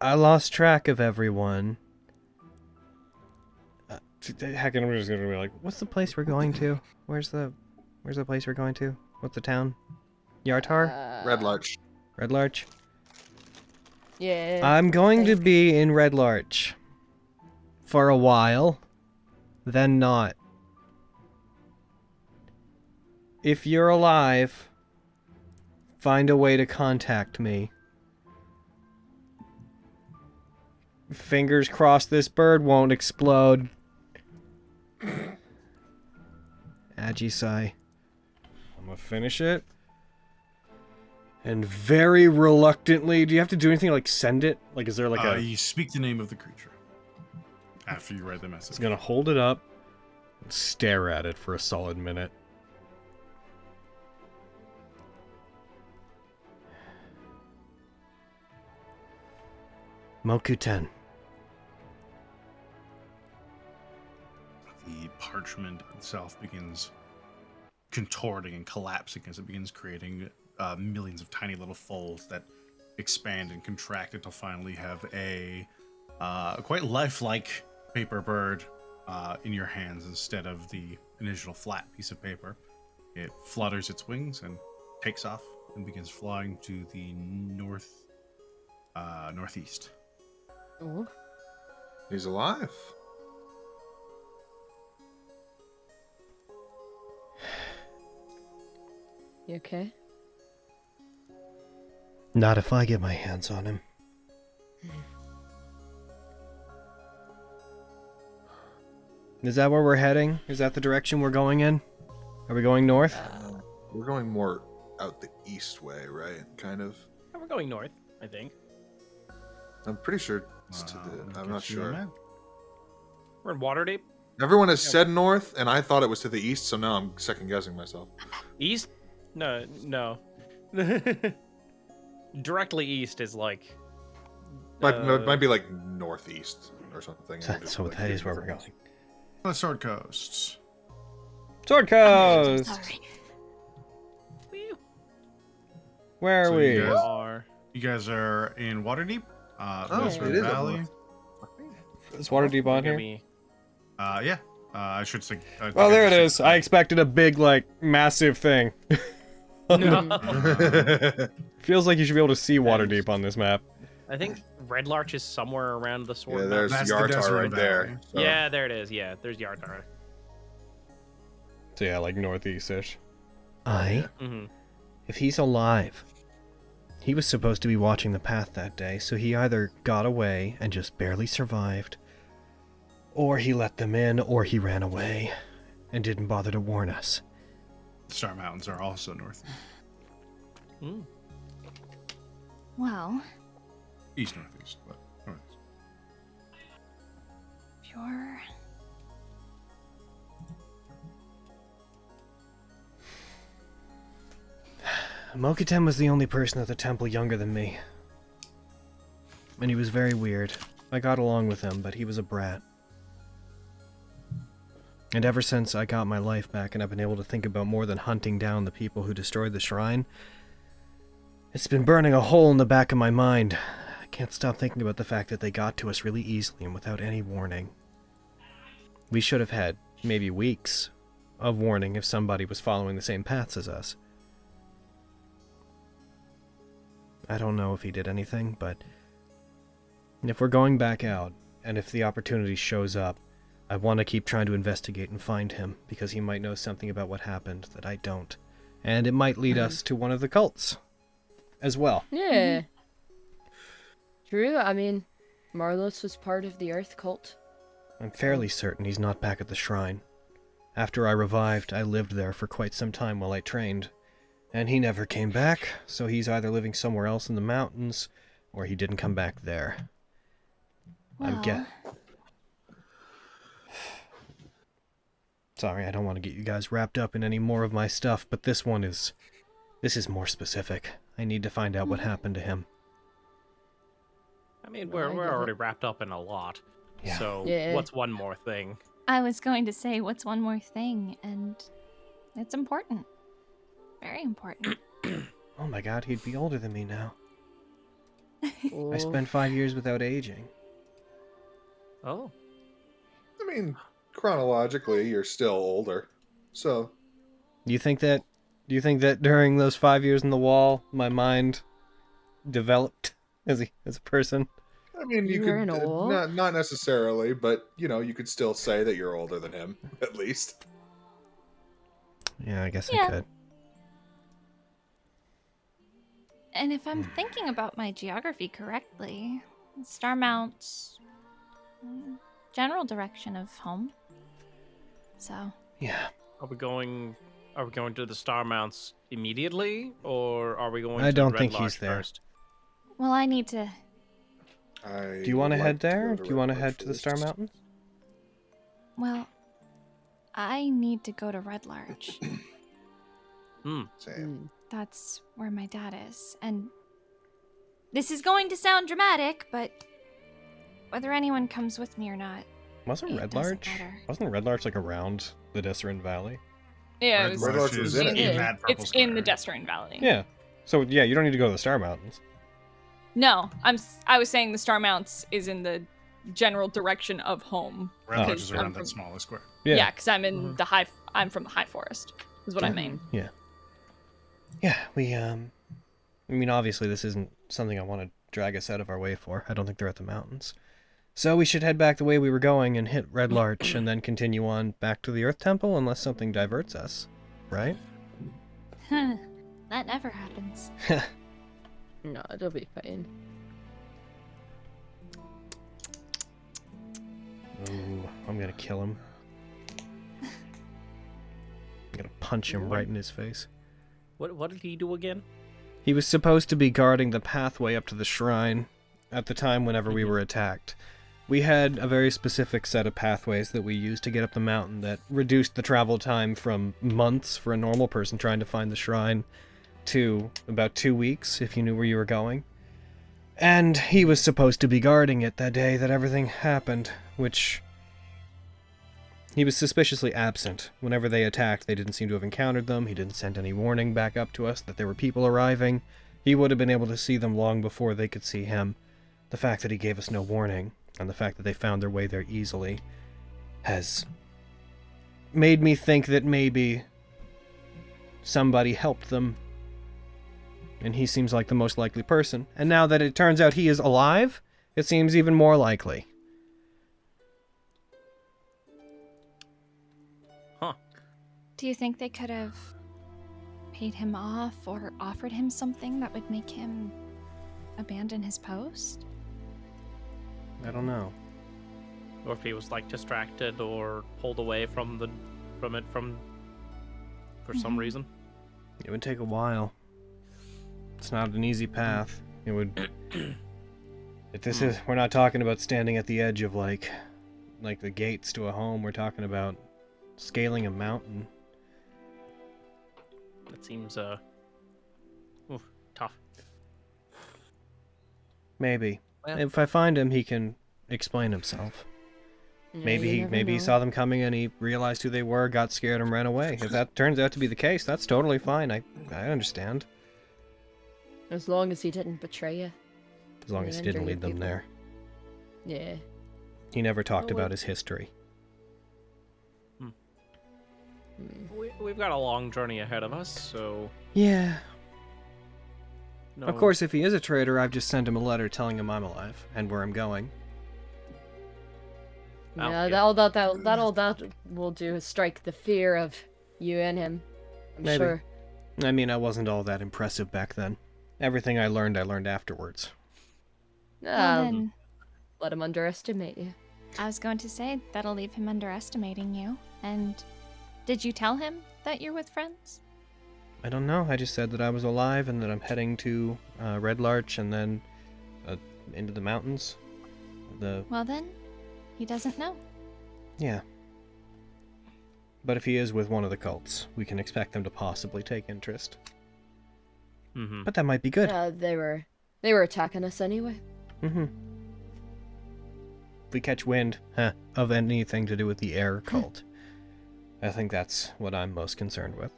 I lost track of everyone. Heck, I'm just gonna be like, What's the place we're going to? Where's the place we're going to? What's the town? Yartar? Red Larch. Red Larch? Yeah. I'm going to be in Red Larch. For a while. Then not. If you're alive, find a way to contact me. Fingers crossed this bird won't explode. Ajisai. I'm gonna finish it. And very reluctantly, do you have to do anything to, like, send it? Like, is there like a... You speak the name of the creature after you write the message. It's gonna hold it up and stare at it for a solid minute. Mokuten. The parchment itself begins contorting and collapsing as it begins creating millions of tiny little folds that expand and contract until finally have a quite lifelike paper bird in your hands instead of the initial flat piece of paper. It flutters its wings and takes off and begins flying to the northeast. Ooh. He's alive. You okay? Not if I get my hands on him. Is that where we're heading? Is that the direction we're going in? Are we going north? We're going more out the east way, right? Kind of. We're going north, I think. I'm pretty sure it's to the... I'm not sure. We're in Waterdeep. Everyone has said north, and I thought it was to the east, so now I'm second-guessing myself. East? No. Directly east is like... It might be like northeast or something. So like, that is where we're going. The Sword Coast. Sword Coast! Sorry. Where are So we? You guys are in Waterdeep. Vestige it is up Valley. north. Is Waterdeep on here? Yeah. I should say. Oh, there it is. I expected a big, like, massive thing. Feels like you should be able to see Waterdeep on this map. I think Red Larch is somewhere around the sword. Yeah, there's That's the Yartar desert right valley. there. So. Yeah, there it is. Yeah, there's Yartar. So yeah, like northeast-ish. Mm-hmm. If he's alive, he was supposed to be watching the path that day, so he either got away and just barely survived, or he let them in, or he ran away and didn't bother to warn us. Star Mountains are also north. Well, East northeast, but northeast. you're... Mokuten was the only person at the temple younger than me. And he was very weird. I got along with him, but he was a brat. And ever since I got my life back and I've been able to think about more than hunting down the people who destroyed the shrine, it's been burning a hole in the back of my mind. I can't stop thinking about the fact that they got to us really easily and without any warning. We should have had maybe weeks of warning if somebody was following the same paths as us. I don't know if he did anything, but if we're going back out, and if the opportunity shows up, I want to keep trying to investigate and find him, because he might know something about what happened that I don't. And it might lead us to one of the cults as well. Yeah. True, I mean, Marlos was part of the Earth cult. I'm fairly certain he's not back at the shrine. After I revived, I lived there for quite some time while I trained. And he never came back, so he's either living somewhere else in the mountains, or he didn't come back there. Well, Sorry, I don't want to get you guys wrapped up in any more of my stuff, but this is more specific. I need to find out what happened to him. I mean, we're already wrapped up in a lot. Yeah. So Yeah. what's one more thing? I was going to say, what's one more thing? And it's important. Very important. Oh my god, he'd be older than me now. I Oh. spent 5 years without aging. Oh. I mean, chronologically, you're still older. So, Do you think that during those 5 years in the wall, my mind developed as a person? I mean, you You're could an old? not necessarily, but you know, you could still say that you're older than him, at least. Yeah, I guess I Yeah. could. And if I'm thinking about my geography correctly, Starmount's general direction of home. So. Yeah. Are we going to the Star Mounts immediately, or are we going I to don't Red think Lodge he's there. first? Well, I need to. Do Do you want to head there? Do you want to head to the Star Mountains? Well, I need to go to Red Large. Same. That's where my dad is. And this is going to sound dramatic, but whether anyone comes with me or not, Wasn't It Red doesn't Large? matter. Wasn't Red Large like around the Desserin Valley? Yeah, Red it was, Red Large was in it. Yeah. that purple it's in the square. Desserin Valley. Yeah. So yeah, you don't need to go to the Star Mountains. No, I was saying the Star Mounts is in the general direction of home. Red Lodge Because is I'm around from- that smallest square. Yeah, because I'm in the high. I'm from the High Forest. Is what I mean. Yeah. Yeah, I mean, obviously this isn't something I want to drag us out of our way for. I don't think they're at the mountains. So we should head back the way we were going and hit Red Larch and then continue on back to the Earth Temple unless something diverts us, right? That never happens. No, it'll be fine. Ooh, I'm gonna kill him. I'm gonna punch him right in his face. What did he do again? He was supposed to be guarding the pathway up to the shrine at the time whenever we were attacked. We had a very specific set of pathways that we used to get up the mountain that reduced the travel time from months for a normal person trying to find the shrine to about 2 weeks if you knew where you were going. And he was supposed to be guarding it that day that everything happened, which... He was suspiciously absent. Whenever they attacked, they didn't seem to have encountered them. He didn't send any warning back up to us that there were people arriving. He would have been able to see them long before they could see him. The fact that he gave us no warning, and the fact that they found their way there easily, has made me think that maybe somebody helped them. And he seems like the most likely person. And now that it turns out he is alive, it seems even more likely. Do you think they could have paid him off or offered him something that would make him abandon his post? I don't know. Or if he was like distracted or pulled away from it for some reason? It would take a while. It's not an easy path. It would... We're not talking about standing at the edge of like the gates to a home. We're talking about scaling a mountain. That seems tough. Maybe. Well- If I find him, he can explain himself. Yeah, Maybe you he never know. saw them coming and he realized who they were, got scared and ran away. If that turns out to be the case, that's totally fine. I understand. As long as he didn't betray you. as long as he didn't lead them there. Yeah. He never talked about his history. We've got a long journey ahead of us, so... Yeah. No. Of course, if he is a traitor, I've just sent him a letter telling him I'm alive and where I'm going. Yeah, that will do is strike the fear of you and him. I'm Maybe. sure. I mean, I wasn't all that impressive back then. Everything I learned afterwards. Well, then, Let him underestimate you. I was going to say that'll leave him underestimating you. And did you tell him that you're with friends? I don't know. I just said that I was alive and that I'm heading to Red Larch and then into the mountains. Well then, he doesn't know. Yeah. But if he is with one of the cults, we can expect them to possibly take interest. Mm-hmm. But that might be good. They were attacking us anyway. Mm-hmm. If we catch wind of anything to do with the air cult, I think that's what I'm most concerned with.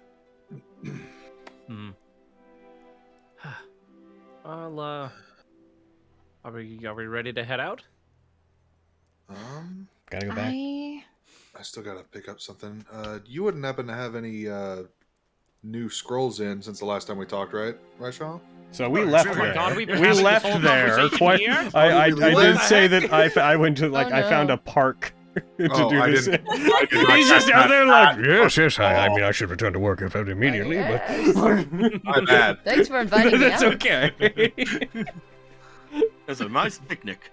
Well, are we ready to head out? Gotta go back. I still gotta pick up something. You wouldn't happen to have any new scrolls in since the last time we talked, right? Right, Sean? So we left there. God, we left there. I did say that I went to I found a park to do this. He's just out there like, yes. I mean, I should return to work immediately, but My bad. Thanks for inviting me that's out. okay. It's a nice picnic.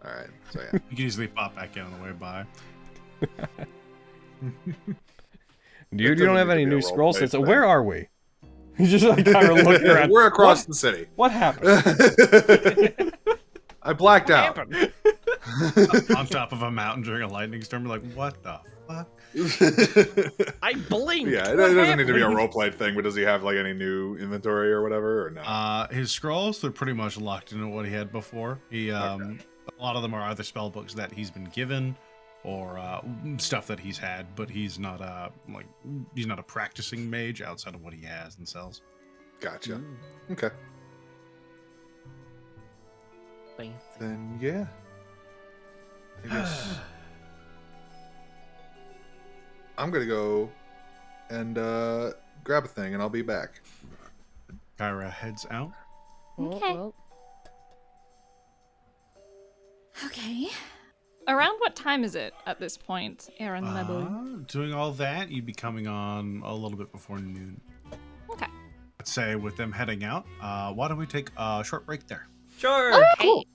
All right. So yeah. You can easily pop back in on the way by. Dude, you don't have any new scroll sets. Where are we? You just kind of look around. We're across the city. What happened? I blacked out. On top of a mountain during a lightning storm, you're like, what the fuck? I blinked. Yeah, it doesn't need to be a roleplay thing, but does he have any new inventory or whatever, or no? His scrolls, they're pretty much locked into what he had before. He a lot of them are either spell books that he's been given or stuff that he's had, but he's not he's not a practicing mage outside of what he has and sells. Gotcha. Okay. Then yeah. I guess I'm gonna go and grab a thing, and I'll be back. Kyra heads out. Okay. Okay. Around what time is it at this point, Aaron Lebley? Doing all that, you'd be coming on a little bit before noon. Okay. Let's say with them heading out, why don't we take a short break there? Sure. Oh, cool.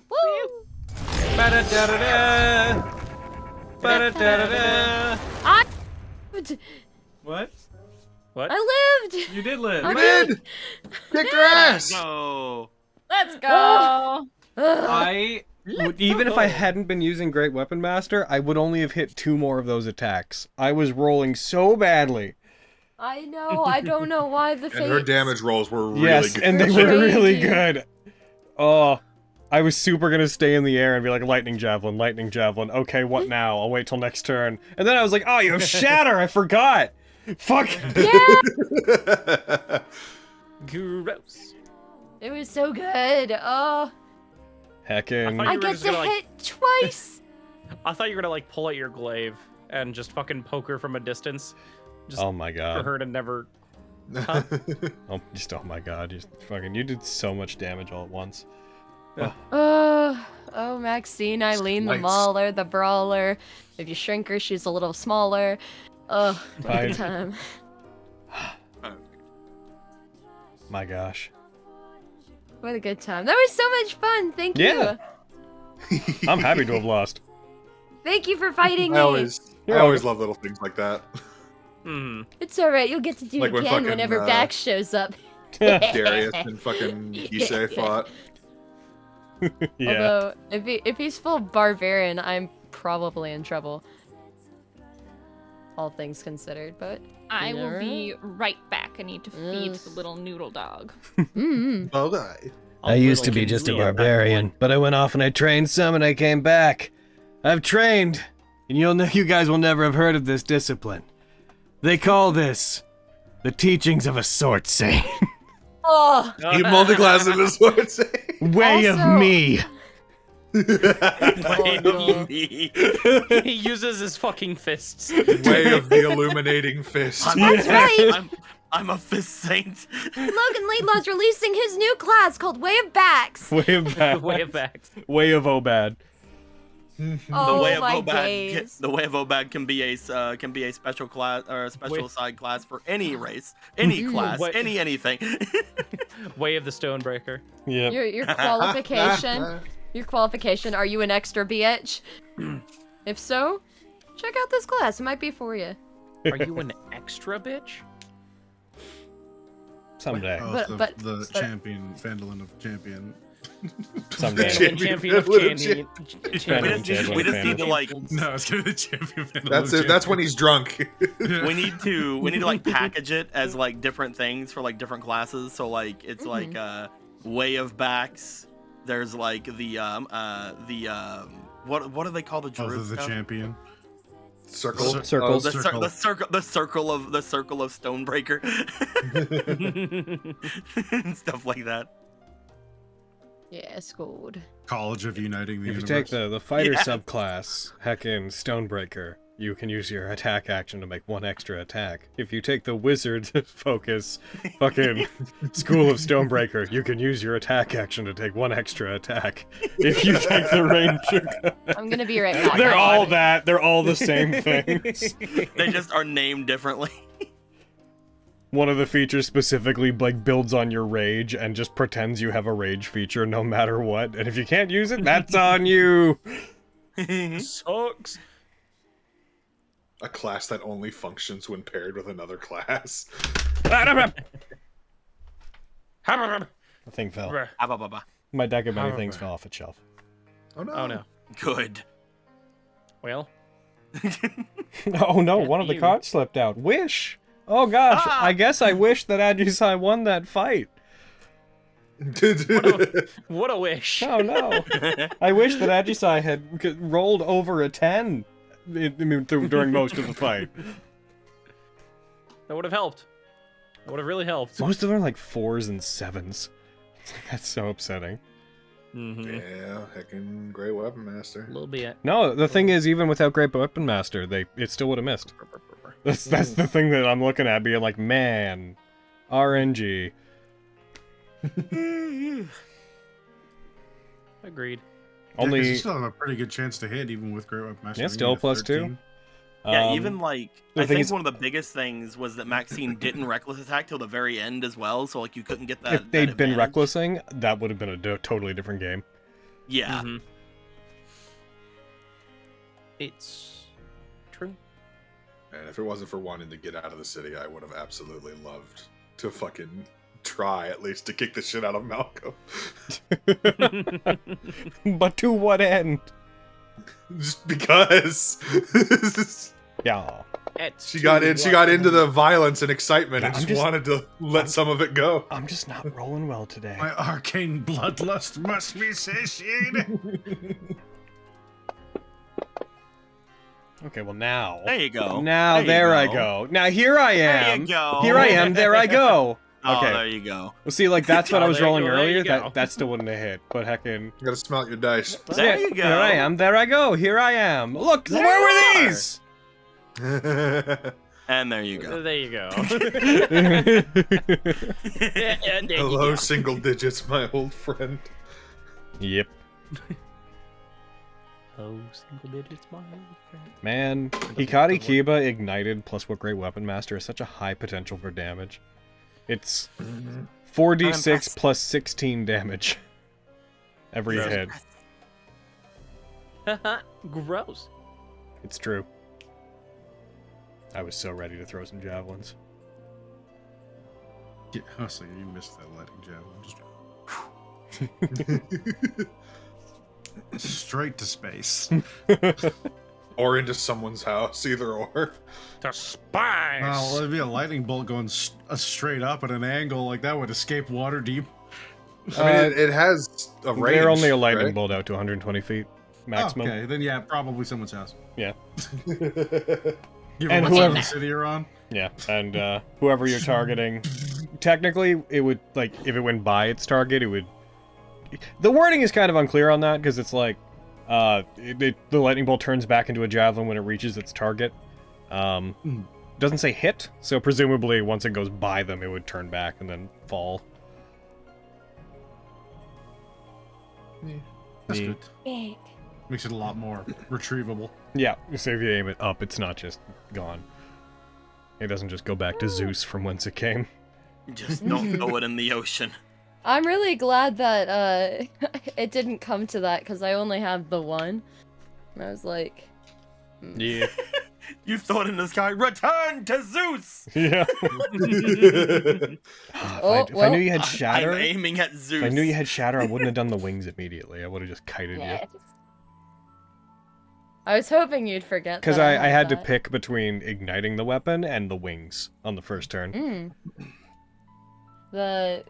Woo! Ba-da-da-da-da. Ba-da-da-da-da. I What? What? I lived. You did live. I Mid! did. Kick your ass! No. Let's go! I would, even if I hadn't been using Great Weapon Master, I would only have hit 2 more of those attacks. I was rolling so badly. I know. I don't know why the And her fates- damage rolls were really Yes, good. and they were really Crazy. good. Oh, I was super gonna stay in the air and be like, lightning javelin, lightning javelin. Okay, what now? I'll wait till next turn. And then I was like, oh, you have shatter. I forgot. Fuck. Yeah, Gross. it was so good. Oh, Heckin'. I I You were get just to gonna, hit twice. I thought you were gonna pull out your glaive and just fucking poke her from a distance. Just Oh my for god. her to never. Oh my god. Just fucking, you did so much damage all at once. Oh, Maxine, Eileen, the Slice. mauler, the brawler. If you shrink her, she's a little smaller. Oh, what a Fine. good time. My gosh. What a good time. That was so much fun. Thank Yeah. you. I'm happy to have lost. Thank you for fighting me. I always love little things like that. Hmm. It's alright. You'll get to do Like it when again fucking, whenever Bax shows up. Darius and fucking Issei fought. Yeah. Although, if he's full barbarian, I'm probably in trouble. All things considered, but I will be right back. I need to feed Yes. the little noodle dog. Okay. I used to be just a barbarian, but I went off and I trained some and I came back. I've trained, and you guys will never have heard of this discipline. They call this the teachings of a sword saint. Oh. You multi-class in this sword say. Way Also- of me. Way no. of me. He uses his fucking fists. Way of the illuminating fist. That's right. I'm a fist saint. Logan Laidlaw's releasing his new class called Way of Backs. Way of bad. Way of backs. Way of Obad. Oh the way of my Obad, days. the way of Obad can be a special class or a special side class for any race, any class, Wait. anything. Way of the Stonebreaker. Yep. Your qualification. Your qualification. Are you an extra bitch? If so, check out this class. It might be for you. Are you an extra bitch? Someday. Oh, But- the champion, Vandalin of champion. Someday. Champion of Champion We just need to like No, it's gonna be the champion. Vandalin That's of it. That's when he's drunk. champion. we need to like package it as like different things for like different classes. So like it's like way of backs. There's like the what do they call the Oh, druid the stuff? champion. Circle. Circles. The Circle. circle of Stonebreaker. And stuff like that. Yeah, scored. College of Uniting the If you Universe. take the fighter Yeah. subclass, heckin' Stonebreaker, you can use your attack action to make one extra attack. If you take the wizard focus, fucking School of Stonebreaker, you can use your attack action to take one extra attack. If you take the ranger, I'm gonna be right back. they're all that. They're all the same things. They just are named differently. One of the features specifically like builds on your rage and just pretends you have a rage feature no matter what. And if you can't use it, that's on you. Sucks. A class that only functions when paired with another class. The thing fell. My deck of many things fell off its shelf. Oh no. Oh no. Good. Well, Oh no, one of the you. cards slipped out. Wish! Oh gosh, I guess I wish that Adjusai won that fight. what a wish. Oh no. I wish that Adjusai had rolled over a 10 during most of the fight. That would have helped. That would have really helped. Most of them are like 4s and 7s. That's so upsetting. Yeah, heckin' Great Weapon Master. A little bit. No, the thing is, even without Great Weapon Master, it still would have missed. That's the thing that I'm looking at, being like, man, RNG. Agreed. Only you still have a pretty good chance to hit, even with Great Weapon Master. Yeah, You still need a +2. 13. Yeah, even like the I thing think is- one of the biggest things was that Maxine didn't reckless attack till the very end as well, so like you couldn't get that. if they'd that been advantage. recklessing, that would have been a totally different game. Yeah. Mhm. It's true. And if it wasn't for wanting to get out of the city, I would have absolutely loved to fucking try at least to kick the shit out of Malcolm. But to what end? Just because. Yeah. She got into the violence and excitement and I'm just just- wanted to let some of it go. I'm just not rolling well today. My arcane bloodlust must be satiated. Okay, well now. There you go. Now there I go. Now here I There am. you go. Here I am. There I go. Oh, Okay. there you go. Well, see, like that's what I Oh, was there you rolling go, there you earlier. go. That still wouldn't have hit. But heckin'. You gotta smelt your dice. There you go. Here I am. There I go. Here I am. Look, where were these? And there you go. There you go. Hello, single digits, my old friend. Yep. Oh, single digits, my old friend. Man, Hikari Kiba ignited plus what Great Weapon Master is such a high potential for damage. It's 4d6 plus 16 damage. Every hit. Gross. It's true. I was so ready to throw some javelins. Yeah, I was like, you missed that lightning javelin. Just straight to space. Or into someone's house, either or. To spice. Well, it'd be a lightning bolt going straight up at an angle like that would escape water deep. I mean, it has a range. They're only a lightning right? bolt out to 120 feet maximum. Okay, then yeah, probably someone's house. Yeah. Give And and whoever- the city you're on. Yeah, and whoever you're targeting technically, it would, like, if it went by its target, it would... The wording is kind of unclear on that, because it's like, the lightning bolt turns back into a javelin when it reaches its target. Doesn't say hit, so presumably once it goes by them, it would turn back and then fall. Yeah, that's good. Big. Makes it a lot more retrievable. Yeah, so if you aim it up, it's not just gone. It doesn't just go back to Zeus from whence it came. Just don't throw it in the ocean. I'm really glad that it didn't come to that, because I only have the one. And I was like... Yeah. You throw it in the sky, return to Zeus! Yeah. If I knew you had Shatter... I'm aiming at Zeus. If I knew you had Shatter, I wouldn't have done the wings immediately. I would have just kited you. I was hoping you'd forget. Because I had to pick between igniting the weapon and the wings on the first turn. The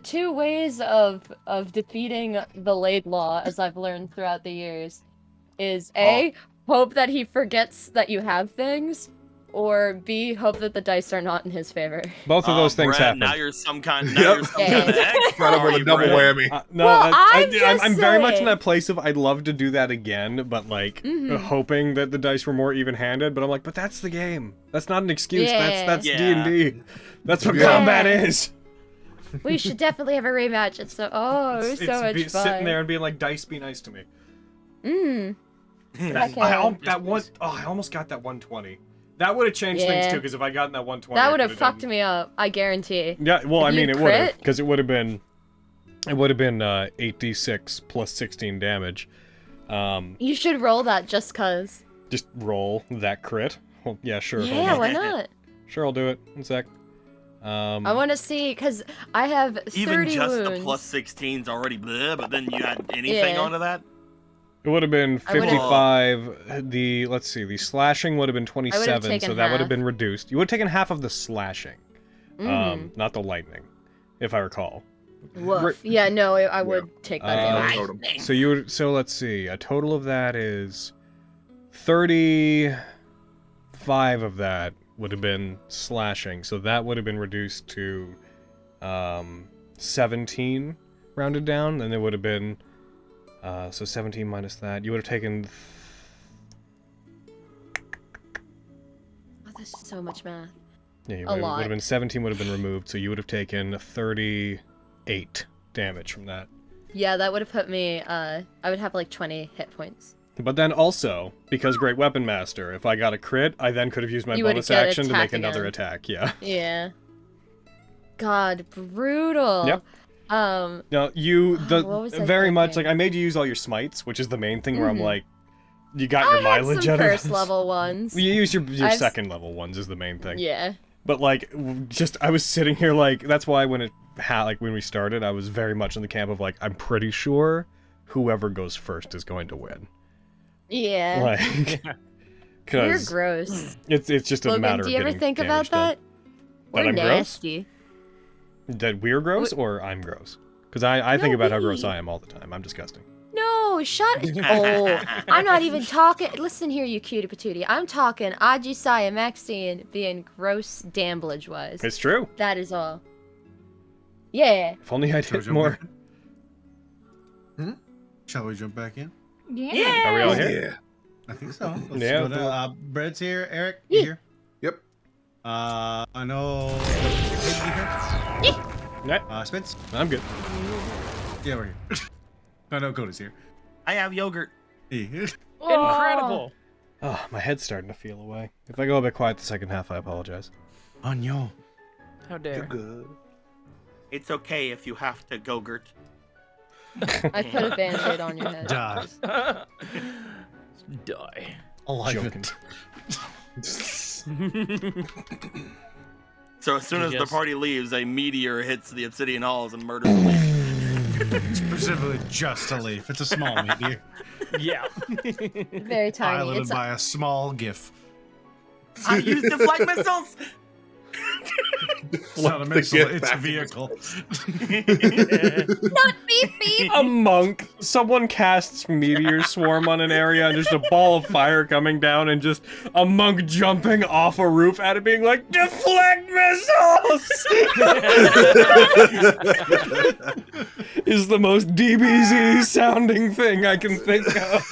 two ways of defeating the Laidlaw, as I've learned throughout the years, is A, hope that he forgets that you have things, or B, hope that the dice are not in his favor. Both of those things Brad, happen. Now you're some kind of expert. With a double whammy. No, Well, I'm very much in saying. that place of I'd love to do that again, but like hoping that the dice were more even-handed. But I'm like, but that's the game. That's not an excuse. That's Yeah. D&D. That's what combat is. We should definitely have a rematch. It's so much fun. Sitting there and being like, dice, be nice to me. Okay. I almost got that 120. That would have changed things too, because if I gotten that 120, That would have fucked me up. I guarantee. Yeah, well, I mean, it would have, crit? because it would have been 8d6 plus 16 damage. You should roll that just cause. Just roll that crit. Well, yeah, sure. hold Yeah, on. why not? Sure, I'll do it. One sec. I want to see, because I have 30 Even just wounds. the plus 16's already bleh, but then you add anything onto that? It would have been I would've- 55. Let's see, the slashing would have been 27, taken so that would have half. been reduced. You would have taken half of the slashing, not the lightning, if I recall. Woof. Yeah, no, I would take that damage. So let's see, a total of that is 35 of that would have been slashing, so that would have been reduced to 17 rounded down, and it would have been so 17 minus that. You would have taken Oh, that's so much math. yeah, you A would lot. have been 17 would have been removed, so you would have taken 38 damage from that. Yeah, that would have put me, I would have like 20 hit points. But then also, because Great Weapon Master, if I got a crit, I then could have used my You would've bonus got action to make attack another again. attack, yeah. Yeah. God, brutal. Yep. No, what was I very much, thinking? like, I made you use all your smites, which is the main thing where I'm like, you got I your mileage had some out of first this. level ones. You use your I've- second level ones is the main thing. Yeah. But like, I was sitting here like, that's why when when we started, I was very much in the camp of like, I'm pretty sure whoever goes first is going to win. Yeah. Like, You're because gross. it's just a Logan, matter do you of ever getting think about damage done. that? That We're I'm gross? nasty. That we're gross or I'm gross? Because I think No, about how gross we. I am all the time. I'm disgusting. No, shut. Oh, I'm not even talking. Listen here, you cutie patootie. I'm talking Ajisai and Maxine being gross damblage wise. It's true. That is all. Yeah. If only I'd hit Jojo more. Shall we jump back in? Yeah. Are we all here? Yeah. I think so. Let's Yeah, go to, Bread's here. Eric, you here? Yep. I know. You here? Right. Spence? I'm good. Yeah, we're here. I know Coda's here. I have yogurt. Hey. Incredible. Oh, my head's starting to feel away. If I go a bit quiet the second half, I apologize. Anyo. How dare. Good. It's okay if you have to go-gurt. I put a band-aid on your head. Die. Die. Joking. So as soon as the Yes. party leaves, a meteor hits the Obsidian Halls and murders the leaf. Specifically just a leaf. It's a small meteor. Yeah. Very tiny. Piloted It's by a small GIF. I used deflect missiles! It's not a missile, it's a vehicle. Not beep beep. A monk. Someone casts meteor swarm on an area and just a ball of fire coming down and just a monk jumping off a roof at it being like, deflect missiles! Is the most DBZ sounding thing I can think of.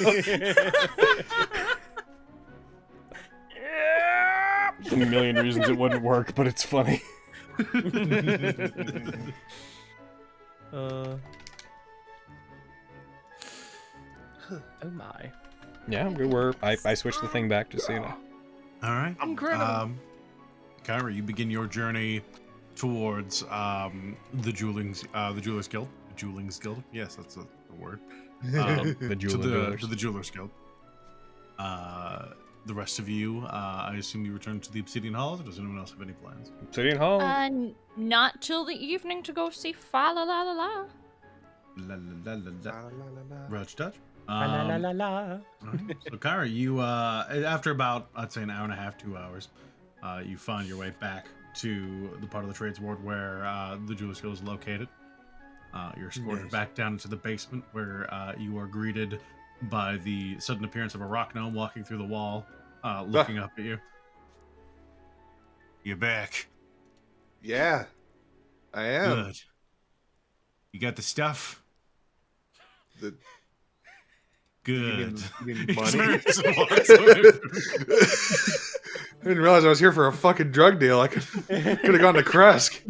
There's a million reasons it wouldn't work, but it's funny. Oh my. Yeah, we were. I switched the thing back just so you know. All right. Incredible. Kyra, you begin your journey towards the Jewelers Guild. The Jewelings Guild. Yes, that's the word. The Jewelers. To the Jewelers Guild. The rest of you, I assume you return to the Obsidian Halls, or does anyone else have any plans? Obsidian Hall. Not till the evening to go see Fa La La La La. La la la la la. Roach Dutch. La la la la. All right. So, Kyra, you, after about, I'd say an hour and a half, 2 hours, you find your way back to the part of the Trades Ward where the Jewelers Guild is located. You're escorted back down into the basement where you are greeted by the sudden appearance of a rock gnome walking through the wall, looking up at you. You're back. Yeah, I am. Good. You got the stuff? The, Good. you mean money? I didn't realize I was here for a fucking drug deal. I could have gone to Kresk.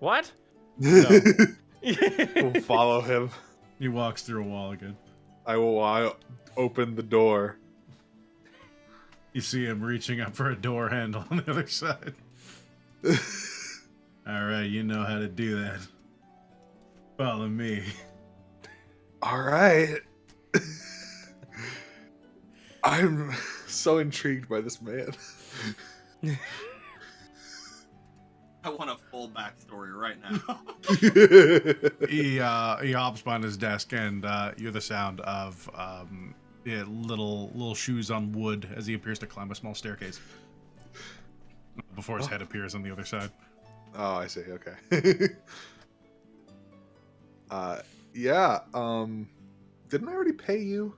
What? We'll follow him. He walks through a wall again. I will open the door. You see him reaching up for a door handle on the other side. Alright, you know how to do that. Follow me. Alright. I'm so intrigued by this man. I want a full backstory right now. He hops behind his desk, and you hear the sound of little shoes on wood as he appears to climb a small staircase before his head appears on the other side. Oh, I see. Okay. Yeah. Didn't I already pay you?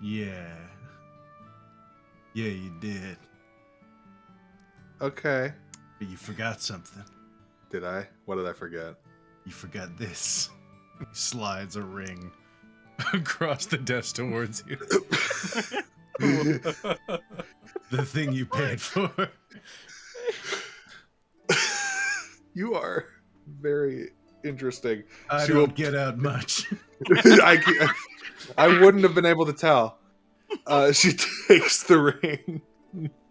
Yeah, you did. Okay. But you forgot something. Did I? What did I forget? You forgot this. He slides a ring across the desk towards you. The thing you paid for. You are very interesting. I She don't will- get out much. I wouldn't have been able to tell. She takes the ring,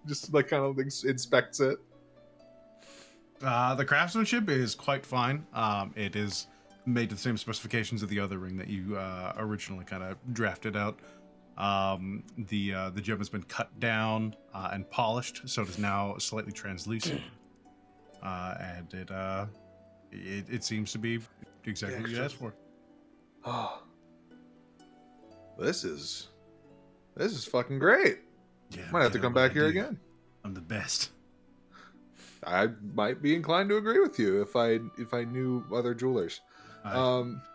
just like kind of inspects it. The craftsmanship is quite fine. It is made to the same specifications of the other ring that you originally kind of drafted out. The gem has been cut down and polished, so it is now slightly translucent. And it seems to be exactly what you asked for. Oh, this is fucking great. Yeah, Might have to yeah, come what back I here do. again. I'm the best. I might be inclined to agree with you if I knew other jewelers. I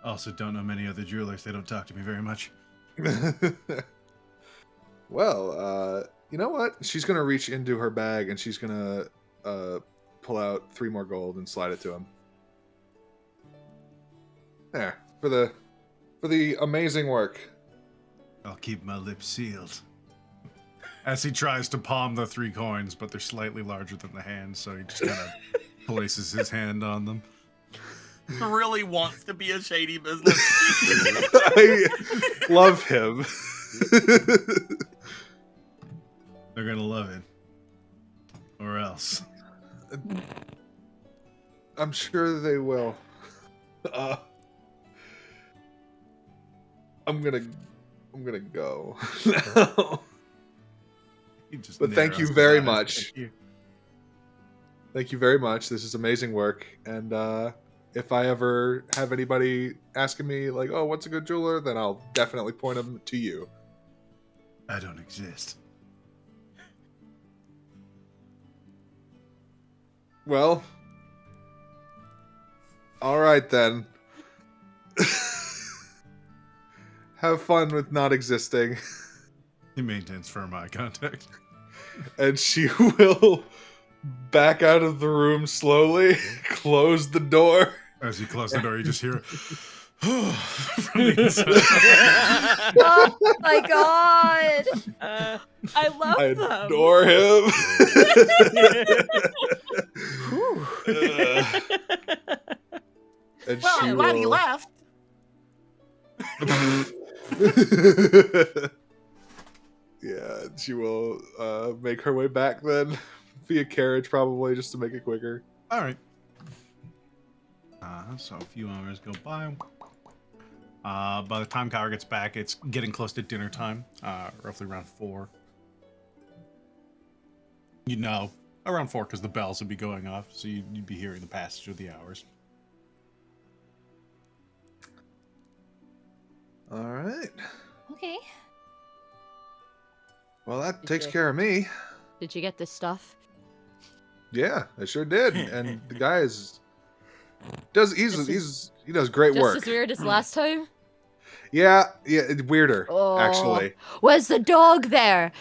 also don't know many other jewelers. They don't talk to me very much. Well, you know what? She's gonna reach into her bag and she's gonna pull out 3 more gold and slide it to him. There, for the amazing work. I'll keep my lips sealed. As he tries to palm the 3 coins, but they're slightly larger than the hand, so he just kind of places his hand on them. Really wants to be a shady business. I love him. They're gonna love it. Or else. I'm sure they will. I'm gonna go. But thank you very much. Thank you very much. This is amazing work. And if I ever have anybody asking me, like, oh, what's a good jeweler, then I'll definitely point them to you. I don't exist. Well, all right then. Have fun with not existing. He maintains firm eye contact. And she will back out of the room slowly, close the door. As you close the door, you just hear from the inside. Oh my god! I love I them. adore him. And Well, she I'm glad he will... left. Yeah, she will make her way back then via carriage, probably, just to make it quicker. All right. So a few hours go by. By the time Kyra gets back, it's getting close to dinner time, roughly around 4. You know, around 4 because the bells would be going off, so you'd be hearing the passage of the hours. All right. Okay. Well, that takes care of me. Did you get this stuff? Yeah, I sure did. And the guy he does great Just work. as weird as last time? Yeah, weirder Oh. actually. Was the dog there?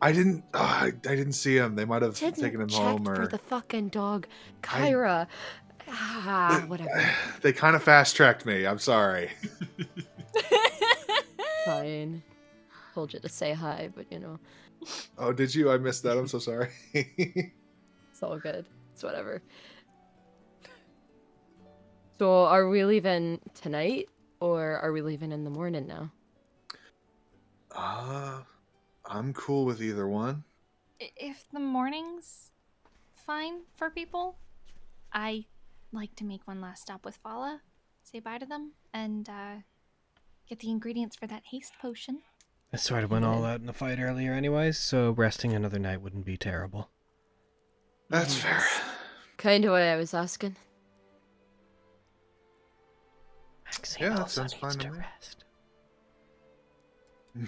I didn't see him. They might have Didn't taken him check home, for or the fucking dog. Kyra. Whatever. they kind of fast tracked me. I'm sorry. Fine. Told you to say hi, but you know, Oh, did you? I missed that. I'm so sorry. it's all good. It's whatever. So, are we leaving tonight, or are we leaving in the morning now? I'm cool with either one. If the morning's fine for people, I like to make one last stop with Fala, say bye to them, and get the ingredients for that haste potion. I sort of went all out in the fight earlier anyways, so resting another night wouldn't be terrible. That's fair. Kind of what I was asking. Maxine Yeah, that also sounds needs fine to to me. rest.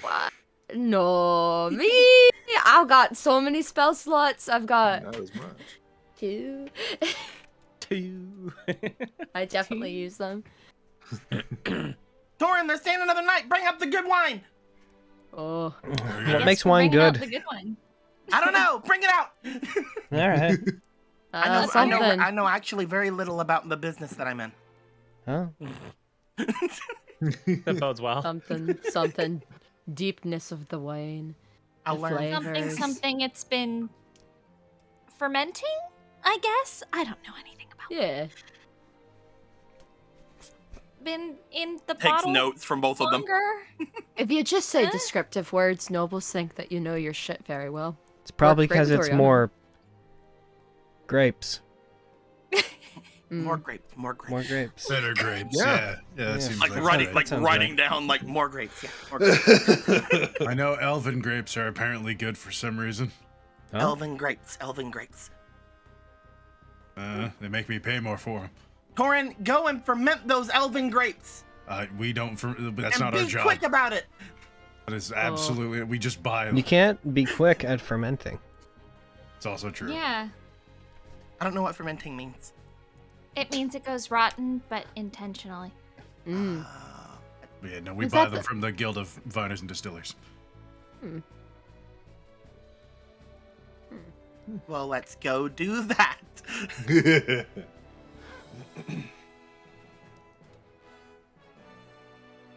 What? No, me! I've got so many spell slots. I've got Not as much. 2. I definitely use them. Torin, they're staying another night. Bring up the good wine. Oh. What makes wine Bringing out good? the good one. I don't know. Bring it out. All right. Something. I know actually very little about the business that I'm in. Oh. That bodes well. Something. Deepness of the wine. I'll the learn. flavors. Something. It's been fermenting, I guess. I don't know anything about it. Yeah. Been in the Takes bottle notes from both of them. longer. If you just say Huh? descriptive words, nobles think that you know your shit very well. It's probably Work because great, it's Toriana. more More grapes. More grapes. more grapes. Better grapes. Yeah. Yeah, that seems Like like writing, right. like sounds writing right. down like more grapes. Yeah. More grapes. I know elven grapes are apparently good for some reason. Huh? Elven grapes. Elven grapes. They make me pay more for them. Torin, go and ferment those elven grapes. We don't. That's and not be our job. quick about it. That is absolutely. We just buy them. You can't be quick at fermenting. It's also true. Yeah. I don't know what fermenting means. It means it goes rotten, but intentionally. Mm. Yeah, no, we Is buy that them from the Guild of Viners and Distillers. Well, let's go do that.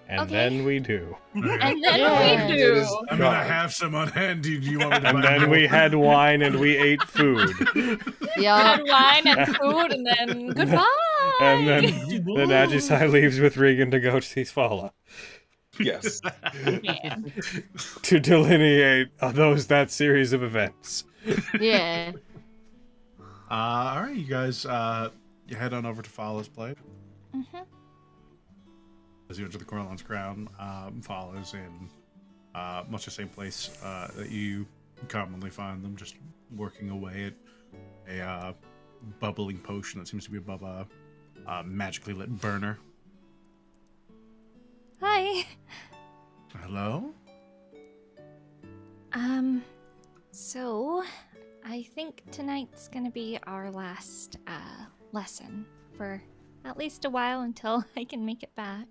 And Okay. then we do. And then Yeah. we It do. is I mean, I dark. have some on hand. Do you want me to And buy then more? we had wine and we ate food. Yeah. Had wine and food, and then goodbye. And then Agisai leaves with Regan to go see Fala Yes. Yeah. to delineate that series of events. Yeah. All right, you guys, you head on over to Fala's place. Mhm. As you enter the Cornell's Crown, Fala's in much the same place that you commonly find them, just working away at a bubbling potion that seems to be above a magically lit burner. Hi. Hello? So I think tonight's gonna be our last lesson for at least a while until I can make it back.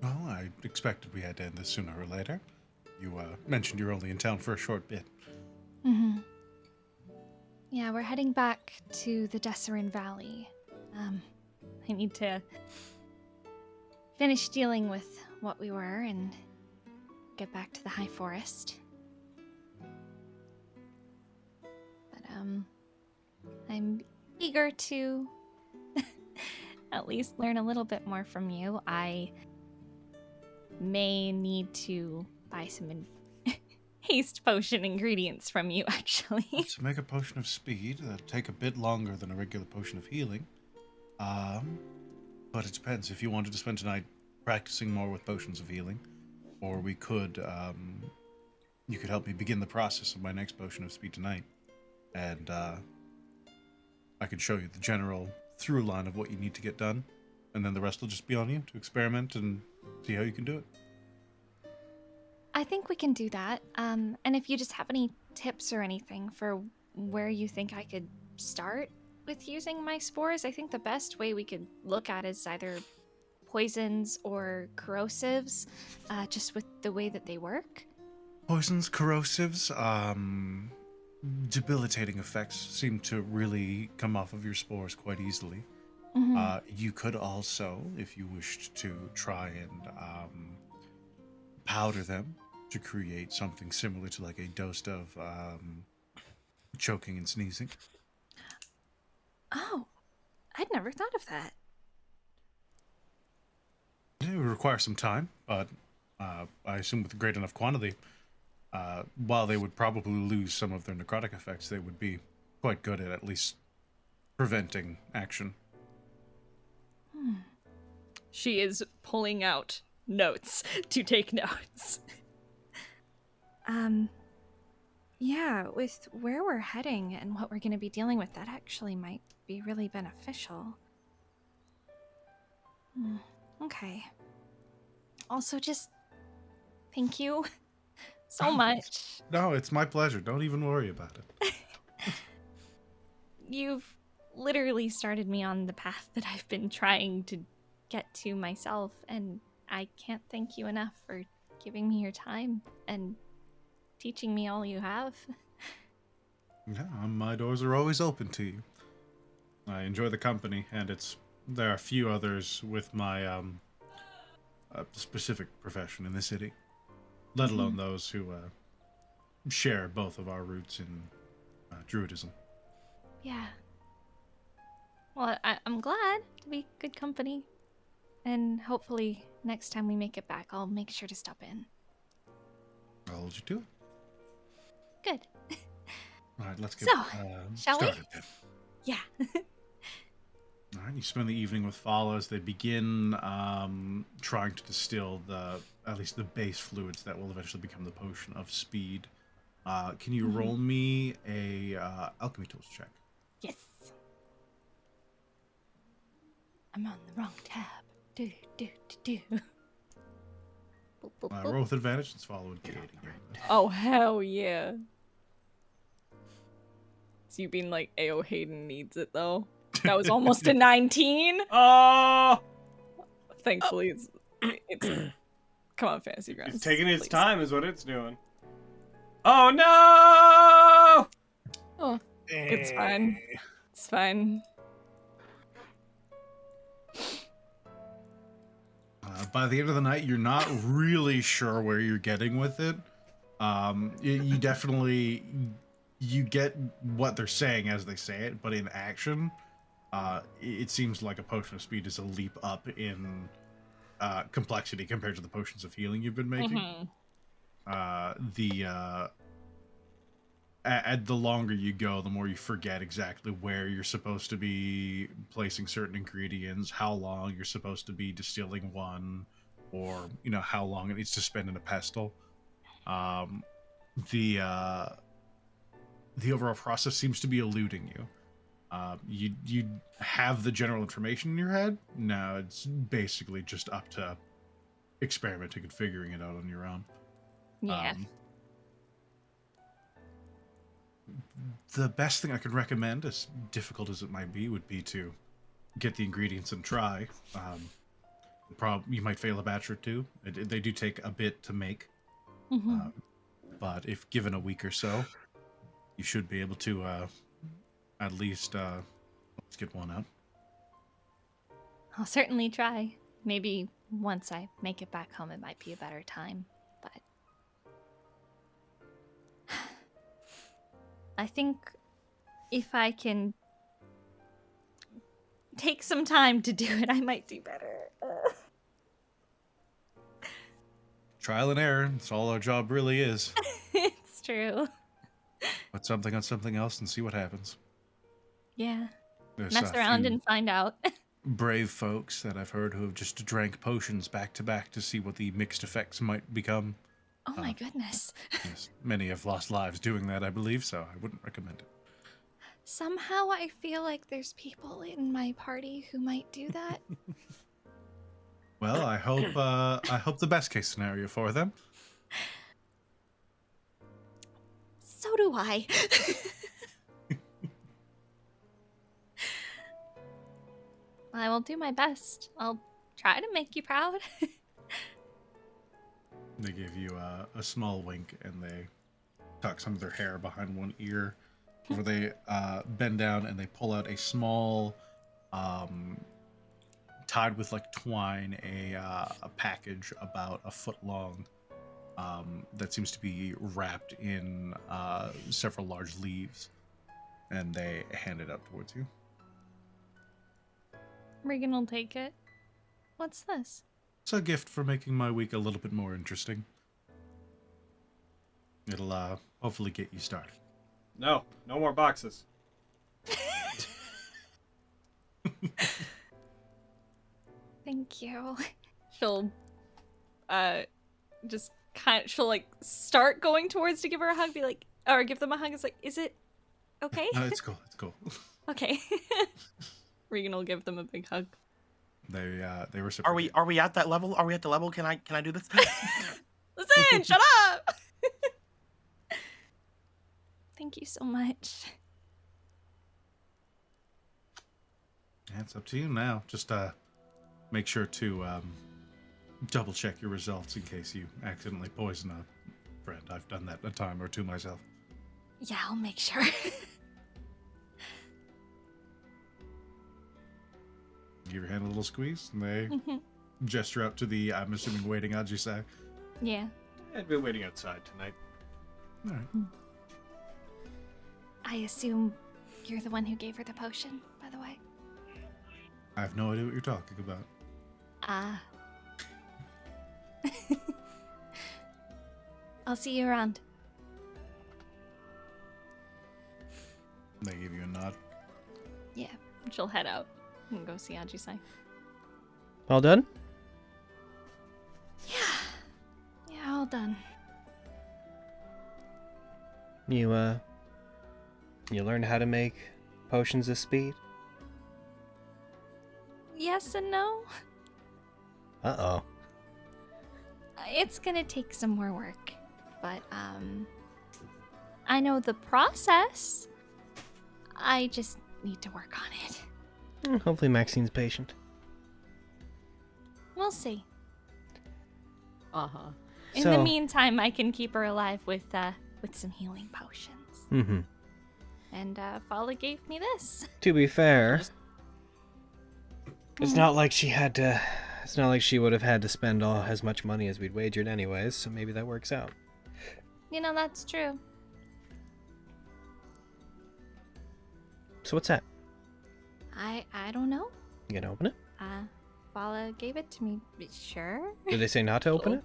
Well, I expected we had to end this sooner or later. You mentioned you're only in town for a short bit. Mm-hmm. Yeah, we're heading back to the Desserin Valley. I need to finish dealing with what we were and get back to the High Forest. But, I'm eager to at least learn a little bit more from you. I may need to buy some haste potion ingredients from you, actually. To make a potion of speed, that'll take a bit longer than a regular potion of healing. But it depends. If you wanted to spend tonight practicing more with potions of healing, or we could, you could help me begin the process of my next potion of speed tonight, and I can show you the general through line of what you need to get done, and then the rest will just be on you to experiment and see how you can do it. I think we can do that. And if you just have any tips or anything for where you think I could start with using my spores, I think the best way we could look at is either poisons or corrosives, just with the way that they work. Poisons, corrosives, debilitating effects seem to really come off of your spores quite easily. Mm-hmm. You could also, if you wished to, try and powder them to create something similar to like a dose of choking and sneezing. Oh, I'd never thought of that. It would require some time, but I assume with a great enough quantity, while they would probably lose some of their necrotic effects, they would be quite good at least preventing action. She is pulling out notes to take notes. Yeah, with where we're heading and what we're going to be dealing with, that actually might be really beneficial. Okay. Also, just thank you so much. No, it's my pleasure. Don't even worry about it. You've literally started me on the path that I've been trying to get to myself, and I can't thank you enough for giving me your time and teaching me all you have. Yeah, my doors are always open to you. I enjoy the company, and there are a few others with my specific profession in the city, let alone those who share both of our roots in druidism. Yeah. Well, I'm glad to be good company, and hopefully next time we make it back, I'll make sure to stop in. I'll hold you to it. Good. All right, let's get shall we? started then. Yeah. All right, you spend the evening with Fala as they begin trying to distill at least the base fluids that will eventually become the potion of speed. Can you roll me a alchemy tools check? Yes. I'm on the wrong tab. Do. Boop, boop, boop. Roll with advantage since Fala would get 8 again. Oh, hell yeah. So you being like, Ayo, Hayden needs it, though. That was almost a 19. Oh! Thankfully, it's come on, Fantasy Grounds. It's taking its please. time is what it's doing. Oh, no! Oh, it's fine. It's fine. By the end of the night, you're not really sure where you're getting with it. You definitely you get what they're saying as they say it, but in action, it seems like a potion of speed is a leap up in complexity compared to the potions of healing you've been making. The longer you go, the more you forget exactly where you're supposed to be placing certain ingredients, how long you're supposed to be distilling one, or how long it needs to spend in a pestle. The overall process seems to be eluding you. You have the general information in your head. Now it's basically just up to experimenting and figuring it out on your own. Yeah. the best thing I could recommend, as difficult as it might be, would be to get the ingredients and try. You might fail a batch or two. They do take a bit to make. But if given a week or so, you should be able to at least let's get one out. I'll certainly try. Maybe once I make it back home, it might be a better time. But I think if I can take some time to do it, I might do better. Trial and error. That's all our job really is. It's true. Put something on something else and see what happens. Yeah. There's Mess a around few and find out. brave folks that I've heard who have just drank potions back to back to see what the mixed effects might become. Oh my goodness. Yes, many have lost lives doing that, I believe, so I wouldn't recommend it. Somehow I feel like there's people in my party who might do that. Well, I hope the best case scenario for them. So do I. I will do my best. I'll try to make you proud. They give you a small wink and they tuck some of their hair behind one ear, where they bend down and they pull out a small, tied with like twine, a package about a foot long, that seems to be wrapped in several large leaves, and they hand it out towards you. Regan will take it. What's this? It's a gift for making my week a little bit more interesting. It'll hopefully get you started. No more boxes. Thank you. She'll she'll like start going towards to give her a hug, be like, or give them a hug. It's like, is it okay? No, it's cool. It's cool. Okay. Regan will give them a big hug. They reciprocate. Are we at that level? Are we at the level? Can I do this? Listen, shut up. Thank you so much. Yeah, it's up to you now. Just make sure to double check your results in case you accidentally poison a friend. I've done that a time or two myself. Yeah, I'll make sure. Give your hand a little squeeze, and they gesture out to the, I'm assuming, waiting Ajisai. Yeah. I'd been waiting outside tonight. All right. I assume you're the one who gave her the potion, by the way. I have no idea what you're talking about. I'll see you around. They give you a nod. Yeah. She'll head out and go see Ajisai. All done? Yeah, all done. You learned how to make potions of speed? Yes and no. Uh-oh. It's gonna take some more work, but I know the process. I just need to work on it. Hopefully Maxine's patient. We'll see. Uh-huh. In the meantime, I can keep her alive with some healing potions. Mm-hmm. And Fala gave me this. To be fair, it's not like she had to. It's not like she would have had to spend as much money as we'd wagered anyways, so maybe that works out. You know, that's true. So what's that? I don't know. You gonna open it? Fala gave it to me. Sure. Did they say not to open it?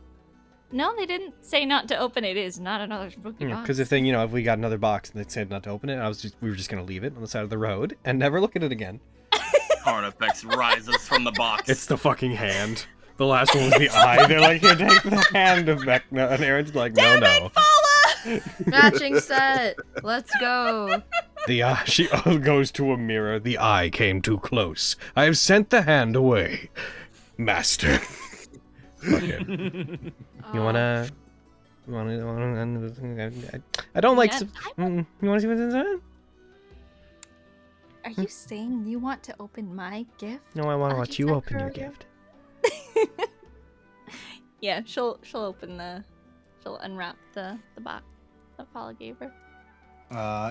No, they didn't say not to open it. It is not another spooky box. Because if if we got another box and they said not to open it, we were just gonna leave it on the side of the road and never look at it again. Artifacts rises from the box. It's the fucking hand. The last one was the eye. They're like, here, take the hand of Vecna. And Aaron's like, no. Matching set. Let's go. The eye, she goes to a mirror. The eye came too close. I have sent the hand away. Master. Fuck it. You wanna I don't like. Yeah, You want to see what's inside? Are you saying you want to open my gift? No, I want to watch you Ajita open your Kuroya? gift. Yeah, she'll unwrap the box that Paula gave her.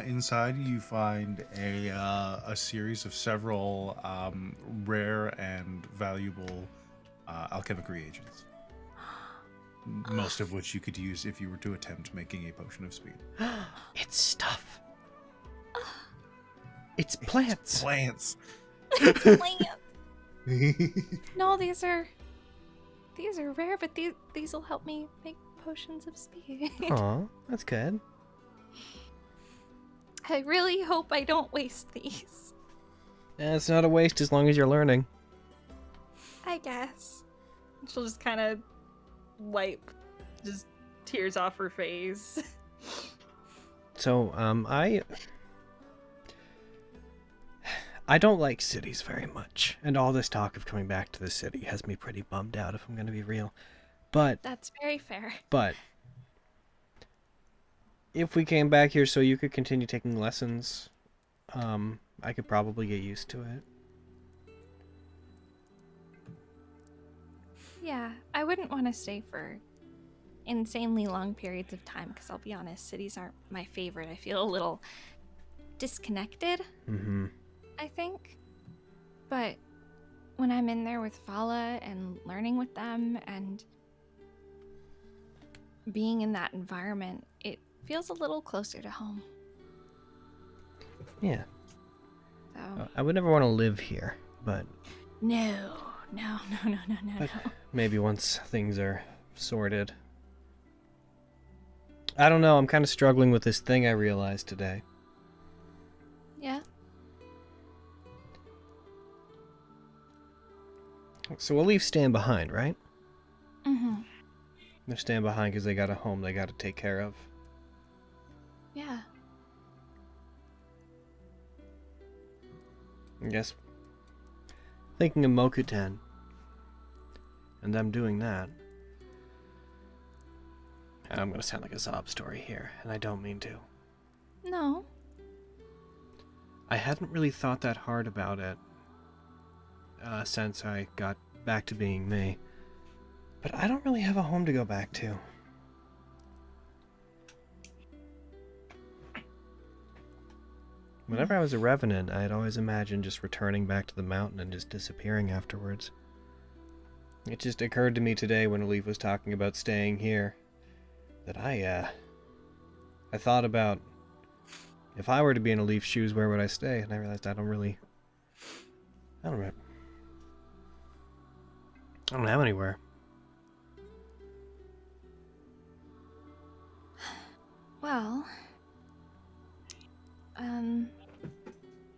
Inside, you find a series of several rare and valuable alchemic reagents. Most of which you could use if you were to attempt making a potion of speed. It's stuff. It's plants. Plants. It's plants. No, these are rare, but these will help me make potions of speed. Aw, that's good. I really hope I don't waste these. It's not a waste as long as you're learning. I guess. She'll just kind of wipe just tears off her face. So, I don't like cities very much, and all this talk of coming back to the city has me pretty bummed out, if I'm gonna be real. But That's very fair. if we came back here so you could continue taking lessons, I could probably get used to it. Yeah, I wouldn't want to stay for insanely long periods of time because I'll be honest, cities aren't my favorite. I feel a little disconnected, I think. But when I'm in there with Fala and learning with them and being in that environment, it feels a little closer to home. Yeah. So I would never want to live here, but no. maybe once things are sorted. I don't know, I'm kind of struggling with this thing I realized today. Yeah. So we'll leave Stand Behind, right? Mm-hmm. They're staying behind because they got a home they got to take care of. Yeah. I guess thinking of Mokutan and them doing that. I'm going to sound like a sob story here, and I don't mean to. No. I hadn't really thought that hard about it since I got back to being me. But I don't really have a home to go back to. Whenever I was a Revenant, I had always imagined just returning back to the mountain and just disappearing afterwards. It just occurred to me today when Alif was talking about staying here that I thought about if I were to be in Alif's shoes, where would I stay? And I realized I don't have anywhere. Well,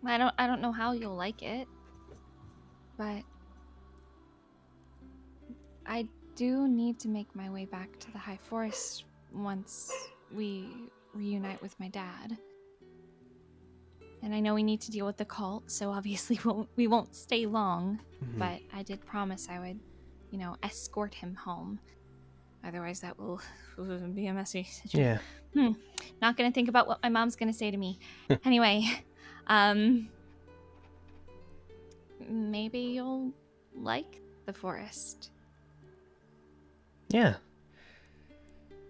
I don't know how you'll like it, but I do need to make my way back to the High Forest once we reunite with my dad. And I know we need to deal with the cult, so obviously we won't stay long, but I did promise I would, escort him home. Otherwise that will be a messy situation. Yeah. Not gonna think about what my mom's gonna say to me. Anyway, maybe you'll like the forest. Yeah.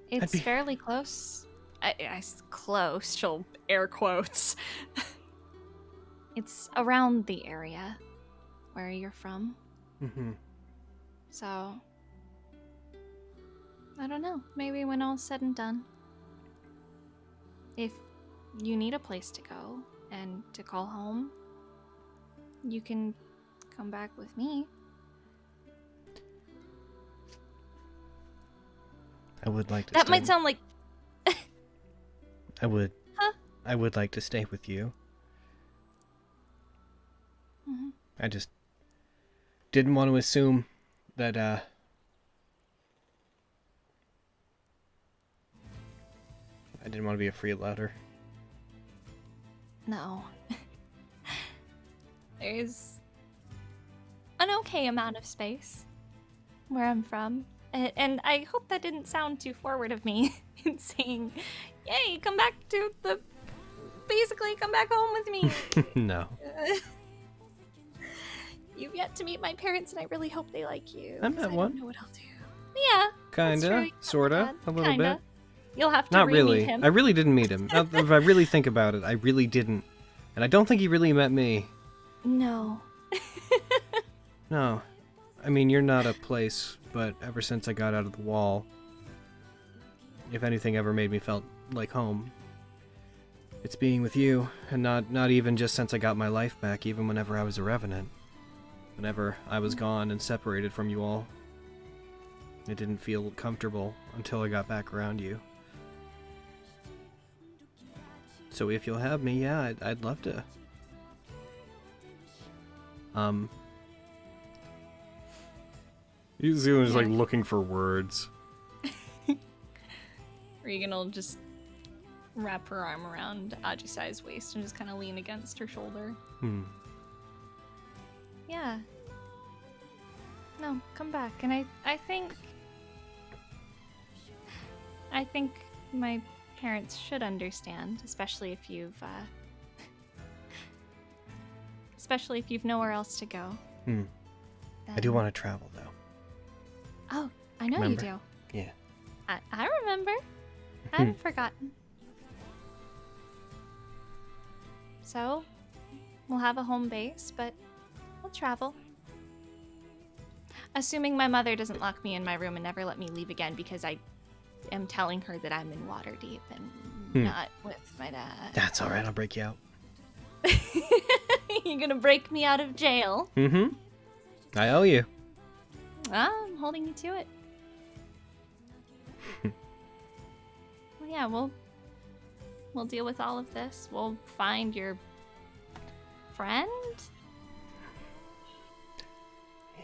It's fairly close. Close, she'll air quotes. It's around the area where you're from. So, I don't know. Maybe when all's said and done, if you need a place to go and to call home, you can come back with me. I would like to That stay. might sound like... I would. Huh? I would like to stay with you. I just didn't want to assume that, I didn't want to be a freeloader. No. There's an okay amount of space where I'm from. And I hope that didn't sound too forward of me in saying, yay, come back to the... Basically, come back home with me. No. You've yet to meet my parents, and I really hope they like you. I met one. don't know what I'll do. Yeah. Kinda, sorta, a little bit. You'll have to Not re-meet really. him. I really didn't meet him. If I really think about it, I really didn't. And I don't think he really met me. No. No. I mean, you're not a place, but ever since I got out of the wall, if anything ever made me felt like home, it's being with you, and not even just since I got my life back, even whenever I was a revenant. Whenever I was gone and separated from you all, it didn't feel comfortable until I got back around you. So if you'll have me, yeah, I'd love to. Zuna's like looking for words. Regan will just wrap her arm around Ajisai's waist and just kind of lean against her shoulder. Yeah. No, come back. And I think my parents should understand, especially if you've nowhere else to go. I do want to travel, though. Oh, I know Remember? you do. Yeah. I remember. I haven't forgotten. So, we'll have a home base, but we'll travel. Assuming my mother doesn't lock me in my room and never let me leave again because I am telling her that I'm in Waterdeep and not with my dad. That's alright, I'll break you out. You're gonna break me out of jail? I owe you. I'm holding you to it. Well, yeah, we'll deal with all of this. We'll find your friend?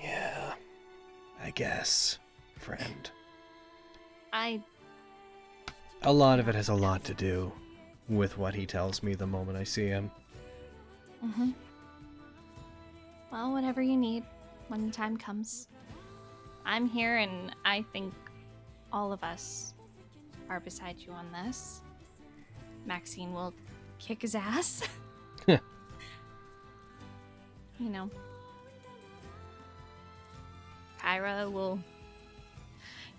Yeah, I guess, friend. A lot of it has a lot to do with what he tells me the moment I see him. Well, whatever you need when the time comes. I'm here, and I think all of us are beside you on this. Maxine will kick his ass. You know. Kyra will...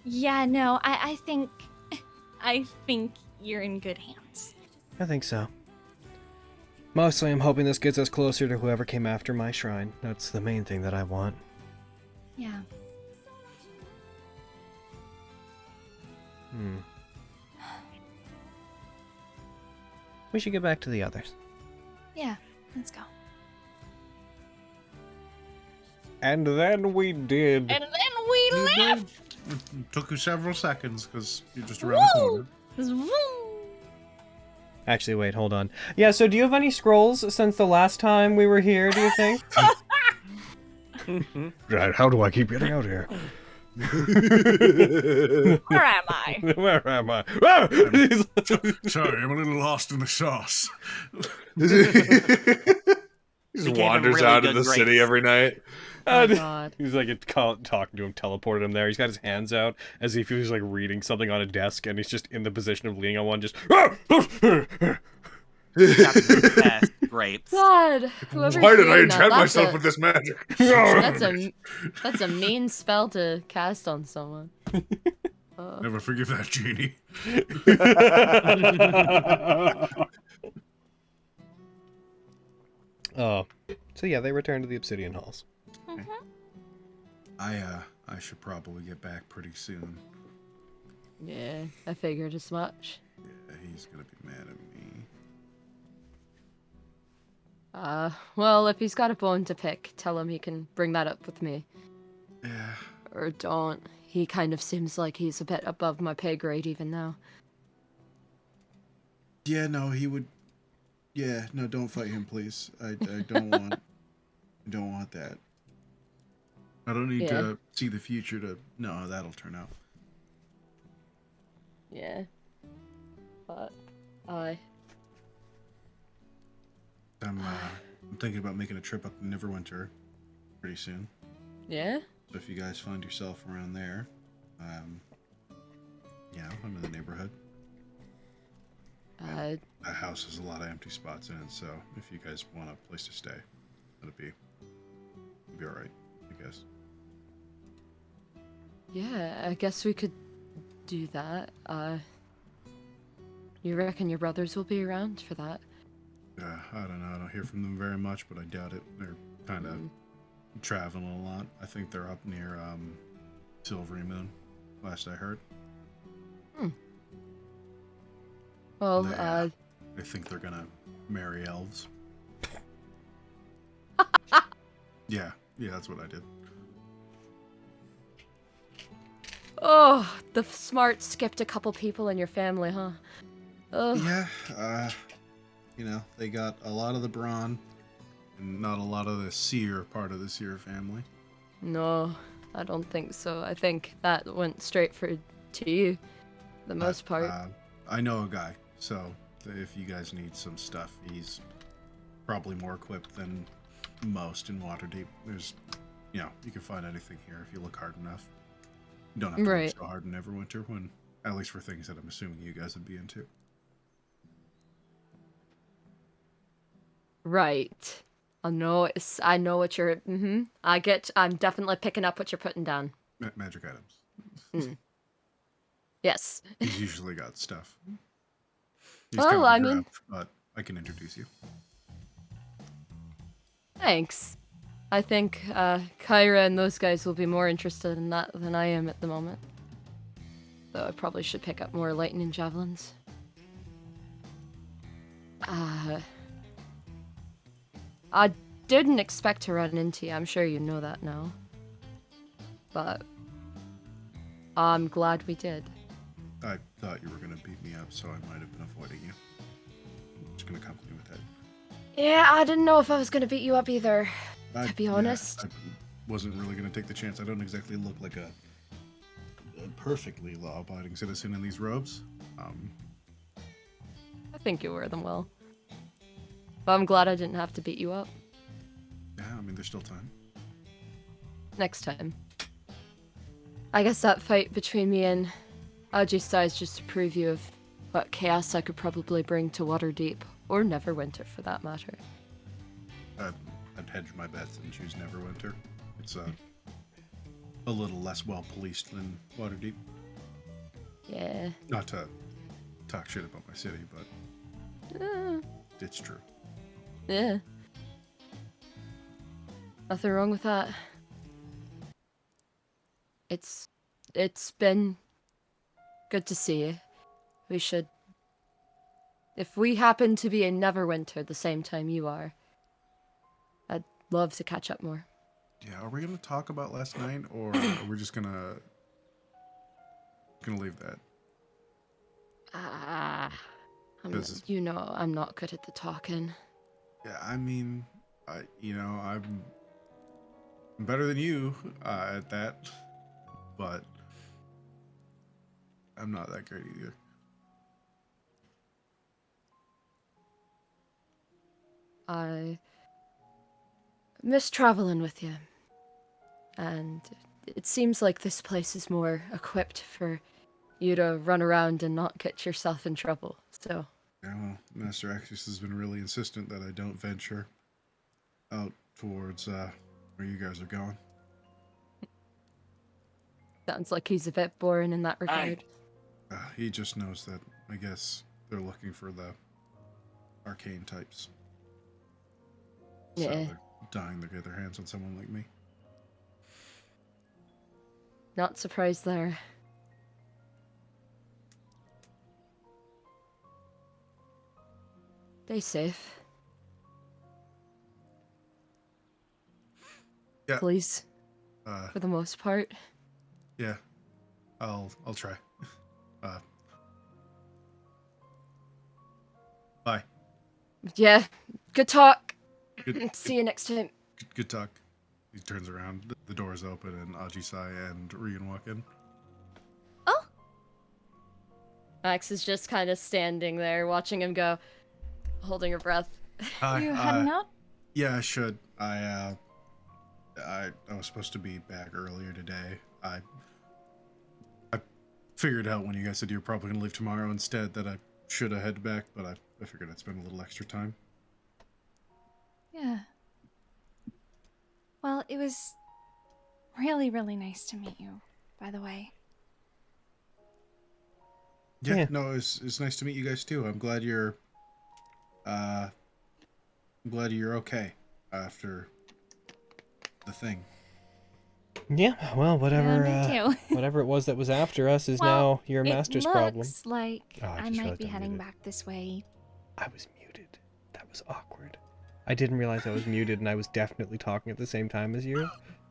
Yeah, no, I think you're in good hands. I think so. Mostly I'm hoping this gets us closer to whoever came after my shrine. That's the main thing that I want. Yeah. We should get back to the others. Yeah, let's go. And then we did. And then we left! It took you several seconds because you're just around the corner. Actually, wait, hold on. Yeah, so do you have any scrolls since the last time we were here, do you think? How do I keep getting out here? Where am I? Where am I? Sorry, I'm a little lost in the sauce. He just wanders really out of good the city grapes. every night. Oh god. He's like talking to him, teleported him there. He's got his hands out as if he was like reading something on a desk, and he's just in the position of leaning on one, just. Got the best grapes. God, whoever's Why did I doing that, enchant that's myself a- with this magic? That's a mean spell to cast on someone. Never forgive that genie. Oh, so yeah, they returned to the Obsidian Halls. I should probably get back pretty soon. Yeah, I figured as much. Yeah, he's gonna be mad at me. Well, if he's got a bone to pick, tell him he can bring that up with me. Yeah. Or don't. He kind of seems like he's a bit above my pay grade even now. Yeah, no, he would. Yeah, no, don't fight him, please. I don't want. I don't want that. I don't need to see the future to know how that'll turn out. Yeah. But I'm thinking about making a trip up to Neverwinter pretty soon. Yeah? So if you guys find yourself around there, Yeah, I'm in the neighborhood. That house has a lot of empty spots in it, so if you guys want a place to stay, it'll be all right, I guess. Yeah, I guess we could do that. You reckon your brothers will be around for that? I don't know. I don't hear from them very much, but I doubt it. They're kind of traveling a lot. I think they're up near Silvery Moon, last I heard. Well, they think they're gonna marry elves. Yeah, that's what I did. Oh, the smarts skipped a couple people in your family, huh? Oh. Yeah, they got a lot of the brawn, and not a lot of the seer part of the seer family. No, I don't think so. I think that went straight to you, the most part. I know a guy, so if you guys need some stuff, he's probably more equipped than most in Waterdeep. There's, you can find anything here if you look hard enough. You don't have to look so hard in Neverwinter, at least for things that I'm assuming you guys would be into. Right. I know what you're. I'm definitely picking up what you're putting down. Magic items. Yes. He's usually got stuff. He's but I can introduce you. Thanks. I think Kyra and those guys will be more interested in that than I am at the moment. Though I probably should pick up more lightning javelins. I didn't expect to run into you. I'm sure you know that now. But I'm glad we did. I thought you were going to beat me up, so I might have been avoiding you. I'm just going to accompany with that. Yeah, I didn't know if I was going to beat you up either, to be honest. I wasn't really going to take the chance. I don't exactly look like a perfectly law-abiding citizen in these robes. I think you wear them well. But I'm glad I didn't have to beat you up. Yeah, I mean, there's still time. Next time. I guess that fight between me and Ajistai is just a preview of what chaos I could probably bring to Waterdeep, or Neverwinter for that matter. I'd hedge my bets and choose Neverwinter. It's a little less well policed than Waterdeep. Yeah. Not to talk shit about my city, but it's true. Yeah. Nothing wrong with that. It's been good to see you. We should... If we happen to be in Neverwinter the same time you are, I'd love to catch up more. Yeah, are we gonna talk about last night, or are we just gonna leave that? I'm not good at the talking. Yeah, I mean, I'm better than you at that, but I'm not that great either. I miss traveling with you, and it seems like this place is more equipped for you to run around and not get yourself in trouble, so... Yeah, well, Master Axis has been really insistent that I don't venture out towards where you guys are going. Sounds like he's a bit boring in that regard. He just knows that, I guess, they're looking for the arcane types. So Yeah. they're dying to get their hands on someone like me. Not surprised there. Stay safe. Yeah. Please. For the most part. Yeah. I'll try. Bye. Yeah. Good talk. Good, See you next time. Good talk. He turns around. The door's open, and Ajisai and Regan walk in. Oh. Max is just kind of standing there, watching him go, holding her breath. Hi. You heading out? Yeah, I should. I was supposed to be back earlier today. I figured out when you guys said you were probably going to leave tomorrow instead that I should have headed back, but I figured I'd spend a little extra time. Yeah. Well, it was really, really nice to meet you, by the way. Yeah. No, it's nice to meet you guys too. I'm glad you're okay after the thing. Yeah, well, whatever Yeah, me too. whatever it was that was after us is Well, now your master's problem. Looks like Oh, I I just might realized be I'm heading muted. back this way. I was muted. That was awkward. I didn't realize I was muted, and I was definitely talking at the same time as you.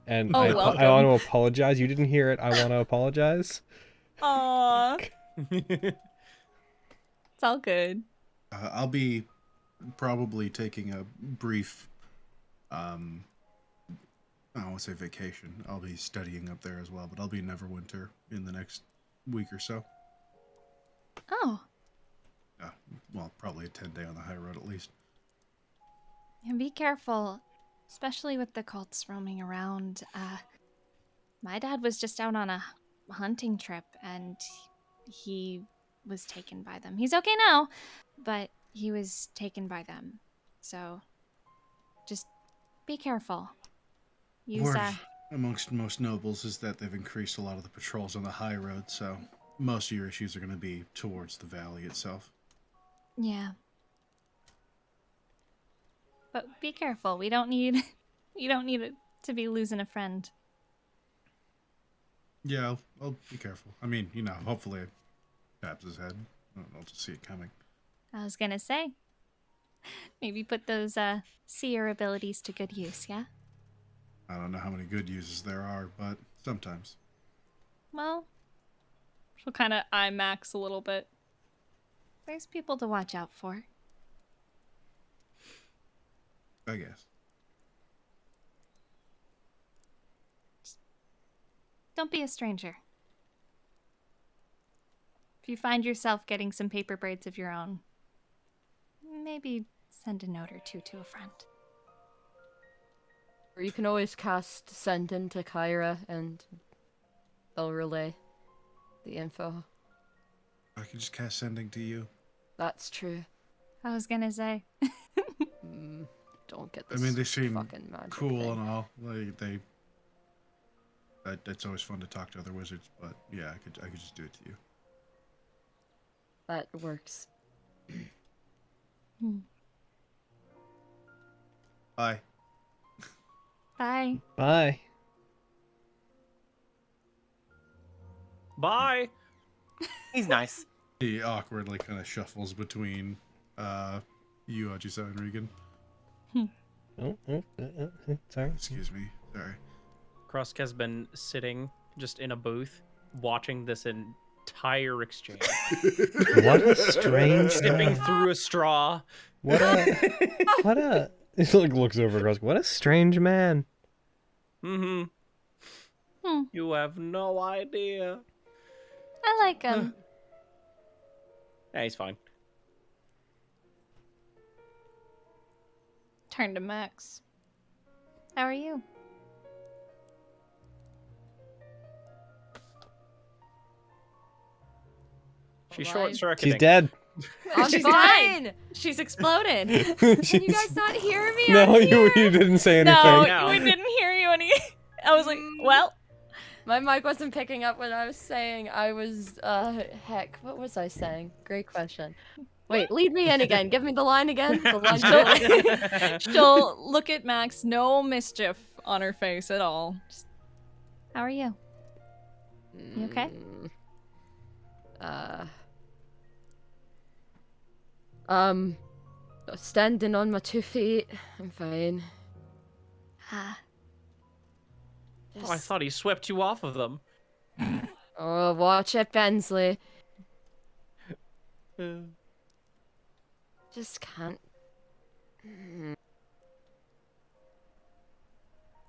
And Oh, I welcome. want to apologize. You didn't hear it. I want to apologize. Aww. It's all good. I'll be probably taking a brief, I won't say vacation. I'll be studying up there as well, but I'll be in Neverwinter in the next week or so. Oh, Well, probably a 10-day on the high road at least. and be careful, especially with the cults roaming around. My dad was just out on a hunting trip, and he was taken by them. He's okay now, but he was taken by them. So, just be careful. Use Word amongst most nobles is that they've increased a lot of the patrols on the high road, so most of your issues are going to be towards the valley itself. yeah. But be careful. We don't need you don't need it to be losing a friend. Yeah, I'll be careful. I mean, hopefully it taps his head. I'll just see it coming. I was gonna say, maybe put those seer abilities to good use, yeah? I don't know how many good uses there are, but sometimes. Well, She'll kind of eye Max a little bit. there's people to watch out for. I guess. Don't be a stranger. If you find yourself getting some paper braids of your own, maybe send a note or two to a friend. Or you can always cast send into Kyra and they'll relay the info. I can just cast sending to you. That's true. I was gonna say. Don't get I this mean, they seem fucking magic cool thing. and all. It's always fun to talk to other wizards, but yeah, I could just do it to you. That works. Bye. Bye. Bye. Bye. He's nice. He awkwardly kind of shuffles between you, Ajisa, and Regan. Sorry. Excuse me. Sorry. Krusk has been sitting just in a booth watching this entire exchange. What a strange Sipping man. through a straw. What a he looks over at Krusk. What a strange man. Mm-hmm. You have no idea. I like him. Yeah, he's fine. Turn to Max. How are you? She's Alive. short-circuiting. She's dead. I'm She's fine! She's exploded. Can you guys not hear me? No, I'm you here! didn't say anything. No, No. we didn't hear you any. I was like, well, My mic wasn't picking up what I was saying. I was, heck, what was I saying? Great question. Wait, lead me in again. Give me the line again. The line. she'll look at Max, no mischief on her face at all. Just, How are you? You okay? Standing on my 2 feet. I'm fine. Oh, I thought he swept you off of them. Oh, watch it, Bensley. Just can't.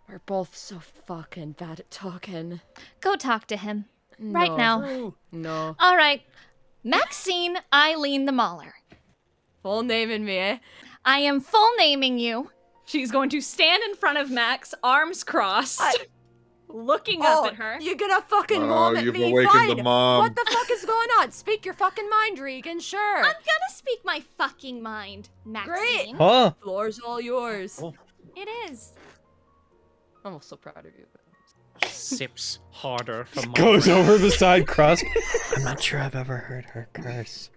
We're both so fucking bad at talking. Go talk to him. Right No. now. No. All right. Maxine Eileen the Mauler. Full naming me, eh? I am full naming you. she's going to stand in front of Max, arms crossed. looking up at her. You're gonna fucking Oh, mom at you've me? awakened Fine. the mom. What the fuck is going on? Speak your fucking mind, Regan. Sure. I'm gonna speak my fucking mind, Maxine. Huh? Floor's all yours. Oh. It is. I'm so proud of you. Sips harder for my Goes brain. over beside Crust. I'm not sure I've ever heard her curse.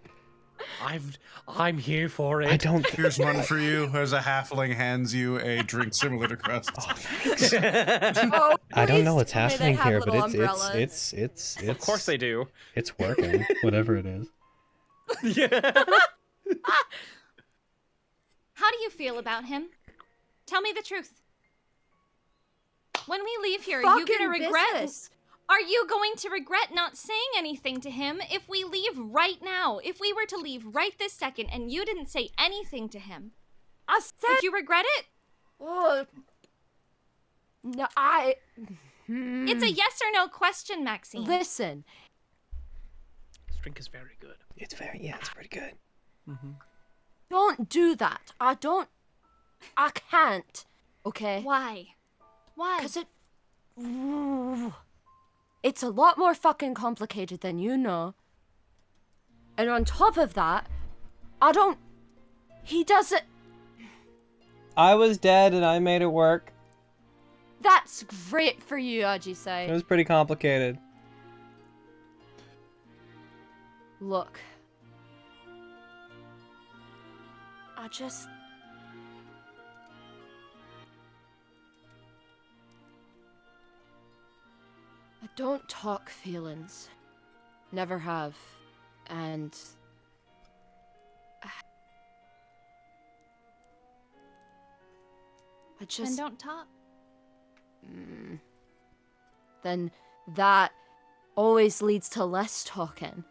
I'm here for it. I don't. Here's one for you. As a halfling hands you a drink similar to Crust. Oh, thanks. Oh, I don't know please what's tell me they happening have here, but little it's umbrellas. Of course they do. It's working. Whatever it is. Yeah. How do you feel about him? Tell me the truth. When we leave here, are you gonna regret? business. Are you going to regret not saying anything to him if we leave right now? If we were to leave right this second and you didn't say anything to him, I said. would you regret it? Oh. No, It's a yes or no question, Maxine. Listen. This drink is very good. It's pretty good. Don't do that. I can't. Okay? Why? Why? Because it's a lot more fucking complicated than you know. And on top of that, he doesn't. I was dead and I made it work. That's great for you, It Ajisai. was pretty complicated. Look. I don't talk feelings. Never have. And I just Then don't talk. then that always leads to less talking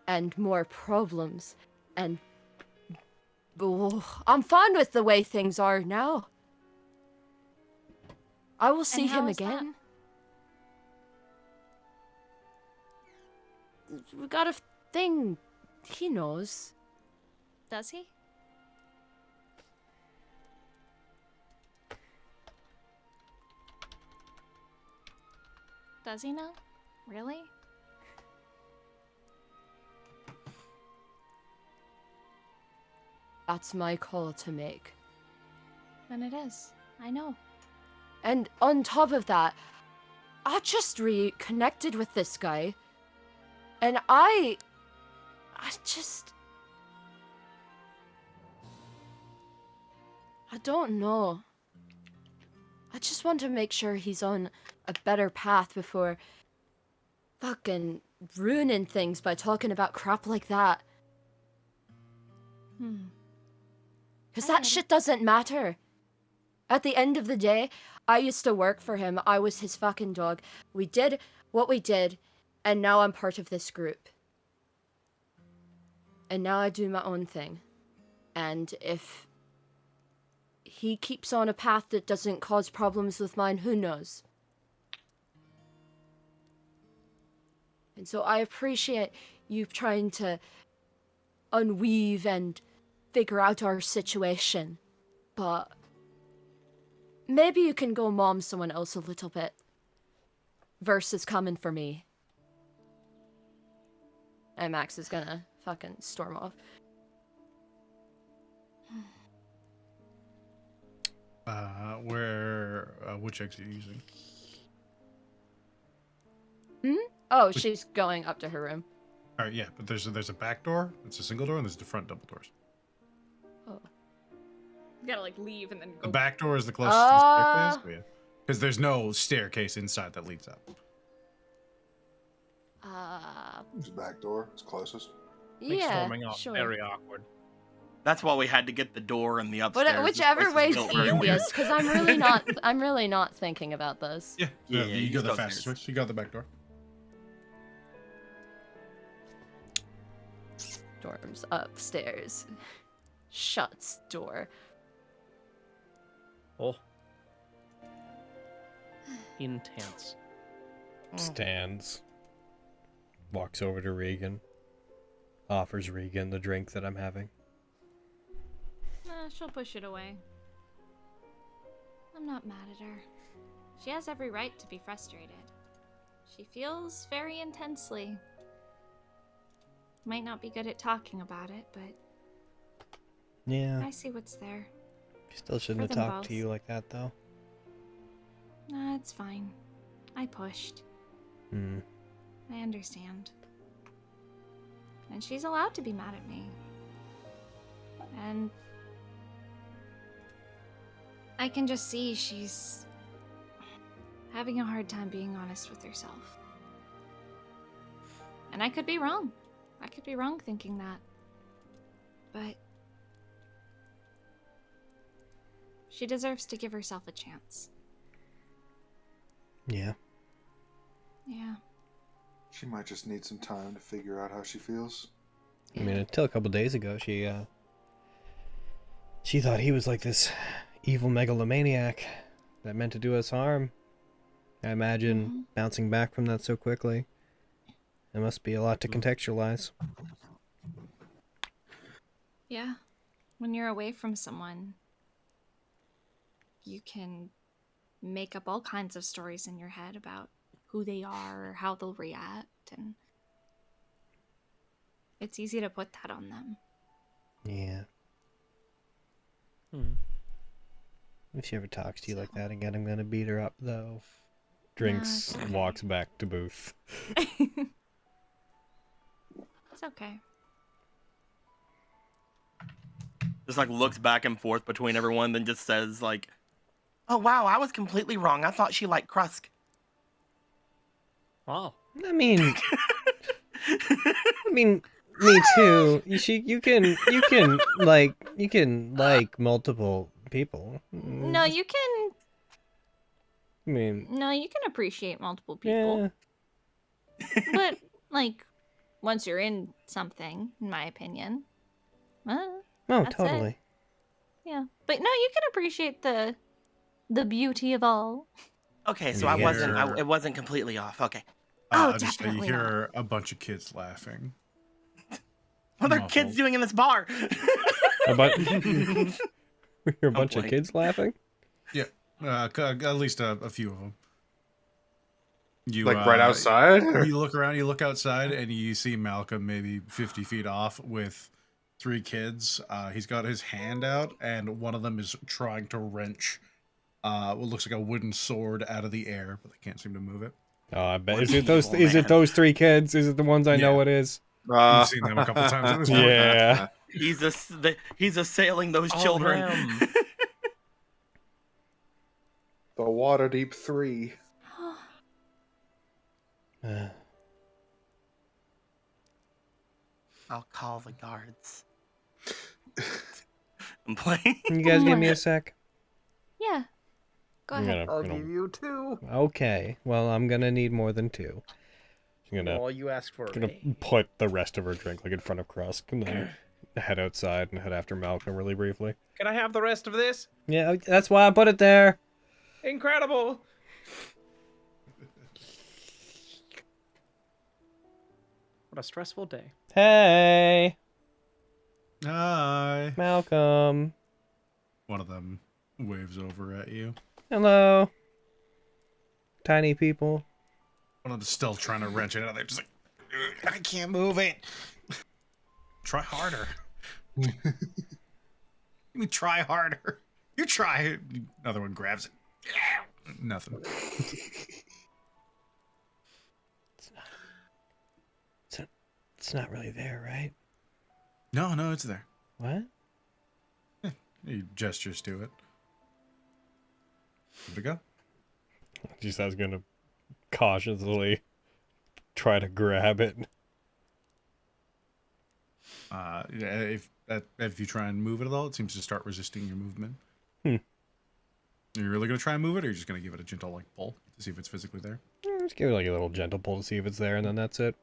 and more problems. And I'm fine with the way things are now. I will see how him is that? again. We got a thing. He knows. Does he? Does he know? Really? That's my call to make. Then it is. I know. And on top of that, I just reconnected with this guy. And I don't know. I just want to make sure he's on a better path before fucking ruining things by talking about crap like that. Because that shit doesn't matter. At the end of the day, I used to work for him. I was his fucking dog. We did what we did, and now I'm part of this group. And now I do my own thing. And if he keeps on a path that doesn't cause problems with mine, who knows? And so I appreciate you trying to unweave and figure out our situation. But maybe you can go mom someone else a little bit. Versus coming for me. And Max is gonna fucking storm off. Which exit are you using? Oh, she's going up to her room. All right, yeah, but there's a back door. It's a single door, and there's the front double doors. Oh. You gotta like leave and then go. The back door is the closest to the staircase, because there's no staircase inside that leads up. There's a back door. It's closest. Makes Yeah, storming off sure. very awkward. That's why we had to get the door and the upstairs. But This whichever place way's is built very weird. easiest, because I'm really not thinking about this. Yeah, Yeah, you you go the go fastest upstairs. way. You got the back door. Storms upstairs. Shuts door. Oh. Intense. Stands. Walks over to Regan. Offers Regan the drink that I'm having. She'll push it away. I'm not mad at her. She has every right to be frustrated. She feels very intensely. Might not be good at talking about it, but Yeah. I see what's there. She still shouldn't For have them talked to both. you like that, though. Nah, it's fine. I pushed. Hmm. I understand. And she's allowed to be mad at me. And I can just see she's having a hard time being honest with herself. And I could be wrong. I could be wrong thinking that. But she deserves to give herself a chance. Yeah. Yeah. She might just need some time to figure out how she feels. I mean, until a couple days ago, she thought he was like this evil megalomaniac that meant to do us harm. I imagine bouncing back from that so quickly. There must be a lot to contextualize. Yeah. When you're away from someone, you can make up all kinds of stories in your head about who they are or how they'll react, and it's easy to put that on them. Yeah. If she ever talks to you like that again, I'm gonna beat her up, though. Drinks, it's okay. walks back to booth. It's okay. Just like looks back and forth between everyone, then just says like, "Oh wow, I was completely wrong. I thought she liked Krusk." Wow. I mean, me too. You can like multiple people. No, you can. I mean, No, you can appreciate multiple people. yeah. But like, once you're in something, in my opinion, Oh, that's it. totally. Yeah. But no, you can appreciate the beauty of all. Okay, so Yeah. it wasn't completely off. Okay. Oh, Just you definitely hear a bunch of kids laughing. What are Muffled. kids doing in this bar? We hear a bunch of playing. kids laughing. Yeah, at least a few of them. You Like right outside? You look around, you look outside, and you see Malcolm maybe 50 feet off with 3 kids. He's got his hand out, and one of them is trying to wrench what looks like a wooden sword out of the air, but they can't seem to move it. Oh, I bet. What Is it those? evil Is it man. those 3 kids? Is it the ones I know Yeah. it is? You've seen them a couple times at this point. Yeah. He's assailing those children. him. The Waterdeep 3. I'll call the guards. I'm playing. You guys give me a sec. Yeah. Go ahead. I'll give you 2. Okay. Well, I'm gonna need more than 2. I'm gonna Well, you asked for gonna me. put the rest of her drink like in front of Krusk and then head outside and head after Malcolm really briefly. Can I have the rest of this? Yeah, that's why I put it there. Incredible. What a stressful day. Hey, Hi. Malcolm. One of them waves over at you. Hello. Tiny people. One of them's still trying to wrench it out of there. Just like, I can't move it. Try harder. You mean try harder? You try. Another one grabs it. Nothing. It's not really there, right? No, it's there. What? He gestures to it. Where'd it go? Just I was gonna cautiously try to grab it. If you try and move it at all, it seems to start resisting your movement. Hmm. Are you really gonna try and move it, or are you just gonna give it a gentle like pull to see if it's physically there? Just give it like a little gentle pull to see if it's there, and then that's it.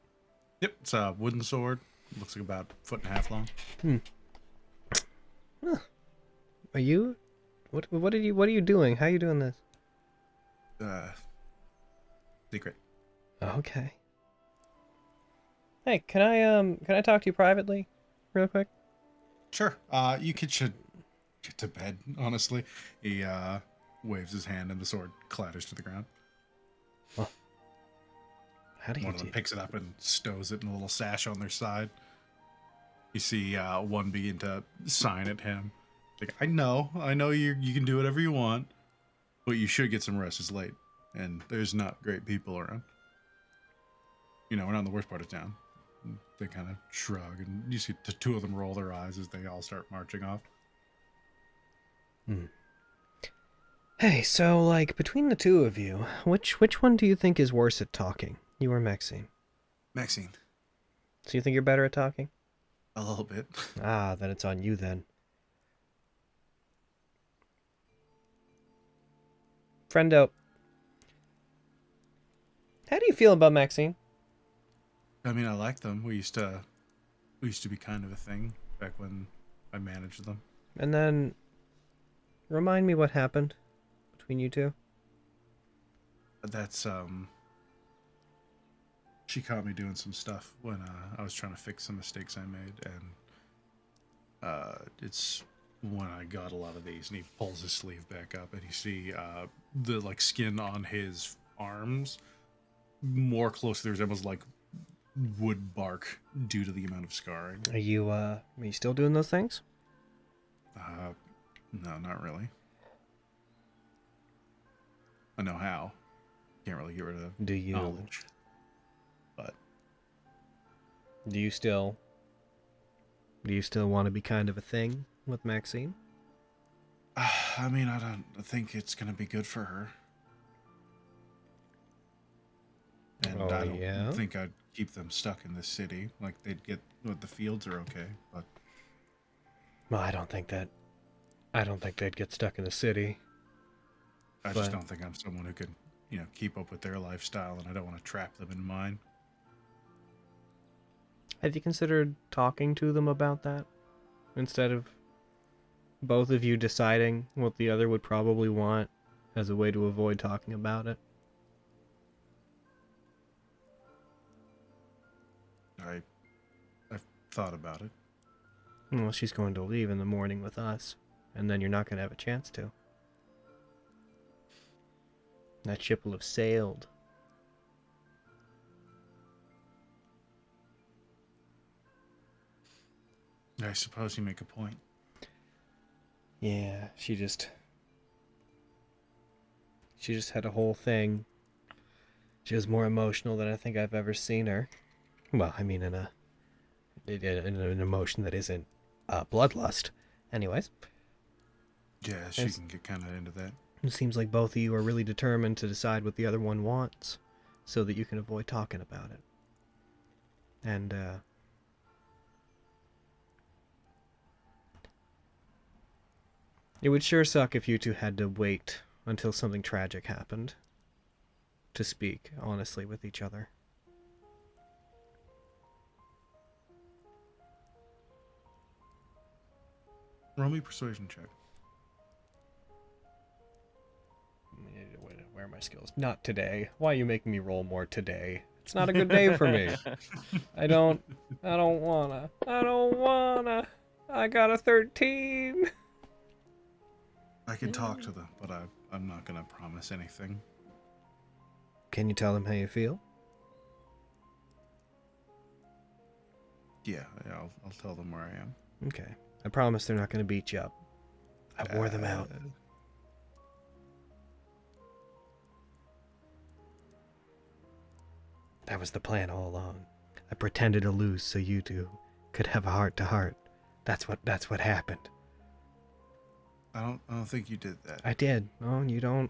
Yep, it's a wooden sword. Looks like about 1.5 feet long. Huh. Are you? What are you doing? How are you doing this? Secret. Okay. Hey, can I talk to you privately, real quick? Sure. You should get to bed. Honestly, he waves his hand and the sword clatters to the ground. Well, how do you One of them picks it up and stows it in a little sash on their side. You see one begin to sign at him. Like, I know you can do whatever you want, but you should get some rest. It's late, and there's not great people around. You know, we're not in the worst part of town. They kind of shrug, and you see the two of them roll their eyes as they all start marching off. Hey, so, like, between the two of you, which one do you think is worse at talking? You or Maxine? Maxine. So you think you're better at talking? A little bit. Ah, then it's on you then. Friendo, how do you feel about Maxine? I mean, I like them. We used to be kind of a thing back when I managed them. And then, remind me what happened between you two. That's she caught me doing some stuff when I was trying to fix some mistakes I made, and it's when I got a lot of these. And he pulls his sleeve back up, and you see the like skin on his arms more closely resembles like wood bark due to the amount of scarring. Are you still doing those things? No, not really. I know how. Can't really get rid of knowledge. But do you still want to be kind of a thing with Maxine? I mean, I don't think it's gonna be good for her. And I don't think I'd keep them stuck in this city. Like, they'd get, the fields are okay, but... Well, I don't think they'd get stuck in the city. I just don't think I'm someone who can, keep up with their lifestyle, and I don't want to trap them in mine. Have you considered talking to them about that? Instead of both of you deciding what the other would probably want as a way to avoid talking about it? I've thought about it. Well, she's going to leave in the morning with us, and then you're not going to have a chance to. That ship will have sailed. I suppose you make a point. Yeah, she just had a whole thing. She was more emotional than I think I've ever seen her. Well, I mean, in an emotion that isn't bloodlust. Anyways. Yeah, she can get kind of into that. It seems like both of you are really determined to decide what the other one wants, so that you can avoid talking about it. And, it would sure suck if you two had to wait until something tragic happened to speak honestly with each other. Roll me persuasion check. Where are my skills? Not today. Why are you making me roll more today? It's not a good day for me. I don't wanna. I got a 13. I can talk to them, but I'm not gonna promise anything. Can you tell them how you feel? Yeah, I'll tell them where I am. Okay. I promise they're not gonna beat you up. I wore them out. That was the plan all along. I pretended to lose so you two could have a heart-to-heart. That's what happened. I don't think you did that. I did. Oh, you don't.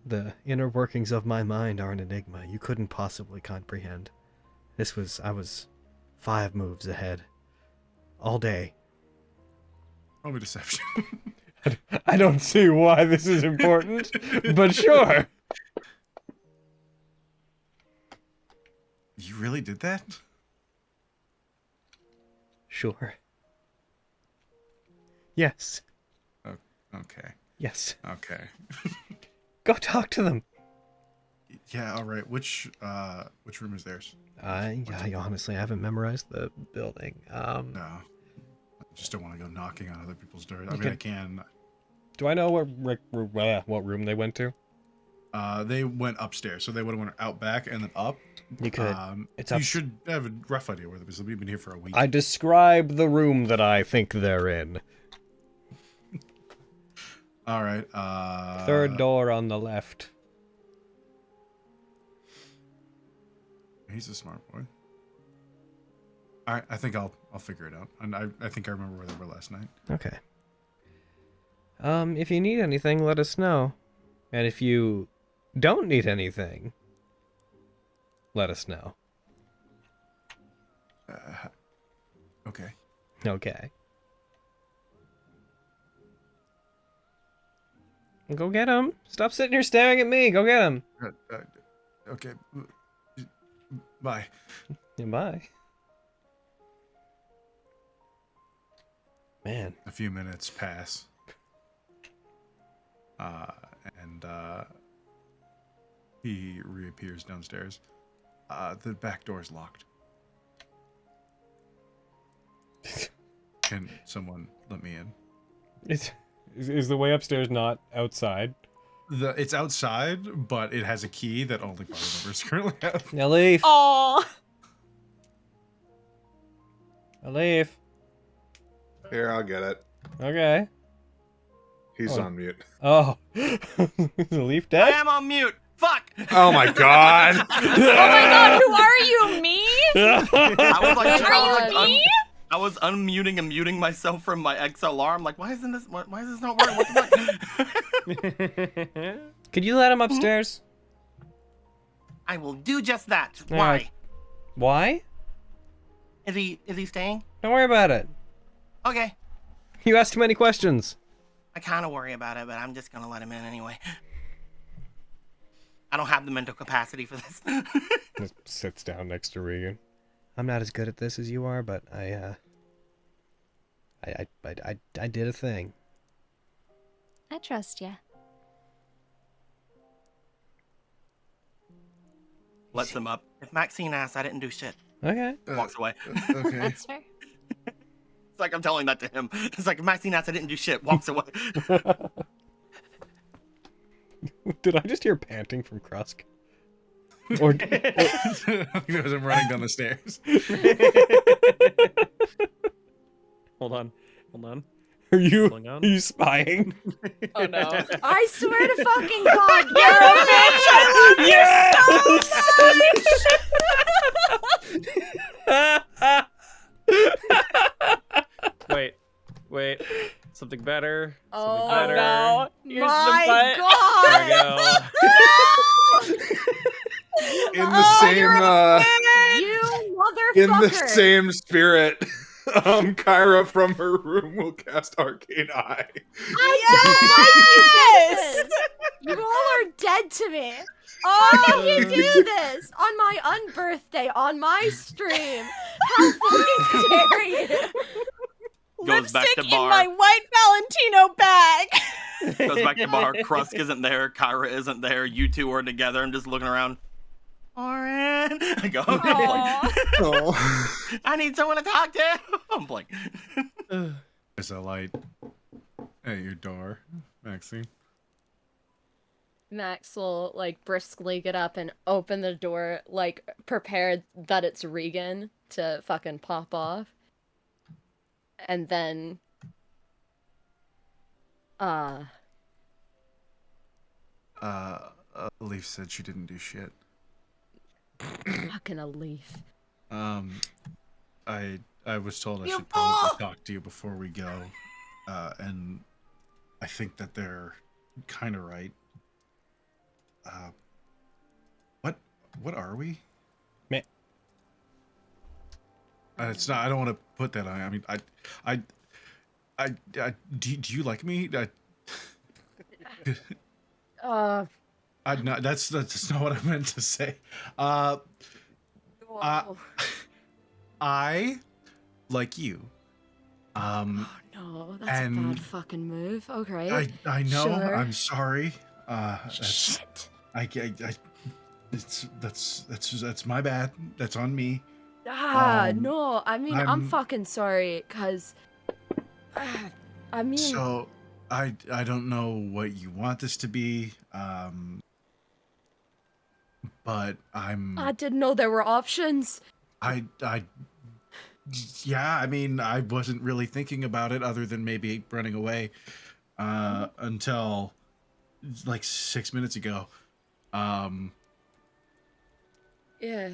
The inner workings of my mind are an enigma you couldn't possibly comprehend. I was 5 moves ahead. All day. Roll me deception. I don't see why this is important, but sure. You really did that? Sure. Yes. Oh, okay. Yes. Okay. Go talk to them. Yeah, all right. Which room is theirs? I honestly haven't memorized the building. No. I just don't want to go knocking on other people's doors. I mean, I can. Do I know what room they went to? They went upstairs, so they would have went out back and then up. You could. It's up. You should have a rough idea where they're because we've been here for a week. I describe the room that I think they're in. All right. Third door on the left. He's a smart boy. All right, I think I'll figure it out, and I think I remember where they were last night. Okay. If you need anything, let us know, and if you don't need anything, let us know. Okay. Okay. Go get him. Stop sitting here staring at me. Go get him. Okay. Bye. Bye. Man. A few minutes pass. And he reappears downstairs. The back door is locked. Can someone let me in? Is the way upstairs not outside? It's outside, but it has a key that only party members currently have. Now leave. Aww. Now leave. Here, I'll get it. Okay. He's on mute. Oh. Is the leaf I dead? am on mute. Fuck. Oh my god. Oh my god, who are you, me? I was like, Are you me? I was unmuting and muting myself from my XLR. I'm like, why is this not working? What the fuck? Could you let him upstairs? I will do just that. All Why? right. Why? Is he staying? Don't worry about it. Okay. You asked too many questions. I kind of worry about it, but I'm just gonna let him in anyway. I don't have the mental capacity for this. Just sits down next to Regan. I'm not as good at this as you are, but I did a thing. I trust ya. Lets him up. If Maxine asks, I didn't do shit. Okay. Walks away. Okay. That's fair. It's like I'm telling that to him. It's like if Maxine asks, I didn't do shit. Walks away. Did I just hear panting from Krusk? Or I think it was him running down the stairs. Hold on. are you Going on? are you spying? Oh no. I swear to fucking God, You're a bitch! I love you Wait. Something better. Oh, Something better. no. Here's my the butt. God! There we go. In the same You motherfucker! in the same spirit, Kyra from her room will cast Arcane Eye. Yes! You all are dead to me. Oh, How did you do this on my unbirthday on my stream? How fucking dare you? Goes back lipstick to in bar. my white Valentino bag. Goes back to bar. Krusk isn't there. Kyra isn't there. You two are together. I'm just looking around. Oren. I go. I'm like, Oh. I need someone to talk to. I'm like. There's a light at your door, Maxine. Max will like briskly get up and open the door, like prepared that it's Regan to fucking pop off. And then Leaf said she didn't do shit. fucking a leaf. I was told I You should probably fool! talk to you before we go. And I think that they're kind of right. What are we? Man. It's not. I don't want to put that on. I mean, do you like me? Oh. No, that's not what I meant to say. Whoa. I like you. Oh no, that's a and bad fucking move. Okay. I know. Sure. I'm sorry. Shit. That's my bad. That's on me. No. I mean, I'm fucking sorry, cause. I mean. So, I don't know what you want this to be, but I didn't know there were options. Yeah, I mean, I wasn't really thinking about it other than maybe running away until like 6 minutes ago. Yeah.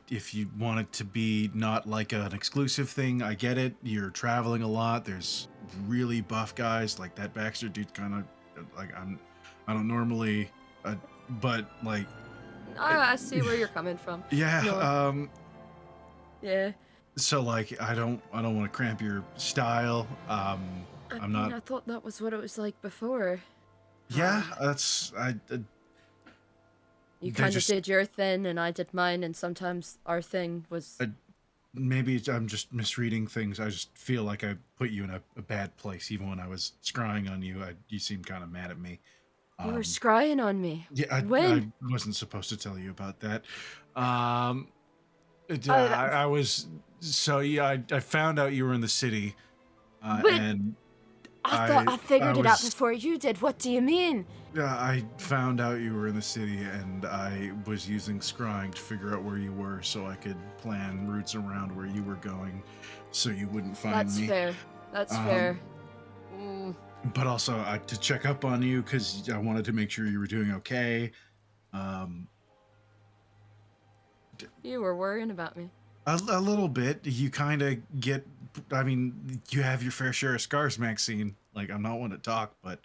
If you want it to be not like an exclusive thing, I get it. You're traveling a lot. There's really buff guys like that Baxter dude. Kind of like I don't normally, but like. I see where you're coming from. Yeah. No. Yeah. So like, I don't want to cramp your style. I thought that was what it was like before. Yeah, You kind of did your thing, and I did mine, and sometimes our thing was... maybe I'm just misreading things. I just feel like I put you in a bad place. Even when I was scrying on you, you seemed kind of mad at me. You were scrying on me? Yeah, When? I wasn't supposed to tell you about that. I was... So, yeah, I found out you were in the city, and... I thought I figured it out before you did. What do you mean? I found out you were in the city, and I was using scrying to figure out where you were so I could plan routes around where you were going so you wouldn't find me. That's fair. But also to check up on you because I wanted to make sure you were doing okay. You were worrying about me. A little bit. You kind of get... I mean, you have your fair share of scars, Maxine. Like, I'm not one to talk, but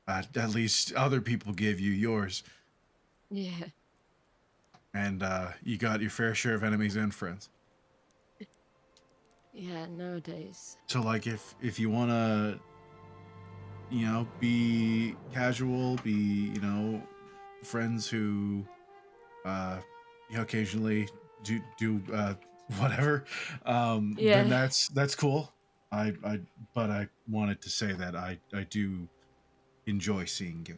at least other people give you yours. Yeah. And you got your fair share of enemies and friends. Yeah, nowadays. So, like, if you want to, you know, be casual, be, you know, friends who, you know, occasionally do whatever, then that's cool. But I wanted to say that I do enjoy seeing you,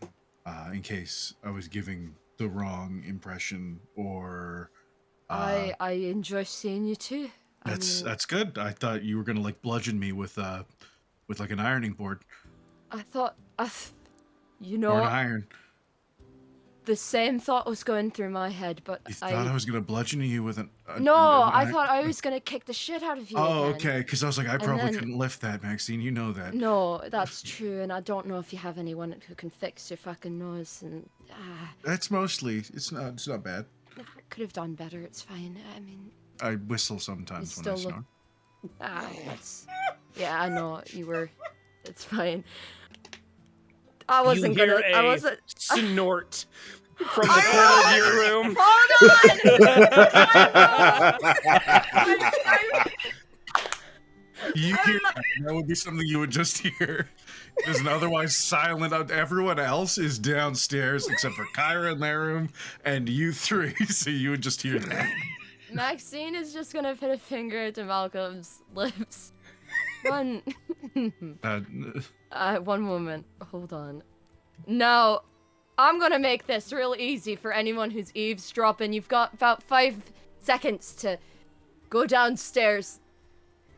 in case I was giving the wrong impression or. I enjoy seeing you too. That's good. I thought you were gonna like bludgeon me with like an ironing board. I thought, you know, or an iron. The same thought was going through my head, but You thought I was gonna bludgeon you with an... I thought I was gonna kick the shit out of you Oh, again. okay, because I was like, I probably couldn't lift that, Maxine, you know that. No, that's true, and I don't know if you have anyone who can fix your fucking nose, and... That's mostly... It's not bad. I could have done better, it's fine, I mean... I whistle sometimes when I snore. That's... Yeah, I know, you were... It's fine. I wasn't gonna... I wasn't... snort from the corner of your room. Hold on! You hear that would be something you would just hear. There's an otherwise silent... Everyone else is downstairs except for Kyra in their room and you three, so you would just hear that. Maxine is just gonna put a finger to Malcolm's lips. One moment. Hold on. Now, I'm gonna make this real easy for anyone who's eavesdropping. You've got about 5 seconds to go downstairs.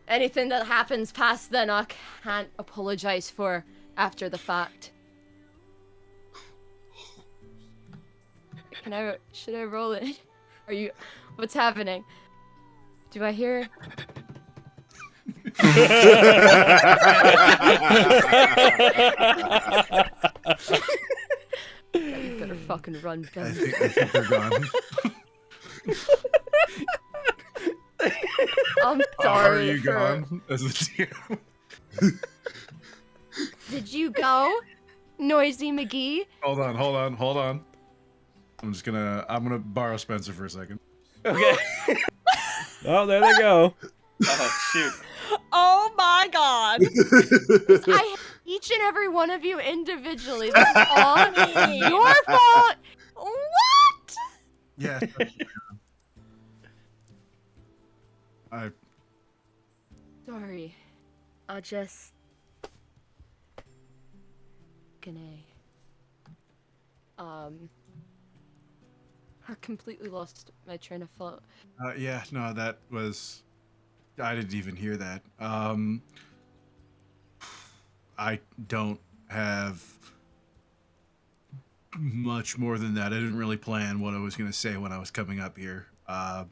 Anything that happens past then, I can't apologize for after the fact. Should I roll it? What's happening? Do I hear? You better fucking run, Ben. I think they're gone. I'm sorry. Are you gone as a DM? Did you go, Noisy McGee? Hold on. I'm gonna borrow Spencer for a second. Okay. Oh, there they go. Oh, shoot. Oh my god. I hate each and every one of you individually. This is all your fault. What? Yeah. Sorry. I just... I completely lost my train of thought. Yeah, no, that was... I didn't even hear that. I don't have much more than that. I didn't really plan what I was going to say when I was coming up here. I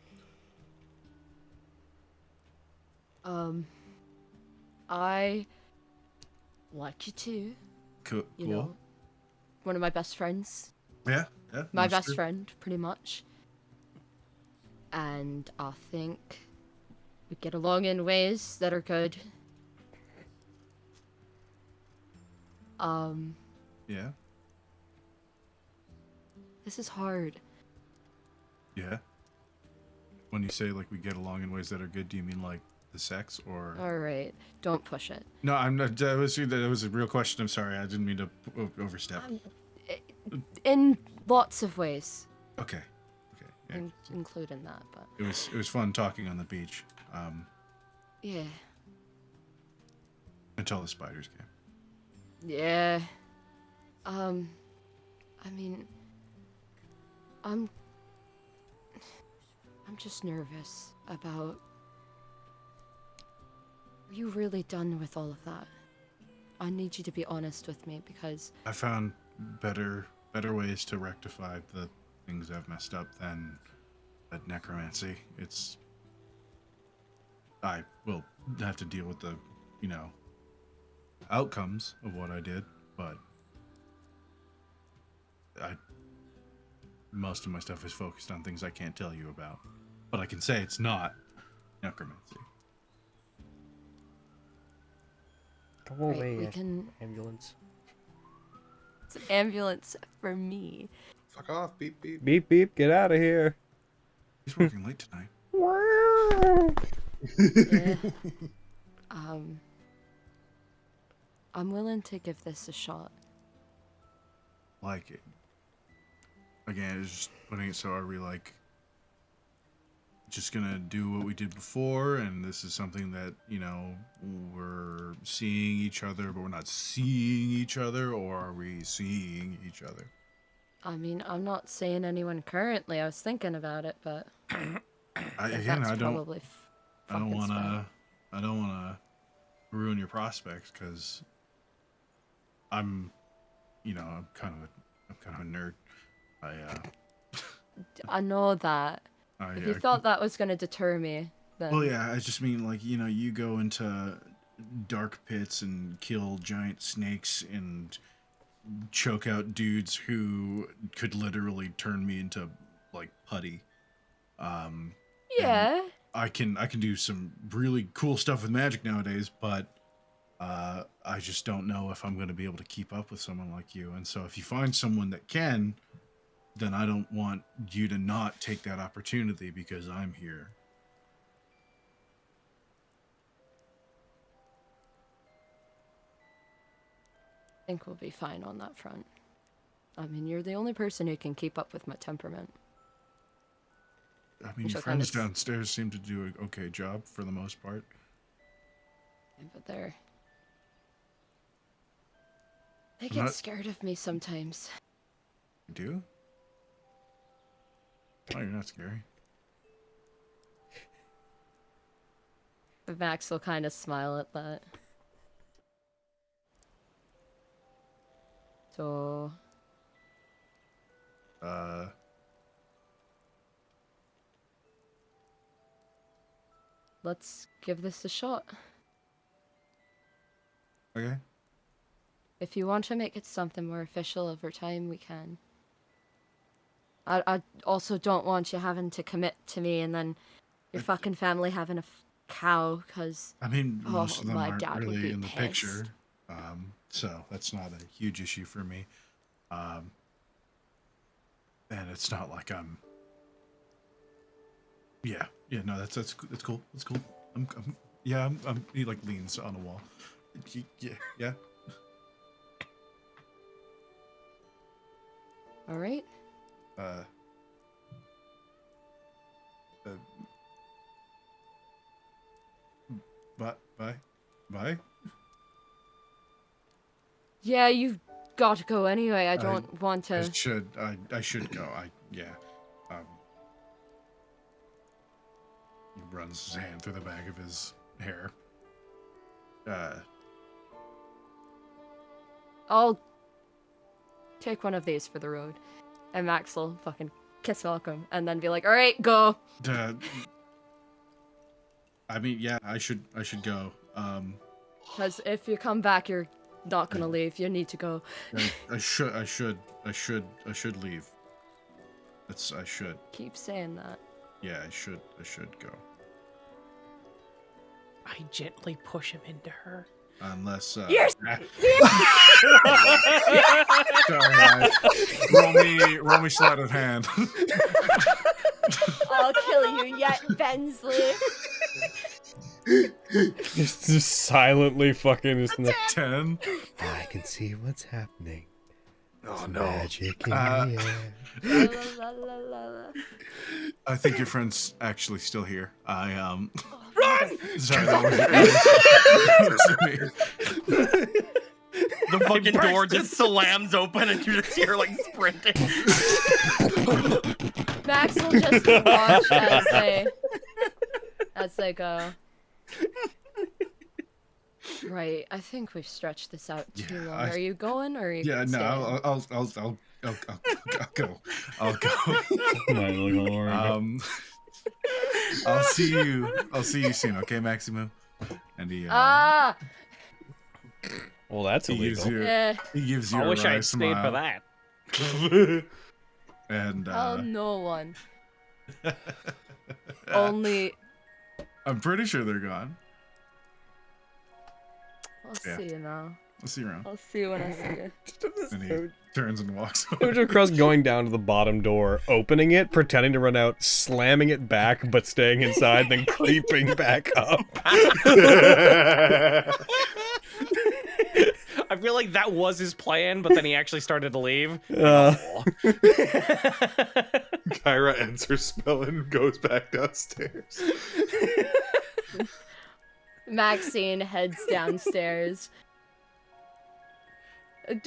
like you too. Cool. You know, one of my best friends. Yeah. My that's best true. friend, pretty much. And I think we get along in ways that are good. Yeah. This is hard. Yeah. When you say like we get along in ways that are good, do you mean like the sex or? All right, don't push it. No, I'm not. That was a real question. I'm sorry. I didn't mean to overstep. In lots of ways, Okay. Yeah. including that, but It was fun talking on the beach. yeah, Until the spiders came. yeah. I mean, I'm just nervous about. Are you really done with all of that? I need you to be honest with me because I found better ways to rectify the things I've messed up than that necromancy. I will have to deal with the, outcomes of what I did, but most of my stuff is focused on things I can't tell you about. But I can say it's not necromancy. Go right, away, we can. ambulance. It's an ambulance for me. Fuck off, beep beep. Beep beep, get out of here. He's working late tonight. Yeah. I'm willing to give this a shot. Like it. Again, it's just putting it so are we like just gonna do what we did before and this is something that, we're seeing each other but we're not seeing each other, or are we seeing each other? I mean, I'm not saying anyone currently. I was thinking about it, but I that's don't probably wanna ruin your prospects because I'm kind of a nerd. I know that. If you thought that was gonna deter me, then Well, yeah, I just mean like you go into dark pits and kill giant snakes and choke out dudes who could literally turn me into like putty. yeah. I can do some really cool stuff with magic nowadays, but I just don't know if I'm going to be able to keep up with someone like you. And so if you find someone that can, then I don't want you to not take that opportunity because I'm here. I think we'll be fine on that front. I mean, you're the only person who can keep up with my temperament. I mean, your friends downstairs seem to do an okay job for the most part. But they get scared of me sometimes. You do? Oh, you're not scary. But Max will kind of smile at that. So... let's give this a shot. Okay. If you want to make it something more official over time, we can. I also don't want you having to commit to me and then your fucking family having a cow, because I mean, most of them my aren't dad would really be in the pissed. picture, so that's not a huge issue for me. And it's not like I'm. Yeah, no, that's cool. That's cool. He like leans on a wall. Yeah. All right. Bye. Yeah, you've got to go anyway. I don't want to. I should go. He runs his hand through the back of his hair. I'll take one of these for the road. And Max will fucking kiss Malcolm and then be like, all right, go. I mean, yeah, I should go. Because if you come back, you're not gonna leave. You need to go. I should leave. I should. Keep saying that. Yeah, I should go. I gently push him into her. Unless You're sorry, roll me sleight of hand. I'll kill you yet, Bensley. Just silently fucking just in the 10. I can see what's happening. Oh Some no. magic in the air. La, la, la, la, la. I think your friend's actually still here. Run! Sorry, that was me. The fucking door just slams open and you just hear like sprinting. Max will just watch as they go. Right, I think we've stretched this out too long. Are you going or are you Yeah, staying? no, I'll go. I'll go. I'll see you soon, okay, Maximo? And he Ah! Well, that's he gives illegal. you Yeah. he gives you I a wish wry I'd stayed for smile. that. And Oh, no one. Only... I'm pretty sure they're gone. I'll Yeah. see you now. I'll see you around. I'll see you when I see you. And he turns and walks away. Imagine Cross going down to the bottom door, opening it, pretending to run out, slamming it back, but staying inside, then creeping back up. I feel like that was his plan, but then he actually started to leave. Kyra ends her spell and goes back downstairs. Maxine heads downstairs.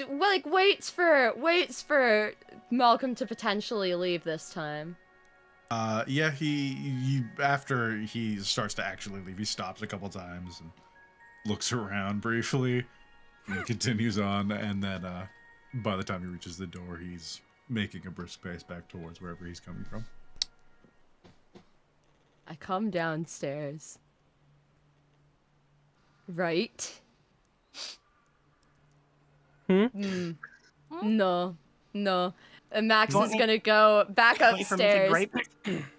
Waits for Malcolm to potentially leave this time. Yeah, he after he starts to actually leave, he stops a couple times and looks around briefly and continues on, and then by the time he reaches the door, he's making a brisk pace back towards wherever he's coming from. I come downstairs. Right? No. And Max You want is me- gonna go back Wait for me to upstairs grape?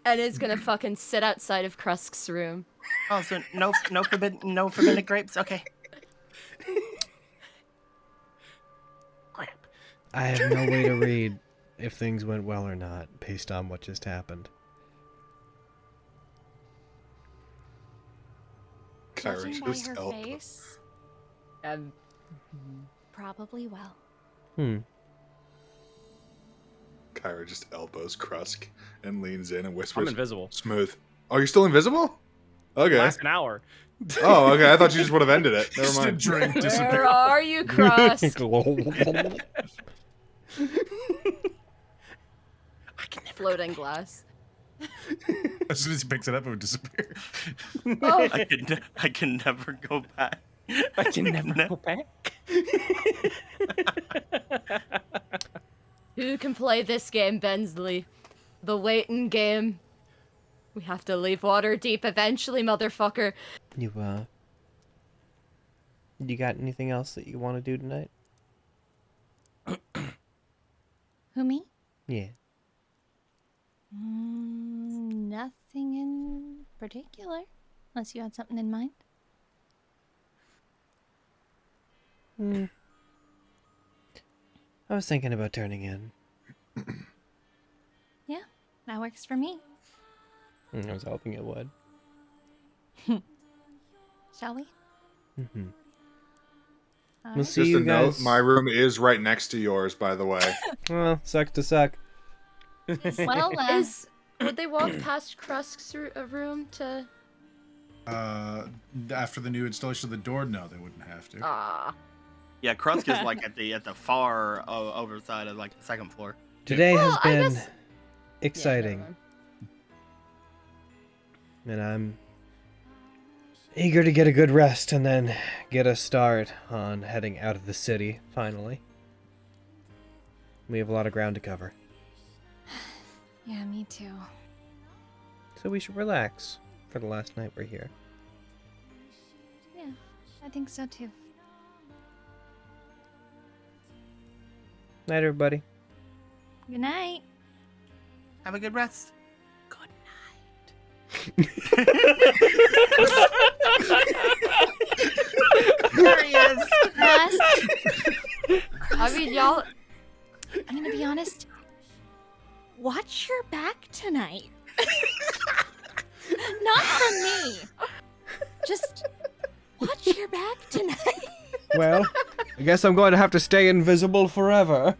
and is gonna fucking sit outside of Krusk's room. Oh, so no forbidden grapes. Okay. Crap. I have no way to read if things went well or not, based on what just happened. Kyra Judging by just her elbow. face, Um, probably well. Kyra just elbows Krusk and leans in and I'm whispers, invisible. "Smooth." Oh, you're still invisible? Okay. Last an hour. Oh, okay. I thought you just would have ended it. Never Just a mind. drink where disappear. are you, Krusk? I can never. Floating glass. As soon as he picks it up, it would disappear. Oh, I can never go back. I can never go back. who can play this game, Bensley? The waiting game. We have to leave water deep eventually, motherfucker. You got anything else that you want to do tonight? Who, me? Yeah. Nothing in particular. Unless you had something in mind. I was thinking about turning in. Yeah, that works for me. I was hoping it would. Shall we? Mm-hmm. All We'll right. see Just you a note, guys. my room is right next to yours, by the way. Well, suck to suck. Well, Would they walk past Krusk's room to... After the new installation of the door, no, they wouldn't have to. Ah. Yeah, Krusk is like at the far over side of like the second floor. Today Well, has I been guess- exciting, Yeah, never mind. and I'm Eager to get a good rest and then get a start on heading out of the city, finally. We have a lot of ground to cover. Yeah, me too. So we should relax for the last night we're here. Yeah, I think so too. Night, everybody. Good night. Have a good rest. There he is. Rest. I mean, y'all. I'm gonna be honest. Watch your back tonight. Not from me. Just watch your back tonight. Well, I guess I'm going to have to stay invisible forever.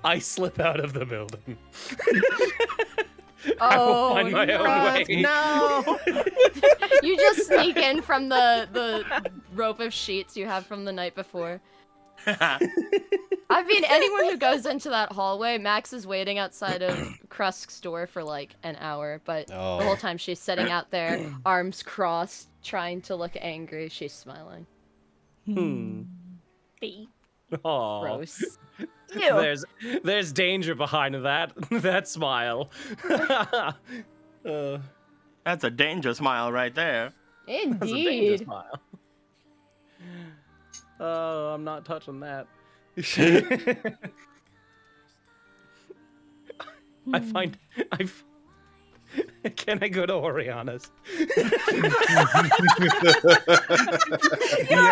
I slip out of the building. Oh, I will find my own way. No. You just sneak in from the rope of sheets you have from the night before. I mean, anyone who goes into that hallway, Max is waiting outside of Krusk's door for like an hour, but the whole time she's sitting out there, arms crossed, trying to look angry, she's smiling. Aw. Gross. There's danger behind that smile. That's a danger smile right there. That's a danger Indeed. smile. Oh, I'm not touching that. Can I go to Oriana's? You're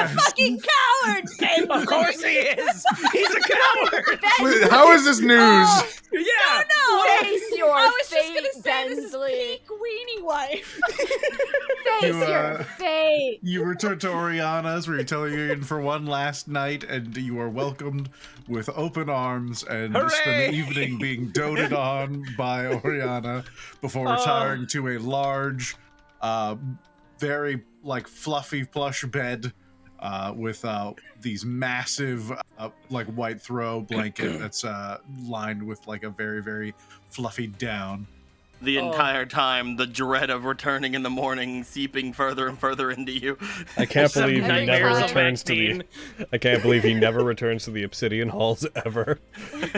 a fucking coward, Ben! Of course he is! He's a coward! Wait, how is this news? Yeah! No! Face your I was just fate, gonna say this is Bensley. peak weenie wife. Face You, your fate. You return to Oriana's, where you tell you're in for one last night, and you are welcomed with open arms, and spend Hooray! the evening being doted on by Oriana before retiring to a large, very like fluffy plush bed with these massive like white throw blanket that's lined with like a very, very fluffy down. The entire time, the dread of returning in the morning seeping further and further into you. I can't believe he Nightmares never of returns to Maxine. the. I can't believe he never returns to the Obsidian Halls ever.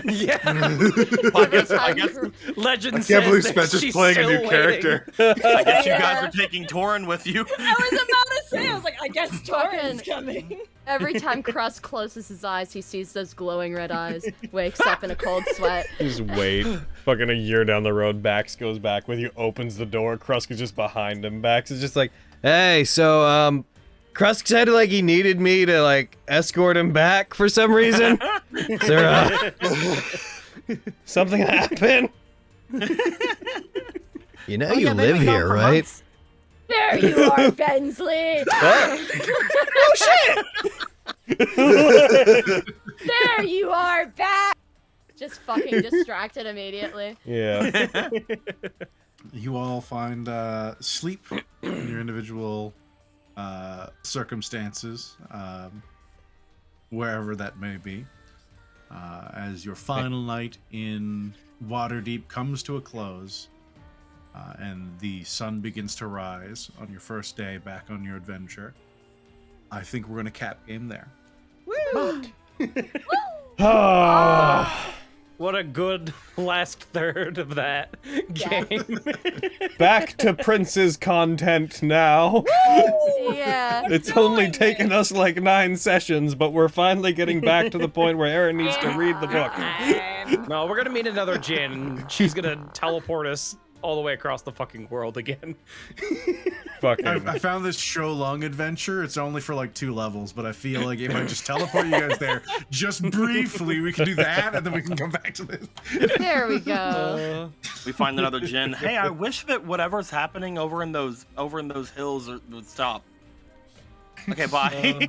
Yeah. I guess Time Legend I says can't believe that Spencer's she's playing a still new waiting. character. I guess you Yeah. guys are taking Torin with you. I was about to say, I was like, I guess Torin's Fucking- coming. Every time Krust closes his eyes, he sees those glowing red eyes, wakes up in a cold sweat. Just wait. Fucking a year down the road, Bax goes back with you, opens the door, Krusk is just behind him. Bax is just like, hey, so, Krusk said, like, he needed me to, like, escort him back for some reason. Is there, something happened? You know Oh, you yeah, they've live been gone here, for right? months. There you are, Bensley! Oh shit! There you are, back! Just fucking distracted immediately. Yeah. You all find sleep in your individual circumstances, wherever that may be, as your final night in Waterdeep comes to a close, and the sun begins to rise on your first day back on your adventure. I think we're going to cap game there. What a good last third of that Yeah. game. Back to Prince's content now. Yeah. It's only taken us like 9 sessions, but we're finally getting back to the point where Aaron needs to read the book. No, we're gonna meet another Jin, and she's gonna teleport us all the way across the fucking world again. Fucking. I found this show long adventure. It's only for like 2 levels, but I feel like if I just teleport you guys there, just briefly, we can do that, and then we can come back to this. There we go. We find another Jin. Hey, I wish that whatever's happening over in those hills would stop. Okay, bye.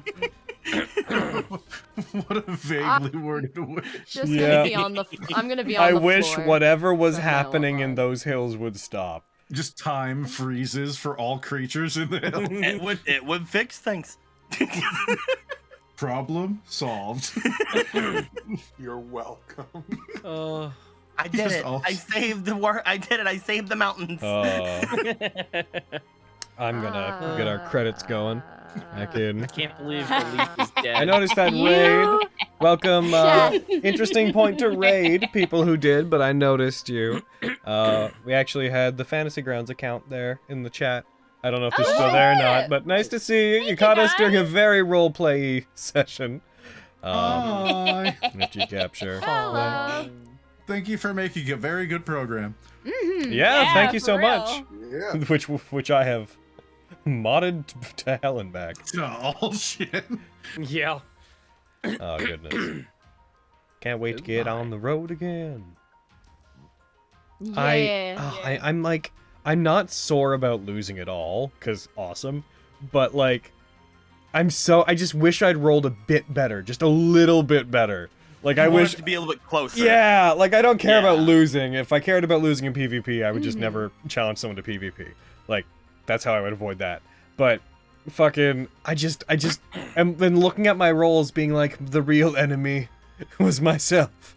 What a vaguely worded wish. Just Yeah. gonna be on the. I'm gonna be on I the wish floor. whatever was from now happening in on. those hills would stop. Just time freezes for all creatures in the hill. it would fix things. Problem solved. You're welcome. I did Just it. all- I saved the war. I did it. I saved the mountains. I'm gonna get our credits going. I Can't believe Elise is dead. I noticed that raid. Welcome. Interesting point to raid people who did, but I noticed you. We actually had the Fantasy Grounds account there in the chat. I don't know if they're still there or not, but nice to see you. You caught us during a very roleplay session. Hi. Nifty capture. Hello. Thank you for making a very good program. Yeah, thank you so for real. much. Yeah. Which I have modded to hell and back. Oh shit. Yeah. Oh goodness. Can't wait to get on the road again. Yeah. I'm not sore about losing at all, cause awesome, but like, I just wish I'd rolled a bit better, just a little bit better. Like I want wish it to be a little bit closer. Yeah, like I don't care about Yeah. losing. If I cared about losing in PvP, I would just never challenge someone to PvP. Like that's how I would avoid that. But fucking, I just am been looking at my rolls, being like, the real enemy was myself.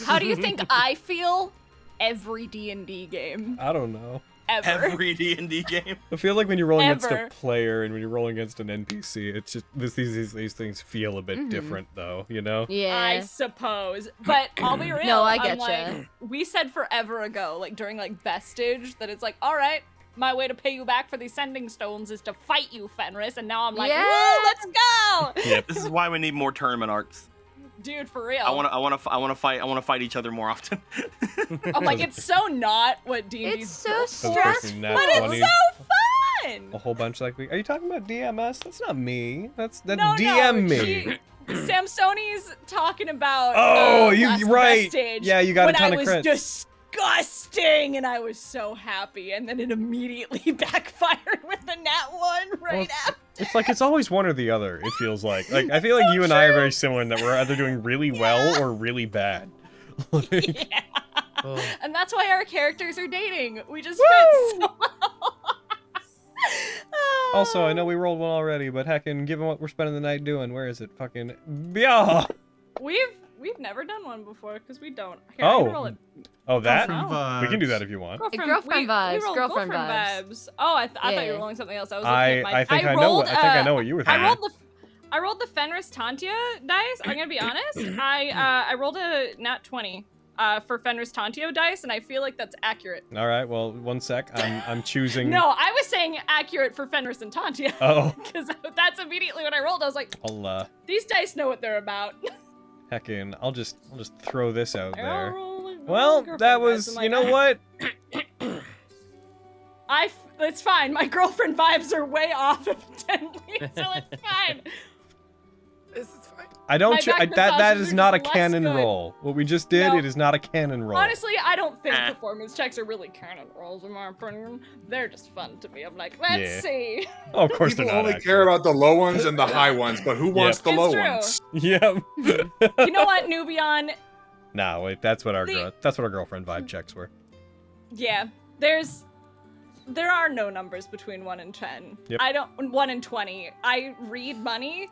How do you think I feel every D&D game I don't know. ever? Every D&D game. I feel like when you're rolling against Ever. a player and when you're rolling against an NPC, it's just these things feel a bit different, though. You know? Yeah. I suppose, but I'll be real. No, I I'm getcha. like, we said forever ago, like during like Vestige, that it's like, all right, my way to pay you back for these sending stones is to fight you, Fenris, and now I'm like, Yeah. woo, let's go, Yep. This is why we need more tournament arcs. dude, for real. I want to fight each other more often. I'm like, it's so not what D&D's It's so built for, stressful. Nat but 20. it's so fun. A whole bunch like are you talking about DMS? That's not me. That's No, DM no, me. Samsoni's talking about. Oh, last you're right. Vestige Yeah, you got a when ton I of was crits. disgusting, and I was so happy, and then it immediately backfired with the Nat 1 right after. It's like it's always one or the other. It feels like I feel like you and I are very similar in that we're either doing really well or really bad. Like, Yeah. And that's why our characters are dating. We just fit so well. Also, I know we rolled one already, but heckin', given what we're spending the night doing, where is it? Fucking yeah. We've never done one before because we don't. Here, I Oh. can roll it. Oh, that No. we can do that if you want. Girlfriend vibes, We rolled girlfriend vibes. Oh, I thought you Yeah. were rolling something else. I was looking at my. I think I know what you were thinking. I rolled the Fenris Tantia dice. I'm gonna be honest. I rolled a nat 20 for Fenris Tantio dice, and I feel like that's accurate. All right, well, one sec. I'm choosing. No, I was saying accurate for Fenris and Tantio. Oh. Because that's immediately what I rolled. I was like, I'll these dice know what they're about. heckin', I'll just throw this out I'll there. roll Well, girlfriend that vibes. was, I'm you like, know what? it's fine. My girlfriend vibes are way off, evidently, so it's fine. This is fine. I don't. My back that massages is are not a just less canon good. roll. What we just did, No. it is not a canon roll. Honestly, I don't think performance checks are really canon rolls in my opinion. They're just fun to me. I'm like, let's Yeah. see. Oh, of course People they're not. only care about the low ones and the high ones, but who wants the It's low true. ones? Yep. You know what, Nubian? Nah, wait. That's what our The- that's what our girlfriend vibe checks were. Yeah, there are no numbers between 1 and 10. Yep. 1 and 20. I read money.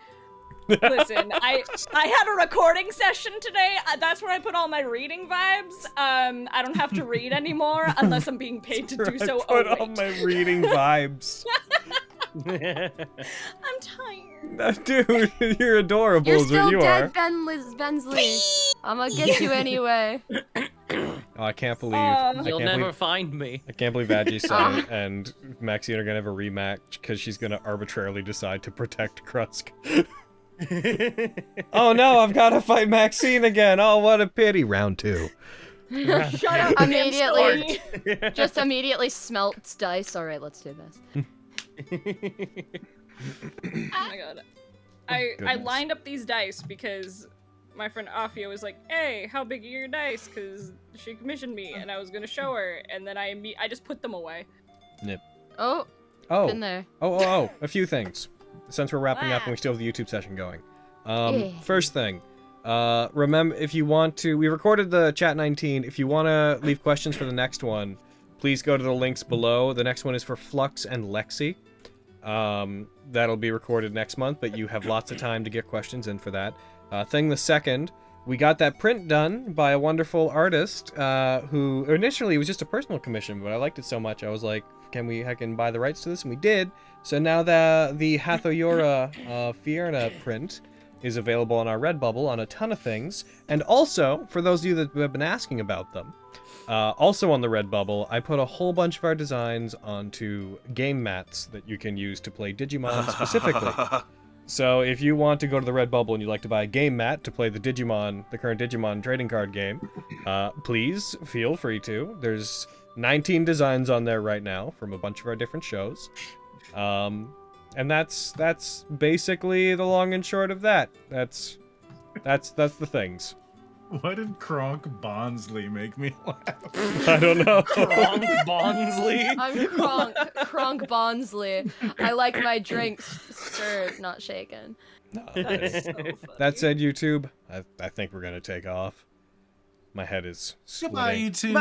Listen, I had a recording session today. That's where I put all my reading vibes. I don't have to read anymore unless I'm being paid to do so. I put all my reading vibes. I'm tired. Dude, you're adorable. You're is what still you dead, are. Bensley. I'm gonna get you anyway. Oh, I can't believe. You'll never find me. I can't believe Adji and Maxine are gonna have a rematch because she's gonna arbitrarily decide to protect Krusk. Oh no, I've got to fight Maxine again. Oh, what a pity. Round 2. Shut up. Immediately, just immediately smelts dice. All right, let's do this. Oh my god. I Goodness. lined up these dice because my friend Afia was like, hey, how big are your dice? Because she commissioned me and I was going to show her. And then I just put them away. Nip. Oh, Oh. been there. Oh, a few things. Since we're wrapping up and we still have the YouTube session going. First thing, remember, if you want to, we recorded the Chat 19. If you want to leave questions for the next one, please go to the links below. The next one is for Flux and Lexi. That'll be recorded next month, but you have lots of time to get questions in for that. The second, we got that print done by a wonderful artist who initially it was just a personal commission, but I liked it so much I was like, can we heckin' buy the rights to this? And we did. So now the Hathoyora Fierna print is available on our Redbubble on a ton of things. And also, for those of you that have been asking about them, also on the Redbubble, I put a whole bunch of our designs onto game mats that you can use to play Digimon specifically. So if you want to go to the Redbubble and you'd like to buy a game mat to play the current Digimon trading card game, please feel free to. There's 19 designs on there right now from a bunch of our different shows. And that's basically the long and short of that. That's the things. Why did Kronk Bonsley make me laugh? I don't know. Kronk Bonsley? I'm Kronk Bonsley. I like my drinks stirred, not shaken. That's so funny. That said, YouTube, I think we're gonna take off. My head is splitting. Goodbye, YouTube.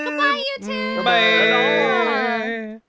Goodbye, YouTube. Bye.